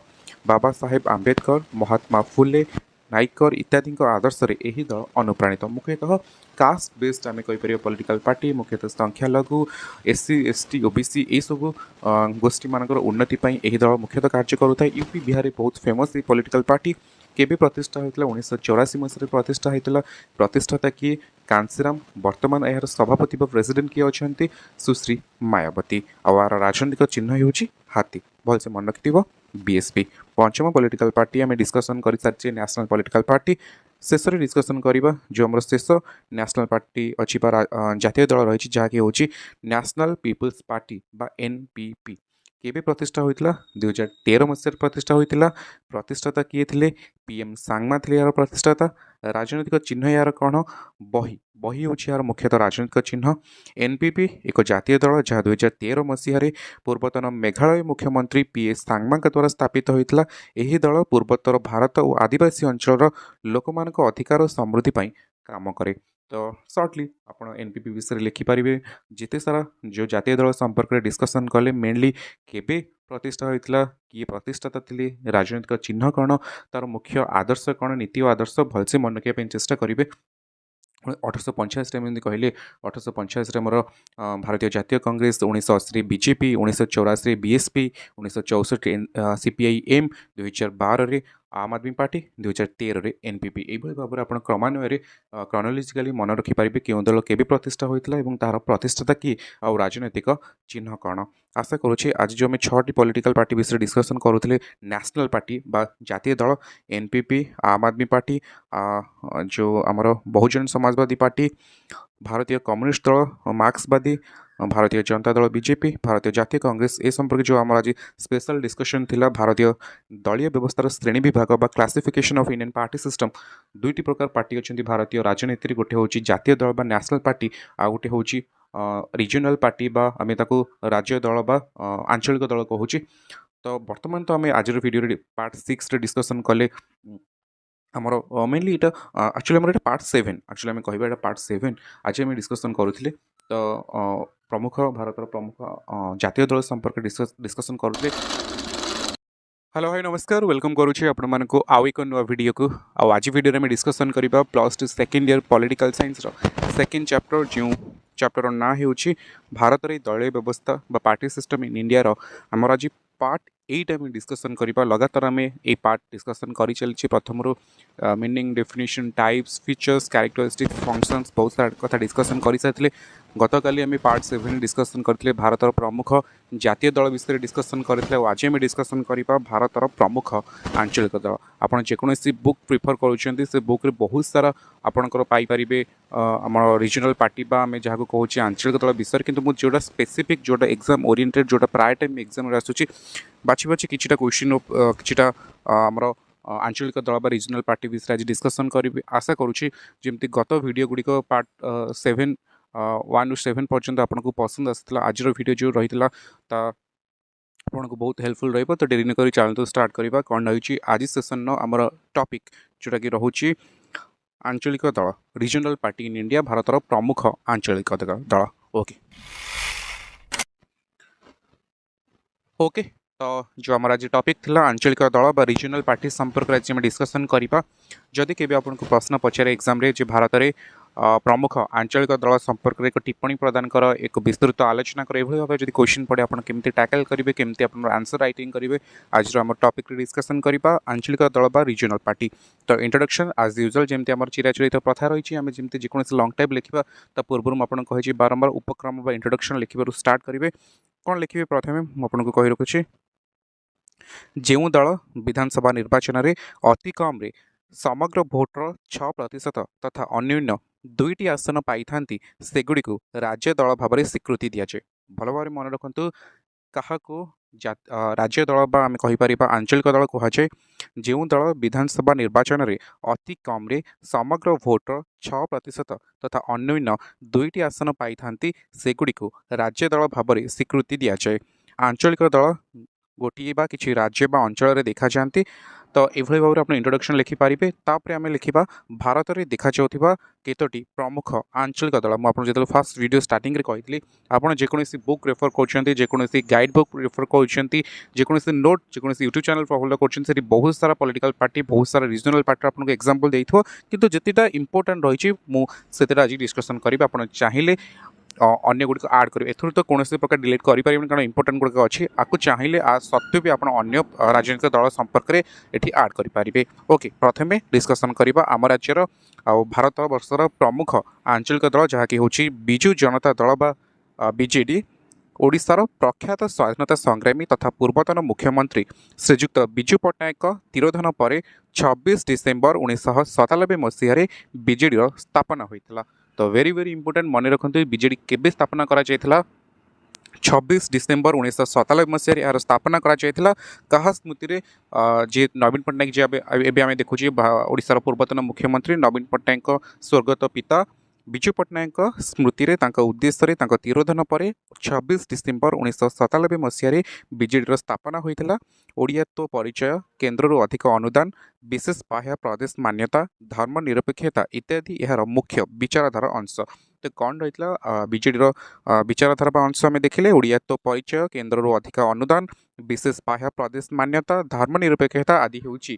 बाबा साहेब आंबेडकर, महात्मा फुले, नाइकर इत्यादि आदर्श यही दल अनुप्राणित। मुख्यतः कास्ट बेस्ड आम कहीपर पॉलिटिकल पार्टी, मुख्यतः संख्यालघु, SC ST OBC यही सब गोष्ठी मानकर उन्नति यही दल मुख्यतः कार्य करुए। यूपी बिहार बहुत फेमस पॉलिटिकल पार्टी। केबे प्रतिष्ठा होता? 1984 मसीह प्रतिष्ठा होता। प्रतिष्ठाता किए? कांसीराम। वर्तमान यार सभापति व प्रेसिडेंट किए अच्छा? सुश्री मायावती। आर राजनीतिक चिन्ह हूँ हाथी। भलसे मन रखि BSP। पंचम पॉलिटिकल पार्टी आम डिस्कसन कर सारी नेशनल पॉलिटिकल पार्टी। शेष डिस्कसन करवा जो आम शेष नेशनल पार्टी अच्छी जातीय दल रही जहाँकि हूँ नेशनल पीपुल्स पार्टी बा NPP। केबे प्रतिष्ठा होइतिला? 2013 मसीह प्रतिष्ठा होइतिला। प्रतिष्ठाता किए थे? PM सांगमा थे यार प्रतिष्ठाता। राजनीतिक चिन्ह यार कौन? बही। बही हूँ यार मुख्यतः राजनीतिक चिन्ह। NPP एक जातीय दल जहाँ 2013 मसीह पूर्वतन मेघालय मुख्यमंत्री PS सांगमा द्वारा स्थापित होइतिला। यही दल पूर्वोत्तर भारत और आदिवासी अंचल लोक अधिकार और समृद्धि पाई काम करे। तो सर्टली आप NPP विषय लिखिपारे जिते सारा जो जातीय दल संपर्क में डिस्कसन कले मेनली केबे प्रतिष्ठा होता, किए प्रतिष्ठाता थे, राजनीतिक चिन्ह कौन, तार मुख्य आदर्श कौन, नीति और आदर्श भलसे मन रखा चेष्टा करेंगे। 1885 में कहले 1885 मोर भारतीय जातीय कांग्रेस, 1980 BJP, 1984 BSP, 1964 CPIM, 2012 आम आदमी पार्टी, 2013 NPP। यही भाव में आप क्रमान्वय क्रोनोलॉजिकली मन रखिपारे क्यों दल केबे प्रतिष्ठा होता और तार प्रतिष्ठाता किए आ राजनैतिक चिन्ह कौन। आशा करुच्छे आज जो आम 6टी पॉलिटिकल पार्टी विषय डिस्कसन करुले नेशनल पार्टी बा जातीय दल NPP, आम आदमी पार्टी, जो आमर बहुजन समाजवादी पार्टी, भारतीय कम्युनिस्ट दल मार्क्सवादी, भारतीय जनता दल बीजेपी भारतीय जातीय कांग्रेस ए संपर्क जो आम आज स्पेशल डिस्कशन थिला भारतीय दलीय व्यवस्थार श्रेणी विभाग बा classification of Indian party system दुईटी प्रकार पार्टी अच्छी भारतीय राजनीति गोटे हूँ जातीय दल बा नेशनल पार्टी आ गोटे हूँ रिजनल पार्टी बा आम राज्य दल बा आंचलिक दल कहूँ। तो बर्तमान तो आम आज वीडियो पार्ट 6 रे डिस्कसन कले आमर मेनली यहाँ एक्चुअली आम पार्ट 7 एक्चुअली आम कह पार्ट 7 आज आम डिस्कसन करुले। तो प्रमुख भारत प्रमुख जातीय दल संपर्क डिस्कसन करुले। हेलो भाई नमस्कार वेलकम करुच्छे आपण मानक आउ एक नुआ वीडियो को आज वीडियो में डिस्कसन करबा +2 second year political science second chapter जो चैप्टर ना हो भारत रे दलीय व्यवस्था बा पार्टी सिस्टम इन इंडिया रो आमर आज पार्ट 8 आम डिस्कसन करबा लगातार आम ए पार्ट डिस्कसन करी चलछि प्रथम रो meaning definition types features characteristics functions बहुत सारा कथा डिस्कसन कर सारे। गतकाली आम पार्ट 7 डिस्कसन करते भारत प्रमुख जातीय दल विषय डिस्कसन करते आज आम डिस्कसन करबा भारत प्रमुख आंचलिक दल। आपड़ जेकोसी बुक प्रिफर करुँच से बुक रे बहुत सारा आपणकर पाइपर आम रिजनल पार्टी बा आम जहाँ को कहूँ आंचलिक दल विषय किंतु जोटा स्पेसिफिक जोटा एग्जाम ओरिएंटेड जोटा प्राय टाइम एग्जाम आसूँ बाछि बाछि किछिटा क्वेश्चन किछिटा आमर आंचलिक दल बा रिजनल पार्टी विषय आज डिस्कसन करी आशा करुँची जमती गत वीडियो गुड़िक पार्ट 7 1 ରୁ 7 पर्यंत आपको पसंद आसाला आज वीडियो जो रही आपको बहुत हेल्पफुल रही। तो डेरी न करी चैनल तो स्टार्ट करवा कौन रही आज सेसन आमर टॉपिक जोटा कि रोचे आंचलिक दल regional party in India Bharat प्रमुख आंचलिक दल। ओके ओके तो जो आम आज टॉपिक थिला आंचलिक दल बा रिजनल पार्टी संपर्क आज आम डिस्कसन करवा। जदि केबे आपनको प्रश्न पचारे एग्जाम रे जे भारत रे प्रमुख आंचलिक दल संपर्क में एक टिप्पणी प्रदान कर एक विस्तृत आलोचना कर भाव जब क्वेश्चन पड़े आप केमती टैकल करेंगे केमती आप आंसर राइटिंग करेंगे आज आम टॉपिक डिस्कसन करवा आंचलिक दल बा रिजनल पार्टी। तो इंट्रोडक्शन आज यूजुअल जमी आम चिराचरित प्रथा रही आम जमी जेकोसी लंग टाइप लिखा तो पूर्व मुझे बारंबार उपक्रम बा इंट्रोडक्शन लिखिबार स्टार्ट करेंगे कौन लिखे प्रथम मुझे कही रखुच्छे जो दल विधानसभा निर्वाचन में अति कम रे समग्र भोटर 6% तथा अन्योन्य 2टी आसन पाई सेगुड़ी को राज्य दल भाव में स्वीकृति दि जाए। भल भाव मन रखु क्या राज्य दल बा आम कहीपर आंचलिक दल कहुए जो दल विधानसभा निर्वाचन में अति कम रे समग्र भोटर 6% तथा अन्योन्य 2टी आसन पाई सेगुड़ी को राज्य दल भाव में स्वीकृति दि जाए। आंचलिक दल गोटे बा किसी राज्य बा अंचल देखा जाती। तो ये भाव में आप इंट्रोडक्शन लिखिपारे तापर आम लिखा भारत में देखा जाऊा केतोटी प्रमुख आंचलिक दल मुझे जो फास्ट वीडियो स्टार्टिंग कही आपड़ जेकोसी बुक रेफर कर गाइड बुक रेफर कर नोट जो यूट्यूब चैनल फॉलो कर बहुत सारा पॉलिटिकल पार्टी बहुत सारा रिजनल पार्टी आपको एग्जांपल देइथो किंतु जितेटा इंपोर्टेंट रही मुझे आज डिस्कसन करी आप चाहिए अन्य गुड़िक आड करेंगे एथुर तो कौन प्रकार डिलीट करें कारण इंपोर्टेंट गुड़िक अच्छी आपको चाहिए आ सत्वे भी आप अन्य राजनीतिक दल संपर्क में ये आड करेंगे। ओके प्रथम डिस्कसन करवा आम राज्यर भारत वर्षर प्रमुख आंचलिक दल जहाँकि हूँ बिजु जनता दल बा बीजेडी ओडिशार प्रख्यात स्वाधीनता संग्रामी तथा पूर्वतन मुख्यमंत्री श्रीजुक्त बिजु पट्टनायक तिरोधन पर 26 डिसेम्बर 1997 मसीह बीजेडी स्थापना होता। तो वेरी वेरी इंपोर्टेंट मन रखु बीजेडी केबे स्थापना करा 26 डिसेम्बर 1997 मसीह यार स्थापना करा कहा स्मृति रे जे नवीन पट्टनायक जी एबे आमे देखुची ओडिशार पूर्वतन मुख्यमंत्री नवीन पट्टनायक स्वर्गत पिता बिजु पट्टनायक स्मृति रे तांका उद्देश्य रे तांका तिरोधन पर 26 डिसेम्बर 1997 मसीह बीजेडी स्थापना होइथिला। ओडियात्व परिचय केन्द्र अधिक अनुदान विशेष पाह्या प्रदेश मान्यता धर्मनिरपेक्षता इत्यादि यार मुख्य विचारधारा अंश। तो कौन रही बीजेडी विचारधारा अंश आम देखिले ओडियात्व परिचय केन्द्र अधिक अनुदान विशेष पाह्या प्रदेश मान्यता धर्मनिरपेक्षता आदि होउची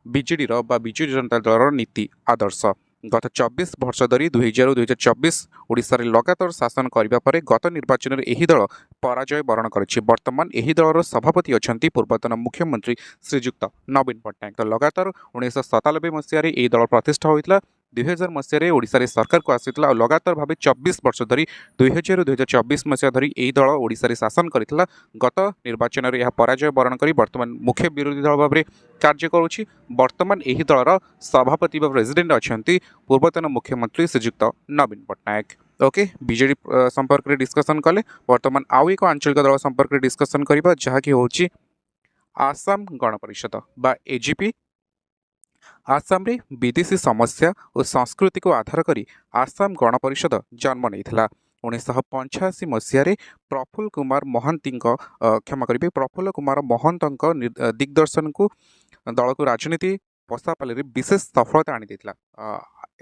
बीजेडी बिजु जनता दल नीति आदर्श। गत 24 वर्ष धरी 2000-2024 ओडिशा रे लगातार शासन करने पर गत निर्वाचन में यही दल पराजय वरण करिछि। वर्तमान यही दलर सभापति अछंती पूर्वतन मुख्यमंत्री श्रीजुक्त नवीन पट्टनायक। तो लगातार 1997 मसीह यही दल प्रतिष्ठा होता 2000 मसीह ओडिशा रे सरकार को आसीथिला लगातार भाव 24 वर्ष धरी 2000-2024 मसीहा धरी यही दल ओडिशा रे शासन करथिला। गत निर्वाचन में यह पराजय वरण करी वर्तमान मुख्य विरोधी दल भाव में कार्य करुछि। वर्तमान यही दलर सभापति व प्रेसिडेंट अछंती पूर्वतन मुख्यमंत्री श्रीजुक्त नवीन पट्टनायक। ओके बीजेडी संपर्क में डिस्कसन कले बर्तमान आउ एक आंचलिक दल संपर्क में डिस्कसन करबा जहाँकि होची आसाम गण परिषद बा एजीपी। आसाम रे विदेशी समस्या और संस्कृति को आधार करी आसाम गण परिषद जन्म नहीं 1985 मसीह प्रफुल्ल कुमार महंती क्षमा करेंगे प्रफुल्ल कुमार महंत दिग्दर्शन को दल को राजनीति पशापाली विशेष सफलता आनी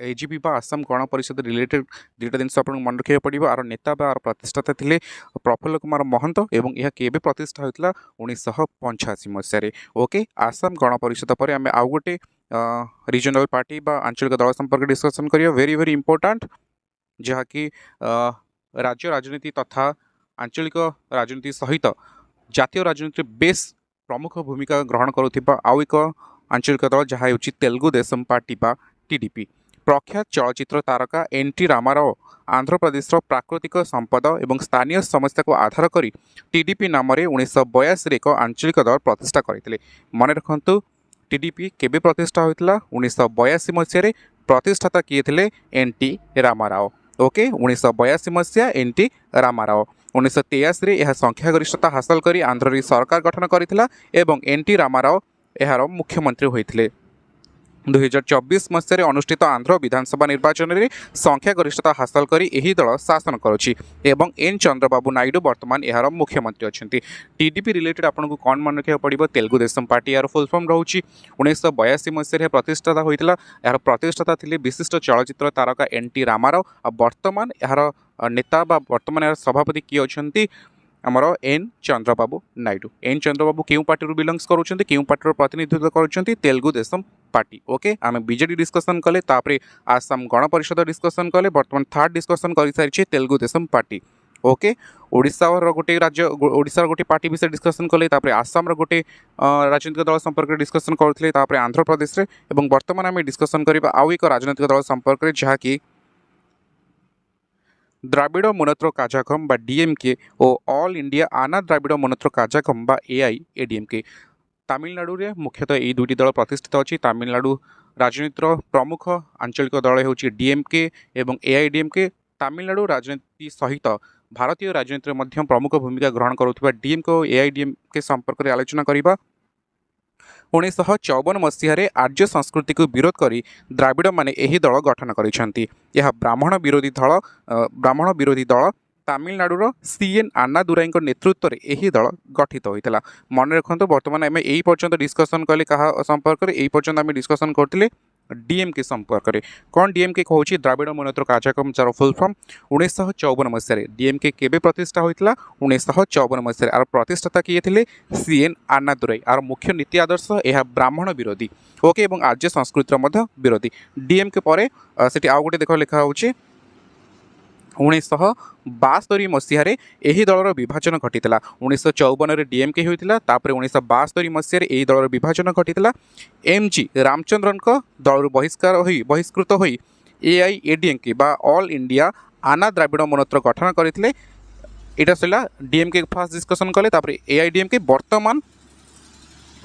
एजीपी बा आसाम गण परिषद रिलेटेड दुईटा जिन आप मन रखा पड़ो आर नेता बा प्रतिष्ठाता थे प्रफुल्ल कुमार महंत और यह केबे प्रतिष्ठा होता 1985 मसीह। ओके आसाम गण परिषद पर आम आउ गोटे रिजनल पार्टी बा आंचलिक दल संपर्क डिस्कसन करिया वेरी वेरी इंपोर्टाट जहाँकि राज्य राजनीति तथा आंचलिक राजनीति सहित जातीय राजनीति बेस प्रमुख भूमिका ग्रहण करुथिबा आउ एक आंचलिक दल जहाँ होची तेलुगु देशम पार्टी बा टीडीपी। प्रख्यात चलचित्र तारका एनटी रामाराव आंध्र प्रदेश प्राकृतिक संपद और स्थानीय समस्या को आधार करी टीडीपी नाम 1982 एक आंचलिक दल प्रतिष्ठा करते। मन रखु टीडीपी केबे प्रतिष्ठा होता 1982 मसीह प्रतिष्ठाता किए थे एनटी रामाराव। ओके 1982 मसीहा एनटी रामाराव 1983 यह संख्यागरिष्ठता हासिल कर आंध्र सरकार गठन करथिला एवं एनटी रामाराव यार मुख्यमंत्री होते। 2024 मसीह अनुष्ठित आंध्र विधानसभा निर्वाचन में संख्यागरिष्ठता हासिल कर यही दल शासन करुच्ची एवं एन चंद्रबाबू नायडू वर्तमान यार मुख्यमंत्री अच्छा। टीडीपी रिलेटेड आपको कौन मन रखा पड़ो तेलुगु देशम पार्टी यार फुल फॉर्म रोचे 1982 मसीह प्रतिष्ठाता होता यार प्रतिष्ठाता थे विशिष्ट चलचित्र तारका एनटी रामाराव और वर्तमान यार नेता वर्तमान यार सभापति किए अच्छा आमर एन चंद्रबाबू नायडू। एन चंद्रबाबू क्यों पार्टी बिलंग्स करुँच क्यों पार्टी प्रतिनिधित्व करुँच तेलुगु देशम पार्टी। ओके आम बीजेडी डिस्कसन कले तापरे आसाम गण परिषद डिस्कसन कले बर्तमान थर्ड डिस्कसन कर सारी तेलुगु देशम पार्टी। ओके ओडिशार गोटे राज्य ओडिशार गोटे पार्टी विषय डिस्कसन कले तापरे आसाम गोटे राजनीतिक दल संपर्क डिस्कसन करते आंध्र प्रदेश में बर्तमान आम डिस्कसन करबा आउ एक राजनीतिक दल संपर्क जहाँकि द्राविड़ मुनेत्र काझागम बा डीएमके और ऑल इंडिया आना द्राविड़ मुनेत्र काझागम बा एआईएडीएमके। तमिलनाडु रे मुख्यतः यही दुईटी दल प्रतिष्ठित अच्छी। तमिलनाडु राजनीतिर प्रमुख आंचलिक दल होची डीएमके एवं एआईडीएमके। तमिलनाडु राजनीति सहित भारतीय राजनीति में प्रमुख भूमिका ग्रहण करुवा डीएमके और एआईडीएमके संपर्क में आलोचना करबा। 1954 मसीह आर्य संस्कृति को विरोध करी द्राविड़ माने यही दल गठन करिसेंती। यह ब्राह्मण विरोधी दल तमिलनाडुर सीएन अन्नादुराई नेतृत्व में यही दल गठित होता। मन रखु बर्तमान आम यही पर्यंत डिस्कसन कले क्या संपर्क में यही पर्यंत आम डिस्कसन करते डीएमके संपर्क में। कौन डीएमके कहूँ द्राविड़ मुनेत्र काझागम जार फुल फॉर्म 1954 मसीह डीएमके केबे प्रतिष्ठा होता 1954 मसीह आर प्रतिष्ठाता किए थे सीएन अन्नादुराई आर मुख्य नीति आदर्श यह ब्राह्मण विरोधी। ओके एवं आर्य संस्कृतिर विरोधी। डीएमके पर से आउ गोटे देख लिखा हो 1972 मसीह यही दलर विभाजन घटीला। 1954 डीएमके होता 1972 मसीह यही दलर विभाजन घटीला। एमजी रामचंद्रन दल बहिष्कृत हो एआईएडीएमके बा ऑल इंडिया आना द्राविड़ मुनेत्र गठन करते। यहाँ सला डीएमके फास्ट डिस्कसन कले एआईडीएमके वर्तमान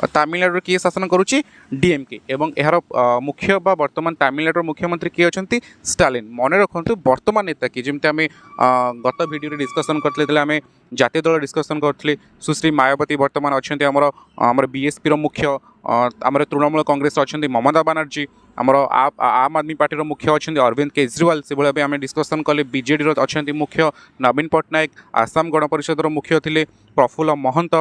तमिलनाडु किए शासन करुच्ची डीएमके एवं यार मुख्य बा वर्तमान तमिलनाडु मुख्यमंत्री किए अच्छा स्टालिन। मन रखु वर्तमान नेता कि जमी आम गत भिडियो डिस्कसन करते आम जातीय दल डिस्कसन करते सुश्री मायावती वर्तमान अच्छा आमर बीएसपी मुख्य आमर तृणमूल कांग्रेस अच्छा ममता बानार्जी आमर आम आदमी पार्टी मुख्य अच्छा अरविंद केजरीवाल से भाई आम डिस्कसन कले बीजेडी अच्छा मुख्य नवीन पट्टनायक आसाम गण परिषद मुख्य थे प्रफुल्ल महंत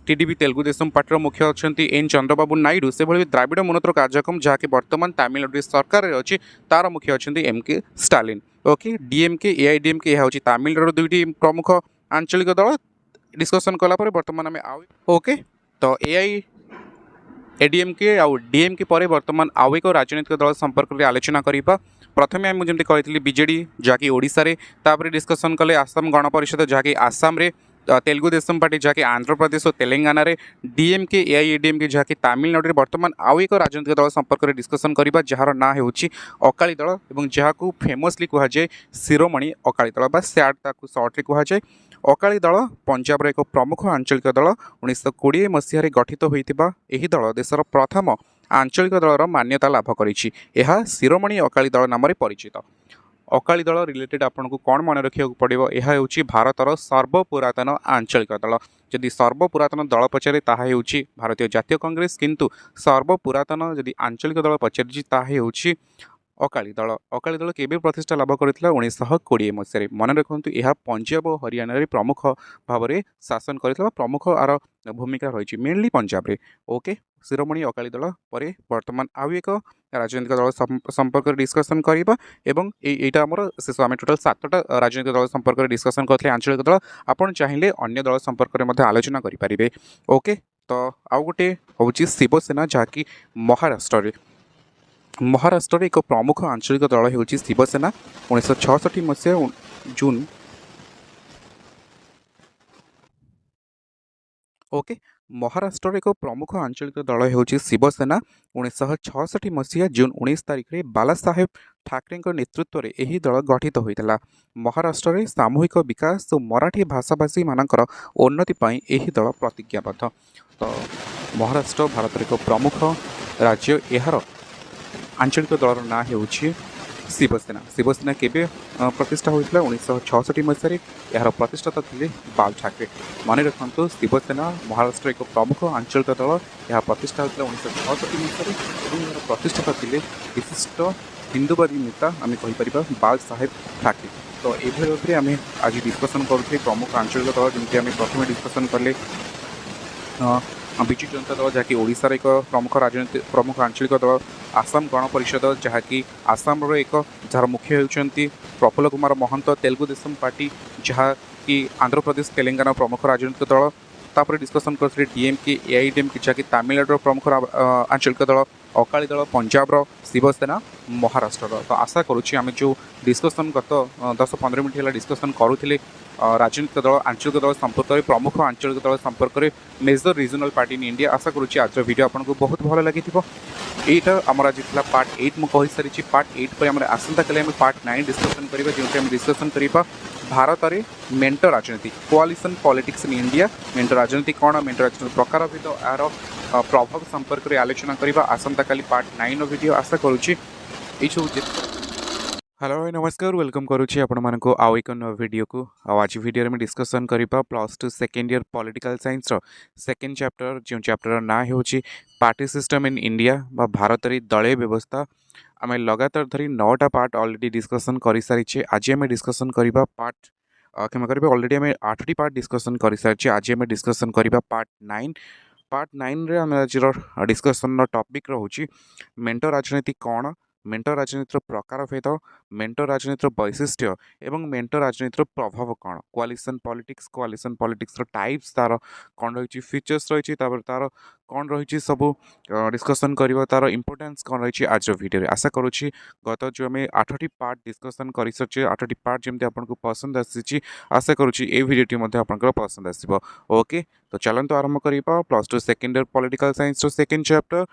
टीडीपी तेलुगु देशम पार्टी मुख्य अच्छा एन चंद्रबाबू नायडू से भाई द्राविड़ मुनेत्र काझागम जहाँकि वर्तमान तमिलनाडु सरकार अच्छी तार मुख्य अच्छा MK Stalin. Okay DMK AIADMK यह हूँ तमिलनाडु दुईटी प्रमुख आंचलिक दल डिस्कसन कलापर बर्तमान आम आउ ओके तो एडीएमके आउ डीएमके पर बर्तमान आउ एक राजनीतिक दल संपर्क में आलोचना करबा। प्रथम आम जमी कही बीजेडी जहाँकि ओडिशा रे तापर डिस्कसन कले आसाम गण परिषद जहाँकि आसाम रे तेलुगु देशम पार्टी जहाँकि आंध्र प्रदेश और तेलंगाना रे डीएमके एआईएडीएमके जहाँकि तमिलनाडु बर्तमान आउ एक राजनीतिक दल संपर्क में डिस्कसन करबा जार ना होची अकाली दल एवं जहाँ फेमसली कहुए शिरोमणि अकाली दल बा सैड सर्टरे कहुए। अकाली दल पंजाब एक प्रमुख आंचलिक दल 1920 मसीह गठित होता यह दल देशर प्रथम आंचलिक दलर मान्यता लाभ करिछि। यह शिरोमणि अकाली दल नाम परिचित। अकाली दल रिलेटेड आपको कौन मन रखा पड़ो यह हूँ भारतर सर्वपुरातन आंचलिक दल जदि सर्वपुरातन दल पचारे ताहा हेउछि भारतीय जातीय कांग्रेस किंतु सर्वपुरातन जदि आंचलिक दल पचारि ताहा हेउछि अकाली दल केबे प्रतिष्ठा लाभ करथिला 1920 मसीह मन रखु यह पंजाब और हरियाणा रे प्रमुख भाव में शासन करथिला प्रमुख आर भूमिका रही मेनली पंजाब रे ओके शिरोमणि अकाली दल पर वर्तमान आउ एक राजनीतिक दल संपर्क डिस्कसन करबा एवं एटा हमर शेष आम टोटाल 7टा राजनीतिक दल संपर्क डिस्कसन करथिले आंचलिक दल आपण चाहिले अन्य दल संपर्क में मध्य आलोचना करि ओके तो आउ गोटे होची शिवसेना जहाँकि महाराष्ट्र एक प्रमुख आंचलिक दल होची शिवसेना 1966 मसीहा जून ओके महाराष्ट्र एक प्रमुख आंचलिक दल होची शिवसेना 1966 मसीहा जून 19 तारिख में बाला साहेब ठाकरे नेतृत्व में यह दल गठित होता महाराष्ट्र में सामूहिक विकास और मराठी भाषाभाषी मानकर उन्नति यह दल प्रतिज्ञाबद्ध तो महाराष्ट्र भारत एक प्रमुख राज्य यार आंचलिक दल ना हो शिवसेना शिवसेना केबे प्रतिष्ठा होता 1966 मसीह यार प्रतिष्ठाता थे बाल ठाकरे मन रखु शिवसेना महाराष्ट्र एक प्रमुख आंचलिक दल यह प्रतिष्ठा होता 1966 मसीह यार प्रतिष्ठाता थे विशिष्ट हिंदूवादी नेता आम कहीपर बाल साहेब ठाकरे तो ये आम आज डिस्कसन करुचे प्रमुख आंचलिक दल जमी आम प्रथम डिस्कसन कले विजु जनता दल जहाँकि ओडिशार एक प्रमुख प्रमुख आंचलिक दल आसाम गण परिषद जहाँकि आसाम एक जार मुख्य होती प्रफुल्ल कुमार महंत तेलुगु देशम पार्टी जहाँकि आंध्र प्रदेश तेलंगाना प्रमुख राजनीतिक दल तापर डिस्कसन करते डीएमके एआईडीएमके जहाँकि तमिलनाडु प्रमुख आंचलिक दल अकाली दल पंजाब शिवसेना महाराष्ट्र तो आशा करुँच आम जो डिस्कसन गत 10-15 मिनट है डिस्कसन करुले राजनीतिक दल आंचलिक दल संपर्क में प्रमुख आंचलिक दल संपर्क में major regional party in India आशा करुँच आज वीडियो आपको बहुत भल लगी यहाँ आमर आज पार्ट 8 मुझे सारी पार्ट 8 पर आम आसंता कल पार्ट 9 डिस्कसन करवा जो डिस्कसन करवा भारत में मेंटो राजनीति कोआलिशन पॉलिटिक्स इन इंडिया मेंटो राजनीति कौन मेंटो राजनीति प्रकार भेद यार प्रभाव संपर्क में आलोचना करवा आसंता काली पार्ट 9 वीडियो आशा करुँची हेलो नमस्कार वेलकम करुँची आपण आउ एक नुआ वीडियो को आज वीडियो में डिस्कसन करवा +2 second year political science second chapter जो चैप्टर ना हो पार्टी सिस्टम इन इंडिया बा भारत रे दलीय व्यवस्था आम लगातार धरी 9टा पार्ट ऑलरेडी डिस्कसन कर सारी आज आम डिस्कसन करवा पार्ट क्षमा करेंगे ऑलरेडी आम 8टी पार्ट डिस्कसन कर सारी आज आम डिस्कसन करवा पार्ट 9 रे आम आज डिस्कसन टॉपिक रोचे मेंटो राजनीति कौन मेंटो राजनीतिर प्रकार भेद मेंटो राजनीतिर वैशिष्ट्य एवं मेंटो राजनीतिर प्रभाव कौन कोआलिशन पॉलिटिक्स टाइप्स तार कौन रही फीचर्स रही तार कौन रही सब डिस्कसन कर तार इंपोर्टेंस कौन रही आज वीडियो आशा करुँची गत जो आम 8टी पार्ट डिस्कसन कर सारी 8टी पार्ट जमी आपको पसंद आसी आशा करुँची ये वीडियो आपंकर पसंद आसो ओके तो चलते आरंभ करवा +2 second year political science second chapter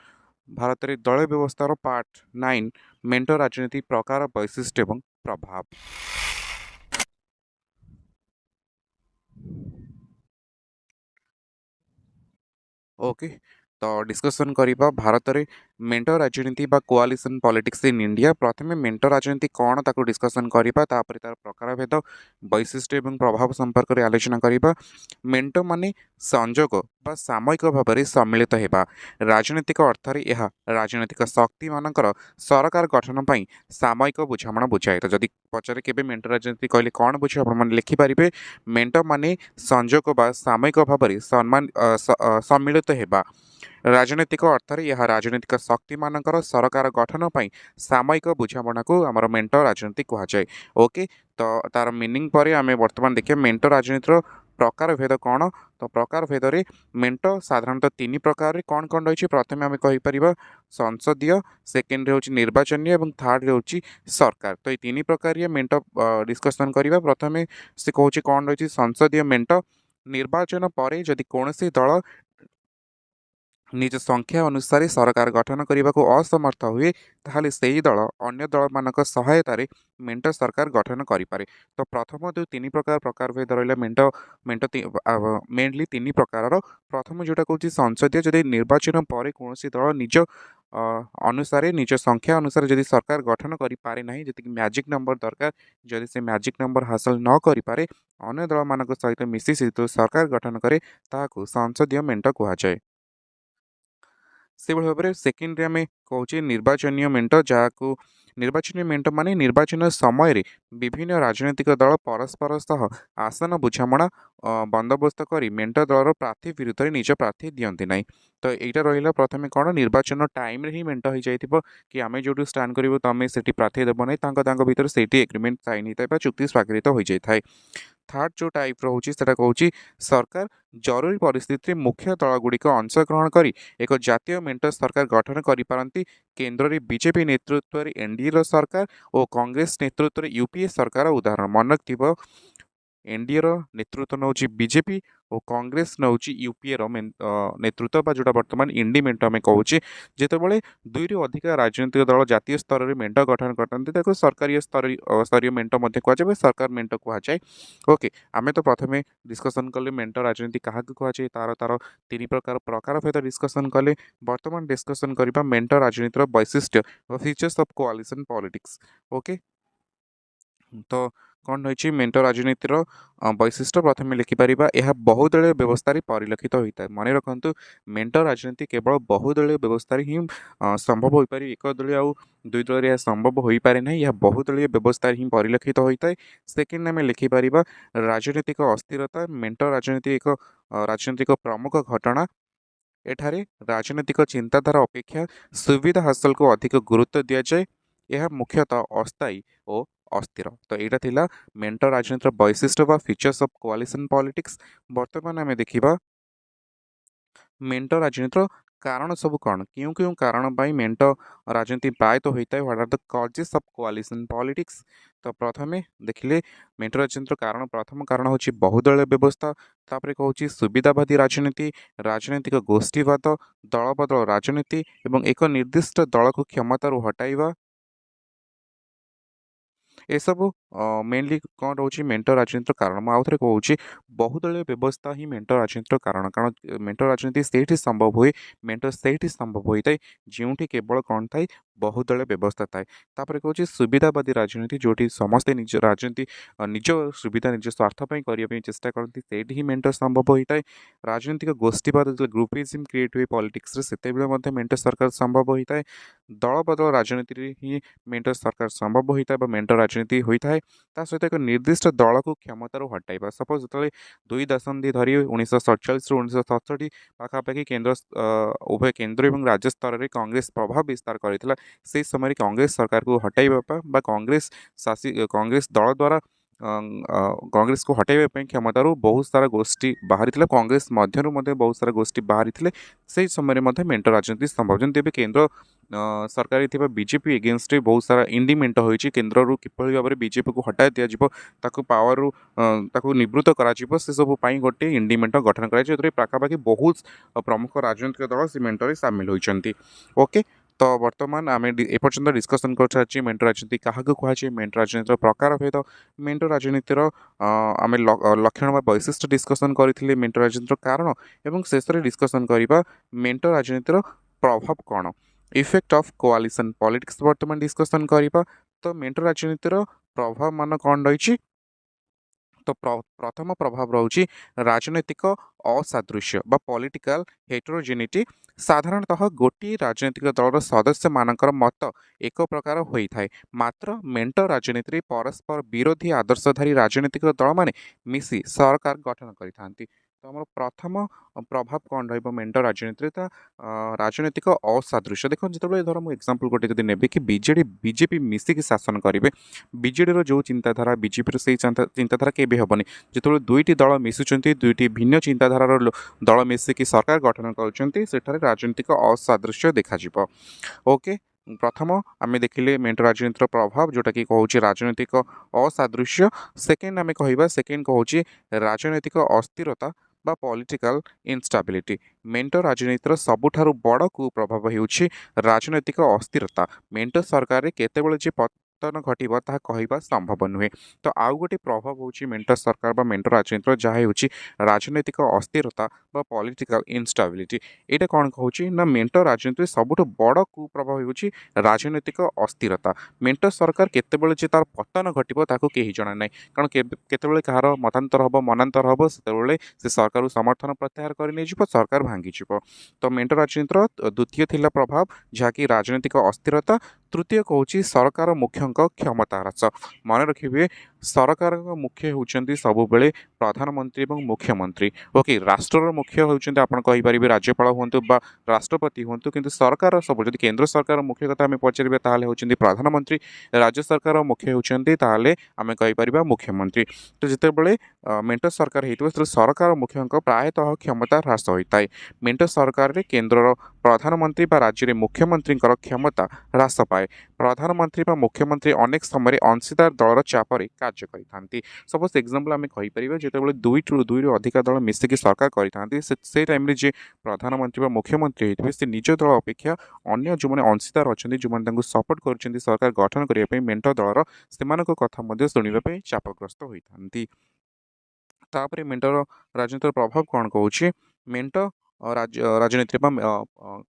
Bharat में दल व्यवस्थार पार्ट 9 मेंटो राजनीति प्रकार वैशिष्ट्य एवं प्रभाव ओके तो डिस्कसन करवा भारत में मेंटो राजनीति बा कोआलिशन पॉलिटिक्स इन इंडिया प्रथम मेंटो राजनीति कौन ताको डिस्कसन करवा तार प्रकार भेद वैशिष्ट्य एवं प्रभाव संपर्क में आलोचना करवा मेंटो माने संजोग बा सामयिक भाव में सम्मिलित होगा राजनीतिक अर्थ यह राजनीतिक शक्ति मानकर सरकार गठन पर सामयिक बुझामणा बुझाए तो जदि पचारे केबे मेंटो राजनीति कहले कौन बुझे आप लिखिपारे मेंटो माने संजोग बा सामयिक भाव में सम्मिलित होगा राजनीतिक अर्थ यह राजनीतिक शक्ति मानकर सरकार गठन पर सामयिक बुझामणा को आमर मेंटो राजनीति कहुए ओके तो तार मीनिंग पर आम बर्तमान देखिए मेंटो राजनीतिर प्रकार भेद कौन तो प्रकार भेद रे मेंटो साधारणतः 3 प्रकार कौन कौन रही प्रथम आम कहीपर संसदीय सेकेंड हूँ निर्वाचनीय और थर्ड हूँ सरकार तो ये 3 प्रकार मेंटो डिस्कसन करवा प्रथम से कहूँ कौन रही संसदीय मेंटो निर्वाचन पर जदि कौन दल निज संख्या अनुसार सरकार गठन करने को असमर्थ हुए ताहले सेही दल अन्य दल मानक सहायता मेंटो सरकार गठन करें तो प्रथम जो 3 प्रकार भेद रहा मेंटो मेनली 3 प्रकार प्रथम जोटा कौन संसदीय जदि निर्वाचन पर कौन दल निज अनुसार निज संख्या अनुसार जदि सरकार गठन करें ना जी मैजिक नंबर दरकार जदि से मैजिक नंबर हासिल न करें अन्य दल मान सहित मिसी सरकार गठन करे ताकू संसदीय मेंट कहुए से भाव में सेकेंड आम कहे निर्वाचन मेंट जहाँ निर्वाचन मेंट माने निर्वाचन समय रे विभिन्न राजनैतिक दल परस्पर सह आसन बुझामणा बंदोबस्त कर मेंट दलर प्रार्थी विरुद्ध में निज प्रार्थी दियंती ना तो यहाँ रहा प्रथम कौन निर्वाचन टाइम रे ही मेंट हो जाइए कि आम जो स्टाण कर तुम से प्रार्थी देव ना भितर से एग्रीमेंट साइन होता है चुक्ति स्वाक्षरित हो जाए है थर्ड जो टाइप रोचे कहूँ सरकार जरूरी परिस्थिति मुख्य दलगुड़िक अंशग्रहण कर एक जातीय मेंट सरकार गठन करिपारंती केन्द्र में बीजेपी नेतृत्व में एनडीए सरकार और कांग्रेस नेतृत्व में यूपीए सरकार उदाहरण मन रखिथिबो एनडीए नेतृत्व नौ बीजेपी और कांग्रेस नौ यूपीए नेतृत्व बा जोटा बर्तमान इंडी मेंट आम कहे जितेबाला दुई रु अधिक राजनीतिक दल जातीय स्तर में मेंट गठन करते सरकारी स्तरीय मेंट कहुए सरकार मेंट कहुए ओके आम तो प्रथम डिस्कसन कले मेंट राजनीति क्या कहुए तार तार तीन प्रकार प्रकार सहित डिस्कसन कले बर्तमान डिस्कसन करबा मेंट राजनीतिर वैशिष्ट्य features of coalition politics okay तो कौन रही मेंट राजनीतिर वैशिष्ट्य प्रथम लिखिपर यह बहुदलीय व्यवस्था परिलक्षित होता है मन रखु मेंट राजनीति केवल बहुदलीय व्यवस्था ही संभव हो पार एक दलीय आउ दुई दल यह संभव हो पारे ना यह बहुदलीय व्यवस्था ही परिलक्षित होता है सेकेंड आम लिखिपर राजनीतिक अस्थिरता मेंट राजनीति एक राजनीतिक प्रमुख घटना एठारे राजनीतिक चिंताधारा अपेक्षा सुविधा हासिल को अधिक गुरुत्व दि जाए यह मुख्यतः अस्थायी और अस्थिर तो यहाँ थिला मेंट राजनीतिर वैशिष्ट्य बा फीचर्स ऑफ कोआलिशन पॉलिटिक्स वर्तमान आम देखा मेंट राजनीतिर कारण सब कौन क्यों क्यों कारण मेंट राजनीति प्रायतः होता है what are the causes of coalition politics तो प्रथम देखिले मेंट राजनीतिर कारण प्रथम कारण हूँ बहुदलीय व्यवस्था तापर कहूँ सुविधावादी राजनीति राजनैतिक गोष्ठीवाद दलबदल राजनीति एवं एक निर्दिष्ट दल को क्षमतार हटाइवा एसबू मेनली कौन रोचे मेंट राजनीतिर कारण मुझे आउ थे कहूँ बहुदलीय व्यवस्था ही मेंट राजनीतिर कारण कारण मेंट राजनीति से संभव हुए मेंट से संभव होता है जो केवल कौन थाए बहुदलीय व्यवस्था थाए तापर कहूँ सुविधावादी राजनीति जो समस्ते निज राजनीति निज सुविधा निज स्वार्थपाई करने चेष्टा करती से ही मेंट संभव होता है राजनीतिक गोष्ठीवाद जो ग्रुपिज्म क्रिएट हुए पॉलिटिक्स से मेंट सरकार संभव होता है दल बदल राजनीति ही मेंट सरकार संभव होता है मेंट राजनीति होता है सहित एक निर्दिष्ट दल को क्षमतार हटाइबा सपोज जो दुई दशंधि धरी 1947 रु 1967 पाखापाखि केन्द्र उभय केन्द्र और राज्य स्तर में कांग्रेस प्रभाव विस्तार करता से समय कांग्रेस सरकार को हटाइबा कांग्रेस कांग्रेस दल द्वारा कांग्रेस को हटाइबा क्षमतार बहुत सारा गोष्ठी बाहरी कांग्रेस मध्य बहुत सारा गोष्ठी बाहरी से समय मेंट राजनीति संभव जमी केन्द्र सरकार थी बीजेपी एगेन्स्ट बहुत सारा इंडी मेंट होती केन्द्र किपरि भाव में बीजेपी को हटाई दिज्व पावर निवृत्त कर सब गोटे इंडी मेंट गठन कर पाखापाखि बहुत प्रमुख राजनीतिक दल से मेंट सामिल होती ओके तो बर्तमान आम एपर्यंत डिस्कसन कर सारी मेंट राजनीति क्या कहुए मेंट राजनीतिर प्रकार भेद मेंट राजनीतिर आम लक्षण वैशिष्ट्य डिस्कसन करते मेंट राजनीतिर कारण एवं शेष में डिस्कसन करवा मेंट राजनीतिर प्रभाव कौन इफेक्ट ऑफ कोआलिशन पॉलिटिक्स बर्तमान डिस्कसन करवा तो मेंट राजनीतिर प्रभाव मान कौन रही तो प्रथम प्रभाव रोचे राजनैतिक असादृश्य बा पॉलिटिकल हेटेरोजेनिटी साधारणतः गोटे राजनैतिक दलर सदस्य मानकर मत एक प्रकार होता है मात्र मेंट राजनीति परस्पर विरोधी आदर्शधारी राजनैतिक दल माने मिसी सरकार गठन करि तो आम प्रथम प्रभाव कौन रेंट राजनीति राजनैतिक असादृश्य देख जो धर मुझे एग्जांपल गोटे जब ने कि बीजेपी मिसिकी शासन करेंगे बीजेडी जो चिंताधारा बीजेपी से चिंताधारा के हेनी जो दुईटी दल मिशुंट दुईटी भिन्न चिंताधार दल मिसिकी सरकार गठन कर राजनीतिक असादृश्य देखा ओके प्रथम आम देखिले मेंट राजनीतिर प्रभाव जोटा कि कहूँ राजनैतिक असादृश्य सेकेंड आम कह सेकेंड कहूँ राजनैतिक अस्थिरता बा पॉलिटिकल इनस्टेबिलिटी मेंट राजनीतिर सबुठारु बड़ कुप्रभाव होउछि राजनैतिक अस्थिरता मेंट सरकार केतेबेले जे ପତନ ଘଟିବ ତାହା କହିବା ସମ୍ଭବ ନୁହେଁ। ତ ଆଉ ଗୋଟେ ପ୍ରଭାବ ହେଉଛି ମେଣ୍ଟ ସରକାର ବା ମେଣ୍ଟ ରାଜନୀତିର ଯାହା ହେଉଛି ରାଜନୈତିକ ଅସ୍ଥିରତା ବା ପଲିଟିକାଲ ଇନଷ୍ଟାବିଲିଟି। ଏଇଟା କ'ଣ କହୁଛି ନା ମେଣ୍ଟ ରାଜନୀତିରେ ସବୁଠୁ ବଡ଼ କୁପ୍ରଭାବ ହେଉଛି ରାଜନୈତିକ ଅସ୍ଥିରତା। ମେଣ୍ଟ ସରକାର କେତେବେଳେ ଯେ ତାର ପତନ ଘଟିବ ତାକୁ କେହି ଜଣା ନାହିଁ। କାରଣ କେତେବେଳେ କାହାର ମତାନ୍ତର ହେବ ମନାନ୍ତର ହେବ ସେତେବେଳେ ସେ ସରକାରରୁ ସମର୍ଥନ ପ୍ରତ୍ୟାହାର କରି ନେଇଯିବ, ସରକାର ଭାଙ୍ଗିଯିବ। ତ ମେଣ୍ଟ ରାଜନୀତିର ଦ୍ୱିତୀୟ ଥିଲା ପ୍ରଭାବ ଯାହାକି ରାଜନୈତିକ ଅସ୍ଥିରତା। ତୃତୀୟ କହୁଛି ସରକାର ମୁଖ୍ୟଙ୍କ କ୍ଷମତା ହ୍ରାସ। ମନେ ରଖିବେ ସରକାରଙ୍କ ମୁଖ୍ୟ ହେଉଛନ୍ତି ସବୁବେଳେ ପ୍ରଧାନମନ୍ତ୍ରୀ ଏବଂ ମୁଖ୍ୟମନ୍ତ୍ରୀ। ଓକେ, ରାଷ୍ଟ୍ରର ମୁଖ୍ୟ ହେଉଛନ୍ତି ଆପଣ କହିପାରିବେ ରାଜ୍ୟପାଳ ହୁଅନ୍ତୁ ବା ରାଷ୍ଟ୍ରପତି ହୁଅନ୍ତୁ, କିନ୍ତୁ ସରକାର ସବୁ ଯଦି କେନ୍ଦ୍ର ସରକାର ମୁଖ୍ୟ କଥା ଆମେ ପଚାରିବା ତାହେଲେ ହେଉଛନ୍ତି ପ୍ରଧାନମନ୍ତ୍ରୀ, ରାଜ୍ୟ ସରକାର ମୁଖ୍ୟ ହେଉଛନ୍ତି ତାହେଲେ ଆମେ କହିପାରିବା ମୁଖ୍ୟମନ୍ତ୍ରୀ। ତ ଯେତେବେଳେ ମେଣ୍ଟ ସରକାର ହେଇଥିବ ସେତେବେଳେ ସରକାର ମୁଖ୍ୟଙ୍କ ପ୍ରାୟତଃ କ୍ଷମତା ହ୍ରାସ ହୋଇଥାଏ। ମେଣ୍ଟ ସରକାରରେ କେନ୍ଦ୍ରର ପ୍ରଧାନମନ୍ତ୍ରୀ ବା ରାଜ୍ୟରେ ମୁଖ୍ୟମନ୍ତ୍ରୀଙ୍କର କ୍ଷମତା ହ୍ରାସ ପାଏ। ପ୍ରଧାନମନ୍ତ୍ରୀ ବା ମୁଖ୍ୟମନ୍ତ୍ରୀ ଅନେକ ସମୟରେ ଅଂଶୀଦାର ଦଳର ଚାପରେ କାର୍ଯ୍ୟ କରିଥାନ୍ତି। ସପୋଜ ଏକ୍ସାମ୍ପଲ୍ ଆମେ କହିପାରିବା ଯେତେବେଳେ ଦୁଇରୁ ଅଧିକା ଦଳ ମିଶିକି ସରକାର କରିଥାନ୍ତି ସେ ଟାଇମ୍ରେ ଯିଏ ପ୍ରଧାନମନ୍ତ୍ରୀ ବା ମୁଖ୍ୟମନ୍ତ୍ରୀ ହେଇଥିବେ ସେ ନିଜ ଦଳ ଅପେକ୍ଷା ଅନ୍ୟ ଯେଉଁମାନେ ଅଂଶୀଦାର ଅଛନ୍ତି ଯେଉଁମାନେ ତାଙ୍କୁ ସପୋର୍ଟ କରୁଛନ୍ତି ସରକାର ଗଠନ କରିବା ପାଇଁ ମେଣ୍ଟ ଦଳର ସେମାନଙ୍କ କଥା ମଧ୍ୟ ଶୁଣିବା ପାଇଁ ଚାପଗ୍ରସ୍ତ ହୋଇଥାନ୍ତି। ତାପରେ ମେଣ୍ଟର ରାଜନୀତିର ପ୍ରଭାବ କ'ଣ କହୁଛି ମେଣ୍ଟ ରାଜନୀତିରେ ବା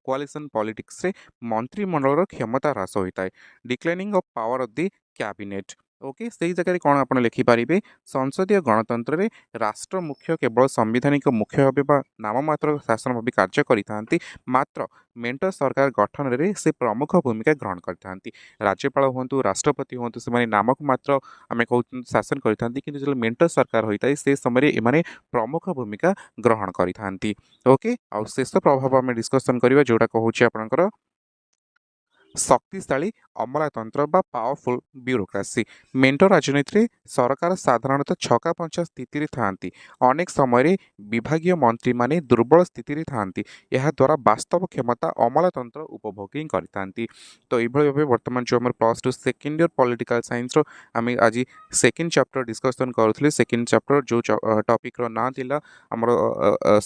କୋଆଲିସନ୍ ପଲିଟିକ୍ସରେ ମନ୍ତ୍ରିମଣ୍ଡଳର କ୍ଷମତା ହ୍ରାସ ହୋଇଥାଏ। Declining of power of the cabinet. Okay, ସେଇ ଜାଗାରେ କ'ଣ ଆପଣ ଲେଖିପାରିବେ ସଂସଦୀୟ ଗଣତନ୍ତ୍ରରେ ରାଷ୍ଟ୍ର ମୁଖ୍ୟ କେବଳ ସାମ୍ବିଧାନିକ ମୁଖ୍ୟ ଭାବେ ବା ନାମମାତ୍ର ଶାସନ ଭାବେ କାର୍ଯ୍ୟ କରିଥାନ୍ତି, ମାତ୍ର ମେଣ୍ଟ ସରକାର ଗଠନରେ ସେ ପ୍ରମୁଖ ଭୂମିକା ଗ୍ରହଣ କରିଥାନ୍ତି। ରାଜ୍ୟପାଳ ହୁଅନ୍ତୁ ରାଷ୍ଟ୍ରପତି ହୁଅନ୍ତୁ ସେମାନେ ନାମକୁ ମାତ୍ର ଆମେ କହୁଛନ୍ତି ଶାସନ କରିଥାନ୍ତି, କିନ୍ତୁ ଯେତେବେଳେ ମେଣ୍ଟ ସରକାର ହୋଇଥାଏ ସେ ସମୟରେ ଏମାନେ ପ୍ରମୁଖ ଭୂମିକା ଗ୍ରହଣ କରିଥାନ୍ତି। ଓକେ, ଆଉ ଶେଷ ପ୍ରଭାବ ଆମେ ଡିସ୍କସନ୍ କରିବା ଯେଉଁଟା କହୁଛି ଆପଣଙ୍କର ଶକ୍ତିଶାଳୀ ଅମଲାତନ୍ତ୍ର ବା ପାୱାରଫୁଲ୍ ବ୍ୟୁରୋକ୍ରାସି। ମେଣ୍ଟ ରାଜନୀତିରେ ସରକାର ସାଧାରଣତଃ ଛକା ପଞ୍ଚା ସ୍ଥିତିରେ ଥାନ୍ତି। ଅନେକ ସମୟରେ ବିଭାଗୀୟ ମନ୍ତ୍ରୀମାନେ ଦୁର୍ବଳ ସ୍ଥିତିରେ ଥାନ୍ତି। ଏହାଦ୍ୱାରା ବାସ୍ତବ କ୍ଷମତା ଅମଲାତନ୍ତ୍ର ଉପଭୋଗ ହିଁ କରିଥାନ୍ତି। ତ ଏଇଭଳି ଭାବେ ବର୍ତ୍ତମାନ ଯେଉଁ ଆମର +2 ସେକେଣ୍ଡ ଇୟର ପଲିଟିକାଲ ସାଇନ୍ସର ଆମେ ଆଜି ସେକେଣ୍ଡ ଚାପ୍ଟର ଡିସ୍କସନ୍ କରୁଥିଲେ। ସେକେଣ୍ଡ ଚାପ୍ଟର ଯେଉଁ ଟପିକ୍ର ନାଁ ଥିଲା ଆମର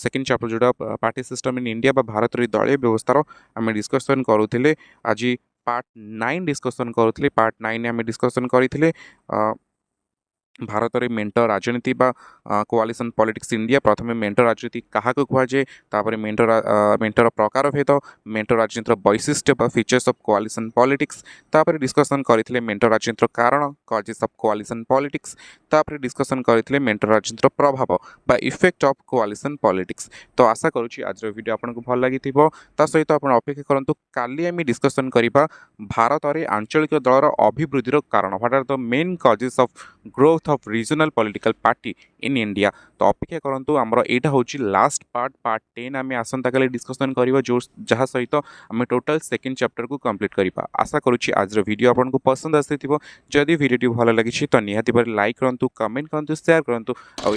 ସେକେଣ୍ଡ ଚାପ୍ଟର ଯେଉଁଟା ପାର୍ଟି ସିଷ୍ଟମ୍ ଇନ୍ ଇଣ୍ଡିଆ ବା ଭାରତରେ ଦଳୀୟ ବ୍ୟବସ୍ଥାର ଆମେ ଡିସ୍କସନ୍ କରୁଥିଲେ। ଆଜି ପାର୍ଟ 9 ଡିସ୍କସନ୍ କରୁଥିଲେ। ପାର୍ଟ 9 ଆମେ ଡିସ୍କସନ୍ କରିଥିଲେ ଭାରତରେ ମେଣ୍ଟ ରାଜନୀତି ବା କୋଆଲିସନ୍ ପଲିଟିକ୍ସ ଇଣ୍ଡିଆ। ପ୍ରଥମେ ମେଣ୍ଟ ରାଜନୀତି କାହାକୁ କୁହାଯାଏ, ତାପରେ ମେଣ୍ଟର ପ୍ରକାରଭେଦ, ମେଣ୍ଟ ରାଜନୀତିର ବୈଶିଷ୍ଟ୍ୟ ବା ଫିଚର୍ସ ଅଫ୍ କୋଆଲିସନ୍ ପଲିଟିକ୍ସ, ତାପରେ ଡିସ୍କସନ୍ କରିଥିଲେ ମେଣ୍ଟ ରାଜନୀତିର କାରଣ କଜେସ୍ ଅଫ୍ କୋଆଲିସନ୍ ପଲିଟିକ୍ସ, ତାପରେ ଡିସ୍କସନ୍ କରିଥିଲେ ମେଣ୍ଟ ରାଜନୀତିର ପ୍ରଭାବ ବା ଇଫେକ୍ଟ ଅଫ୍ କୋଆଲିସନ୍ ପଲିଟିକ୍ସ। ତ ଆଶା କରୁଛି ଆଜିର ଭିଡ଼ିଓ ଆପଣଙ୍କୁ ଭଲ ଲାଗିଥିବ। ତା ସହିତ ଆପଣ ଅପେକ୍ଷା କରନ୍ତୁ କାଲି ଆମେ ଡିସ୍କସନ୍ କରିବା ଭାରତରେ ଆଞ୍ଚଳିକ ଦଳର ଅଭିବୃଦ୍ଧିର କାରଣ, what R the main causes of growth of regional political party in India. ତ ଅପେକ୍ଷା କରନ୍ତୁ ଆମର ଏଇଟା ହେଉଛି ଲାଷ୍ଟ ପାର୍ଟ 10 ଆମେ ଆସନ୍ତାକାଲି ଡିସ୍କସନ୍ କରିବା ଯାହା ସହିତ ଆମେ ଟୋଟାଲ ସେକେଣ୍ଡ ଚାପ୍ଟରକୁ କମ୍ପ୍ଲିଟ୍ କରିବା। ଆଶା କରୁଛି ଆଜିର ଭିଡ଼ିଓ ଆପଣଙ୍କୁ ପସନ୍ଦ ଆସିଥିବ। ଯଦି ଭିଡ଼ିଓଟି ଭଲ ଲାଗିଛି ତ ନିହାତି ଭାବରେ ଲାଇକ୍ କରନ୍ତୁ, କମେଣ୍ଟ କରନ୍ତୁ, ସେୟାର କରନ୍ତୁ। ଆଉ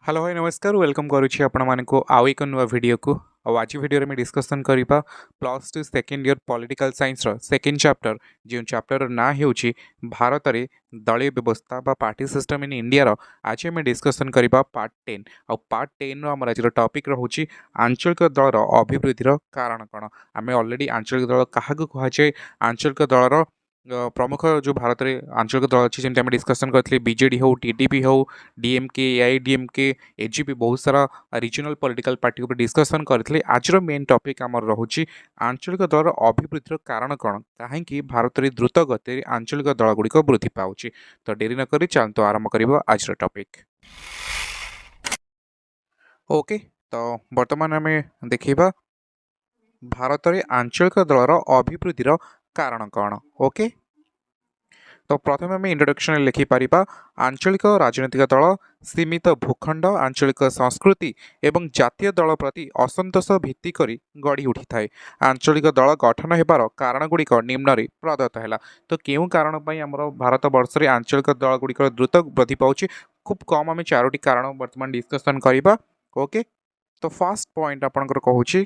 हेलो भाई नमस्कार, वेलकम करुच्ची आपको आउ एक नुआ वीडियो को। आज वीडियो में डिस्कसन करवा +2 second year political science second chapter जो चैप्टर ना हो भारत में दलीय व्यवस्था बा पार्टी सिस्टम इन इंडिया आज आम डिस्कसन करवा पार्ट 10। आ पार्ट 10 आम आज टॉपिक रोचे आंचलिक दलर अभिवृद्धि कारण कौन। आम ऑलरेडी आंचलिक दल क्या कहुए आंचलिक दलर प्रमुख जो भारत में आंचलिक दल अच्छी जमी डिस्कसन करते बीजेडी हो टीडीपी हो डीएमके एआईडीएमके एजीपी बहुत सारा रिजनल पॉलिटिकल पार्टी पर डिस्कसन करते। आज मेन टॉपिक आम रोचे आंचलिक दलर अभिवृद्धि कारण कौन, कहीं भारत में द्रुत गति आंचलिक दल गुड़िक वृद्धि पाँच। तो डेरी नक चलते आरंभ कर आज टॉपिक। ओके, तो बर्तमान आम देखा भारत में आंचलिक दलर अभिवृद्धि कारण कौन। ओके, तो प्रथम आम इंट्रोडक्शन लिखिपर आंचलिक राजनीतिक दल सीमित भूखंड आंचलिक संस्कृति एवं जातीय दल प्रति असंतोष भित्ति करी गढ़ी उठी थाए। आंचलिक दल गठन होबार कारण गुड़िक निम्न प्रदत्त है। तो क्यों कारण आम भारत वर्ष में आंचलिक दल गुड़िक द्रुत वृद्धि पाँच खूब कम आम 4टी कारण बर्तमान डिस्कसन करवा। ओके, तो फास्ट पॉइंट आपंकर कहूँ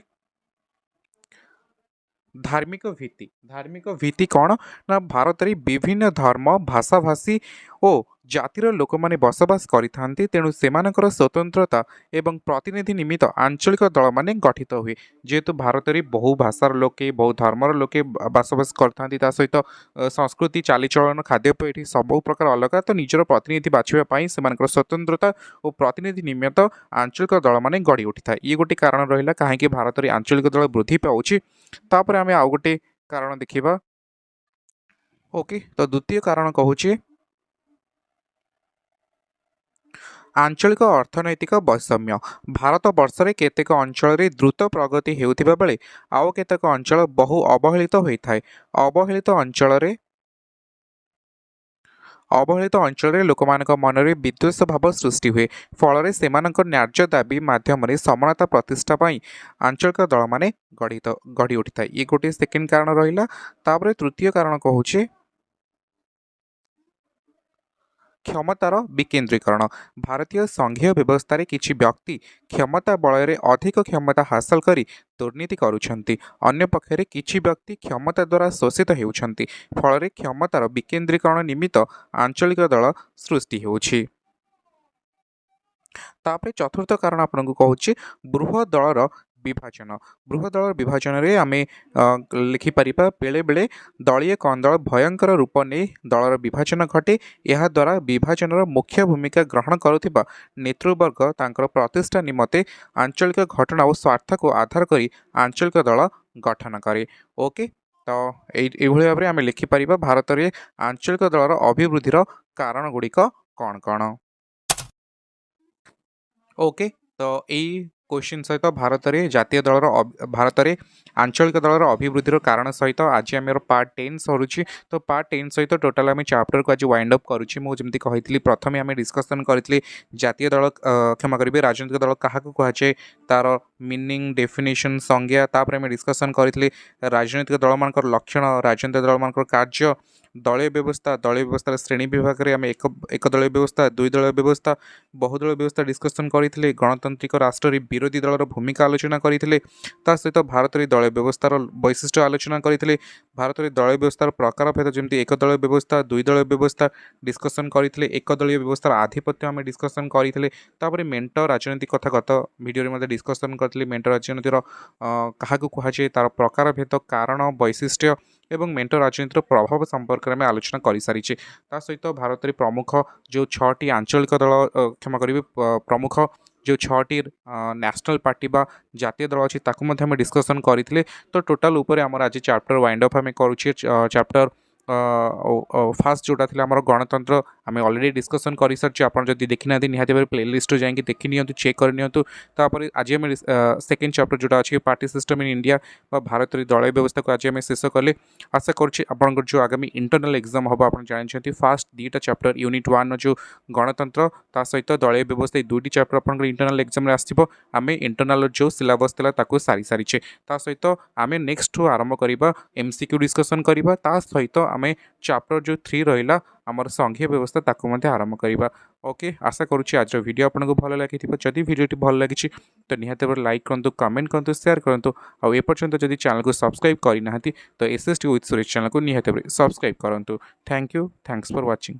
धार्मिक भित्ति। धार्मिक भित्ति कौन ना भारत में विभिन्न धर्म भाषाभाषी और ଜାତିର ଲୋକମାନେ ବସବାସ କରିଥାନ୍ତି ତେଣୁ ସେମାନଙ୍କର ସ୍ୱତନ୍ତ୍ରତା ଏବଂ ପ୍ରତିନିଧି ନିମିତ୍ତ ଆଞ୍ଚଳିକ ଦଳମାନେ ଗଠିତ ହୁଏ। ଯେହେତୁ ଭାରତରେ ବହୁ ଭାଷାର ଲୋକେ ବହୁ ଧର୍ମର ଲୋକେ ବସବାସ କରିଥାନ୍ତି ତା ସହିତ ସଂସ୍କୃତି ଚାଲିଚଳନ ଖାଦ୍ୟପେୟ ଏଠି ସବୁ ପ୍ରକାର ଅଲଗା ତ ନିଜର ପ୍ରତିନିଧି ବାଛିବା ପାଇଁ ସେମାନଙ୍କର ସ୍ୱତନ୍ତ୍ରତା ଓ ପ୍ରତିନିଧି ନିମିତ୍ତ ଆଞ୍ଚଳିକ ଦଳମାନେ ଗଢ଼ି ଉଠିଥାଏ। ଇଏ ଗୋଟେ କାରଣ ରହିଲା କାହିଁକି ଭାରତରେ ଆଞ୍ଚଳିକ ଦଳ ବୃଦ୍ଧି ପାଉଛି। ତାପରେ ଆମେ ଆଉ ଗୋଟେ କାରଣ ଦେଖିବା। ଓକେ, ତ ଦ୍ୱିତୀୟ କାରଣ କହୁଛି ଆଞ୍ଚଳିକ ଅର୍ଥନୈତିକ ବୈଷମ୍ୟ। ଭାରତ ବର୍ଷରେ କେତେକ ଅଞ୍ଚଳରେ ଦ୍ରୁତ ପ୍ରଗତି ହେଉଥିବା ବେଳେ ଆଉ କେତେକ ଅଞ୍ଚଳ ବହୁ ଅବହେଳିତ ହୋଇଥାଏ। ଅବହେଳିତ ଅଞ୍ଚଳରେ ଲୋକମାନଙ୍କ ମନରେ ବିଦ୍ୱେଷ ଭାବ ସୃଷ୍ଟି ହୁଏ। ଫଳରେ ସେମାନଙ୍କ ନ୍ୟାଯ୍ୟ ଦାବି ମାଧ୍ୟମରେ ସମାନତା ପ୍ରତିଷ୍ଠା ପାଇଁ ଆଞ୍ଚଳିକ ଦଳମାନେ ଗଢ଼ି ଉଠିଥାଏ। ଇଏ ଗୋଟିଏ ସେକେଣ୍ଡ କାରଣ ରହିଲା। ତାପରେ ତୃତୀୟ କାରଣ କହୁଛି କ୍ଷମତାର ବିକେନ୍ଦ୍ରୀକରଣ। ଭାରତୀୟ ସଂଘୀୟ ବ୍ୟବସ୍ଥାରେ କିଛି ବ୍ୟକ୍ତି କ୍ଷମତା ବଳରେ ଅଧିକ କ୍ଷମତା ହାସଲ କରି ଦୁର୍ନୀତି କରୁଛନ୍ତି। ଅନ୍ୟପକ୍ଷରେ କିଛି ବ୍ୟକ୍ତି କ୍ଷମତା ଦ୍ୱାରା ଶୋଷିତ ହେଉଛନ୍ତି। ଫଳରେ କ୍ଷମତାର ବିକେନ୍ଦ୍ରୀକରଣ ନିମିତ୍ତ ଆଞ୍ଚଳିକ ଦଳ ସୃଷ୍ଟି ହେଉଛି। ତାପରେ ଚତୁର୍ଥ କାରଣ ଆପଣଙ୍କୁ କହୁଛି ବୃହତ ଦଳର ବିଭାଜନ। ବୃହତ ଦଳର ବିଭାଜନରେ ଆମେ ଲେଖିପାରିବା ବେଳେବେଳେ ଦଳୀୟ କନ୍ଦଳ ଭୟଙ୍କର ରୂପ ନେଇ ଦଳର ବିଭାଜନ ଘଟେ। ଏହାଦ୍ୱାରା ବିଭାଜନର ମୁଖ୍ୟ ଭୂମିକା ଗ୍ରହଣ କରୁଥିବା ନେତୃବର୍ଗ ତାଙ୍କର ପ୍ରତିଷ୍ଠା ନିମନ୍ତେ ଆଞ୍ଚଳିକ ଘଟଣା ଓ ସ୍ୱାର୍ଥକୁ ଆଧାର କରି ଆଞ୍ଚଳିକ ଦଳ ଗଠନ କରେ। ଓକେ, ତ ଏଇଭଳି ଭାବରେ ଆମେ ଲେଖିପାରିବା ଭାରତରେ ଆଞ୍ଚଳିକ ଦଳର ଅଭିବୃଦ୍ଧିର କାରଣ ଗୁଡ଼ିକ କ'ଣ କ'ଣ। ଓକେ, ତ ଏଇ क्वेश्चन सहित भारत आंचलिक दलर अभिवृद्धि कारण सहित आज आम पार्ट 10 सरुची। तो पार्ट 10 सहित टोटाल आम चैप्टर को आज वाइंड अप करुँची। मुझे कही प्रथम आम डिस्कसन करी जातीय दल क्षमा करेंगे राजनीतिक दल क्या कहुए तार मीनिंग डेफिनेशन संज्ञा। तापर आम डिस्कसन करी राजनीतिक दल मान लक्षण राजनीतिक दल मान कार्य दलीय व्यवस्था श्रेणी विभाग में आम एक दलीय व्यवस्था दुई दलीय व्यवस्था बहुदलीय व्यवस्था डिस्कसन करते गणतांत्रिक राष्ट्र विरोधी दलर भूमिका आलोचना करते सहित भारत दलीय व्यवस्थार वैशिष्ट्य आलोचना करते भारत दलीय व्यवस्थार प्रकार भेद जमी एक दलीय व्यवस्था दुई दलीय व्यवस्था डिस्कसन करते एक दलीय व्यवस्थार आधिपत्य आम डिस्कसन करते मेंट राजनीति कथा गत भिडियो डिस्कसन करते मेंट राजनीतिर क्या कहुए तार प्रकार भेद कारण वैशिष्ट्य एवं मेंट राजनीतिर प्रभाव संपर्क में आलोचना कर सारी। सहित भारत में प्रमुख जो 6टी आंचलिक दल क्षमा करेंगे प्रमुख जो 6टी नेशनल पार्टी बा जातीय दल अच्छी ताकू डिस्कसन करते। तो टोटाल उपर आमर आज चैप्टर वाइंड अप आम करुचे चैप्टर फास्ट जोटा थी आम गणतंत्र आम अलरेडी डिस्कसन कर सारी। आप देखी ना निहाती भाव प्लेलिस्ट जाकि देखी नि चेक कर आज आम सेकेंड चैप्टर जोटा अच्छी party system in India Bharat दलीय व्यवस्था को आज आम शेष कले। आशा कर जो आगामी इंटरनल एग्जाम हम आप जानते फास्ट 2टा चैप्टर यूनिट 1 जो गणतंत्र ता सहित दलीय व्यवस्था 2टी चैप्टर आप इंटरनल एग्जाम आसो आम इंटरनल जो सिलेबस था सारी सारी सहित आम नेक्स्ट आरंभ करवा MCQ डिस्कसन करवा सहित आम चैप्टर जो 3 रहा आमर संघीय व्यवस्था ताकू आरंभ करवा। ओके, आशा करुँची आज वीडियो आपको भल लगी जदि वीडियो भल लगी तो निहाती भाव लाइक करूँ कमेंट करूँ शेयर करूँ आउ एपर्यंत जदि चैनल को सब्सक्राइब करना तो SST विथ सुरेश चैनल को निहाती भाव सब्सक्राइब करूँ। Thank you, thanks for watching.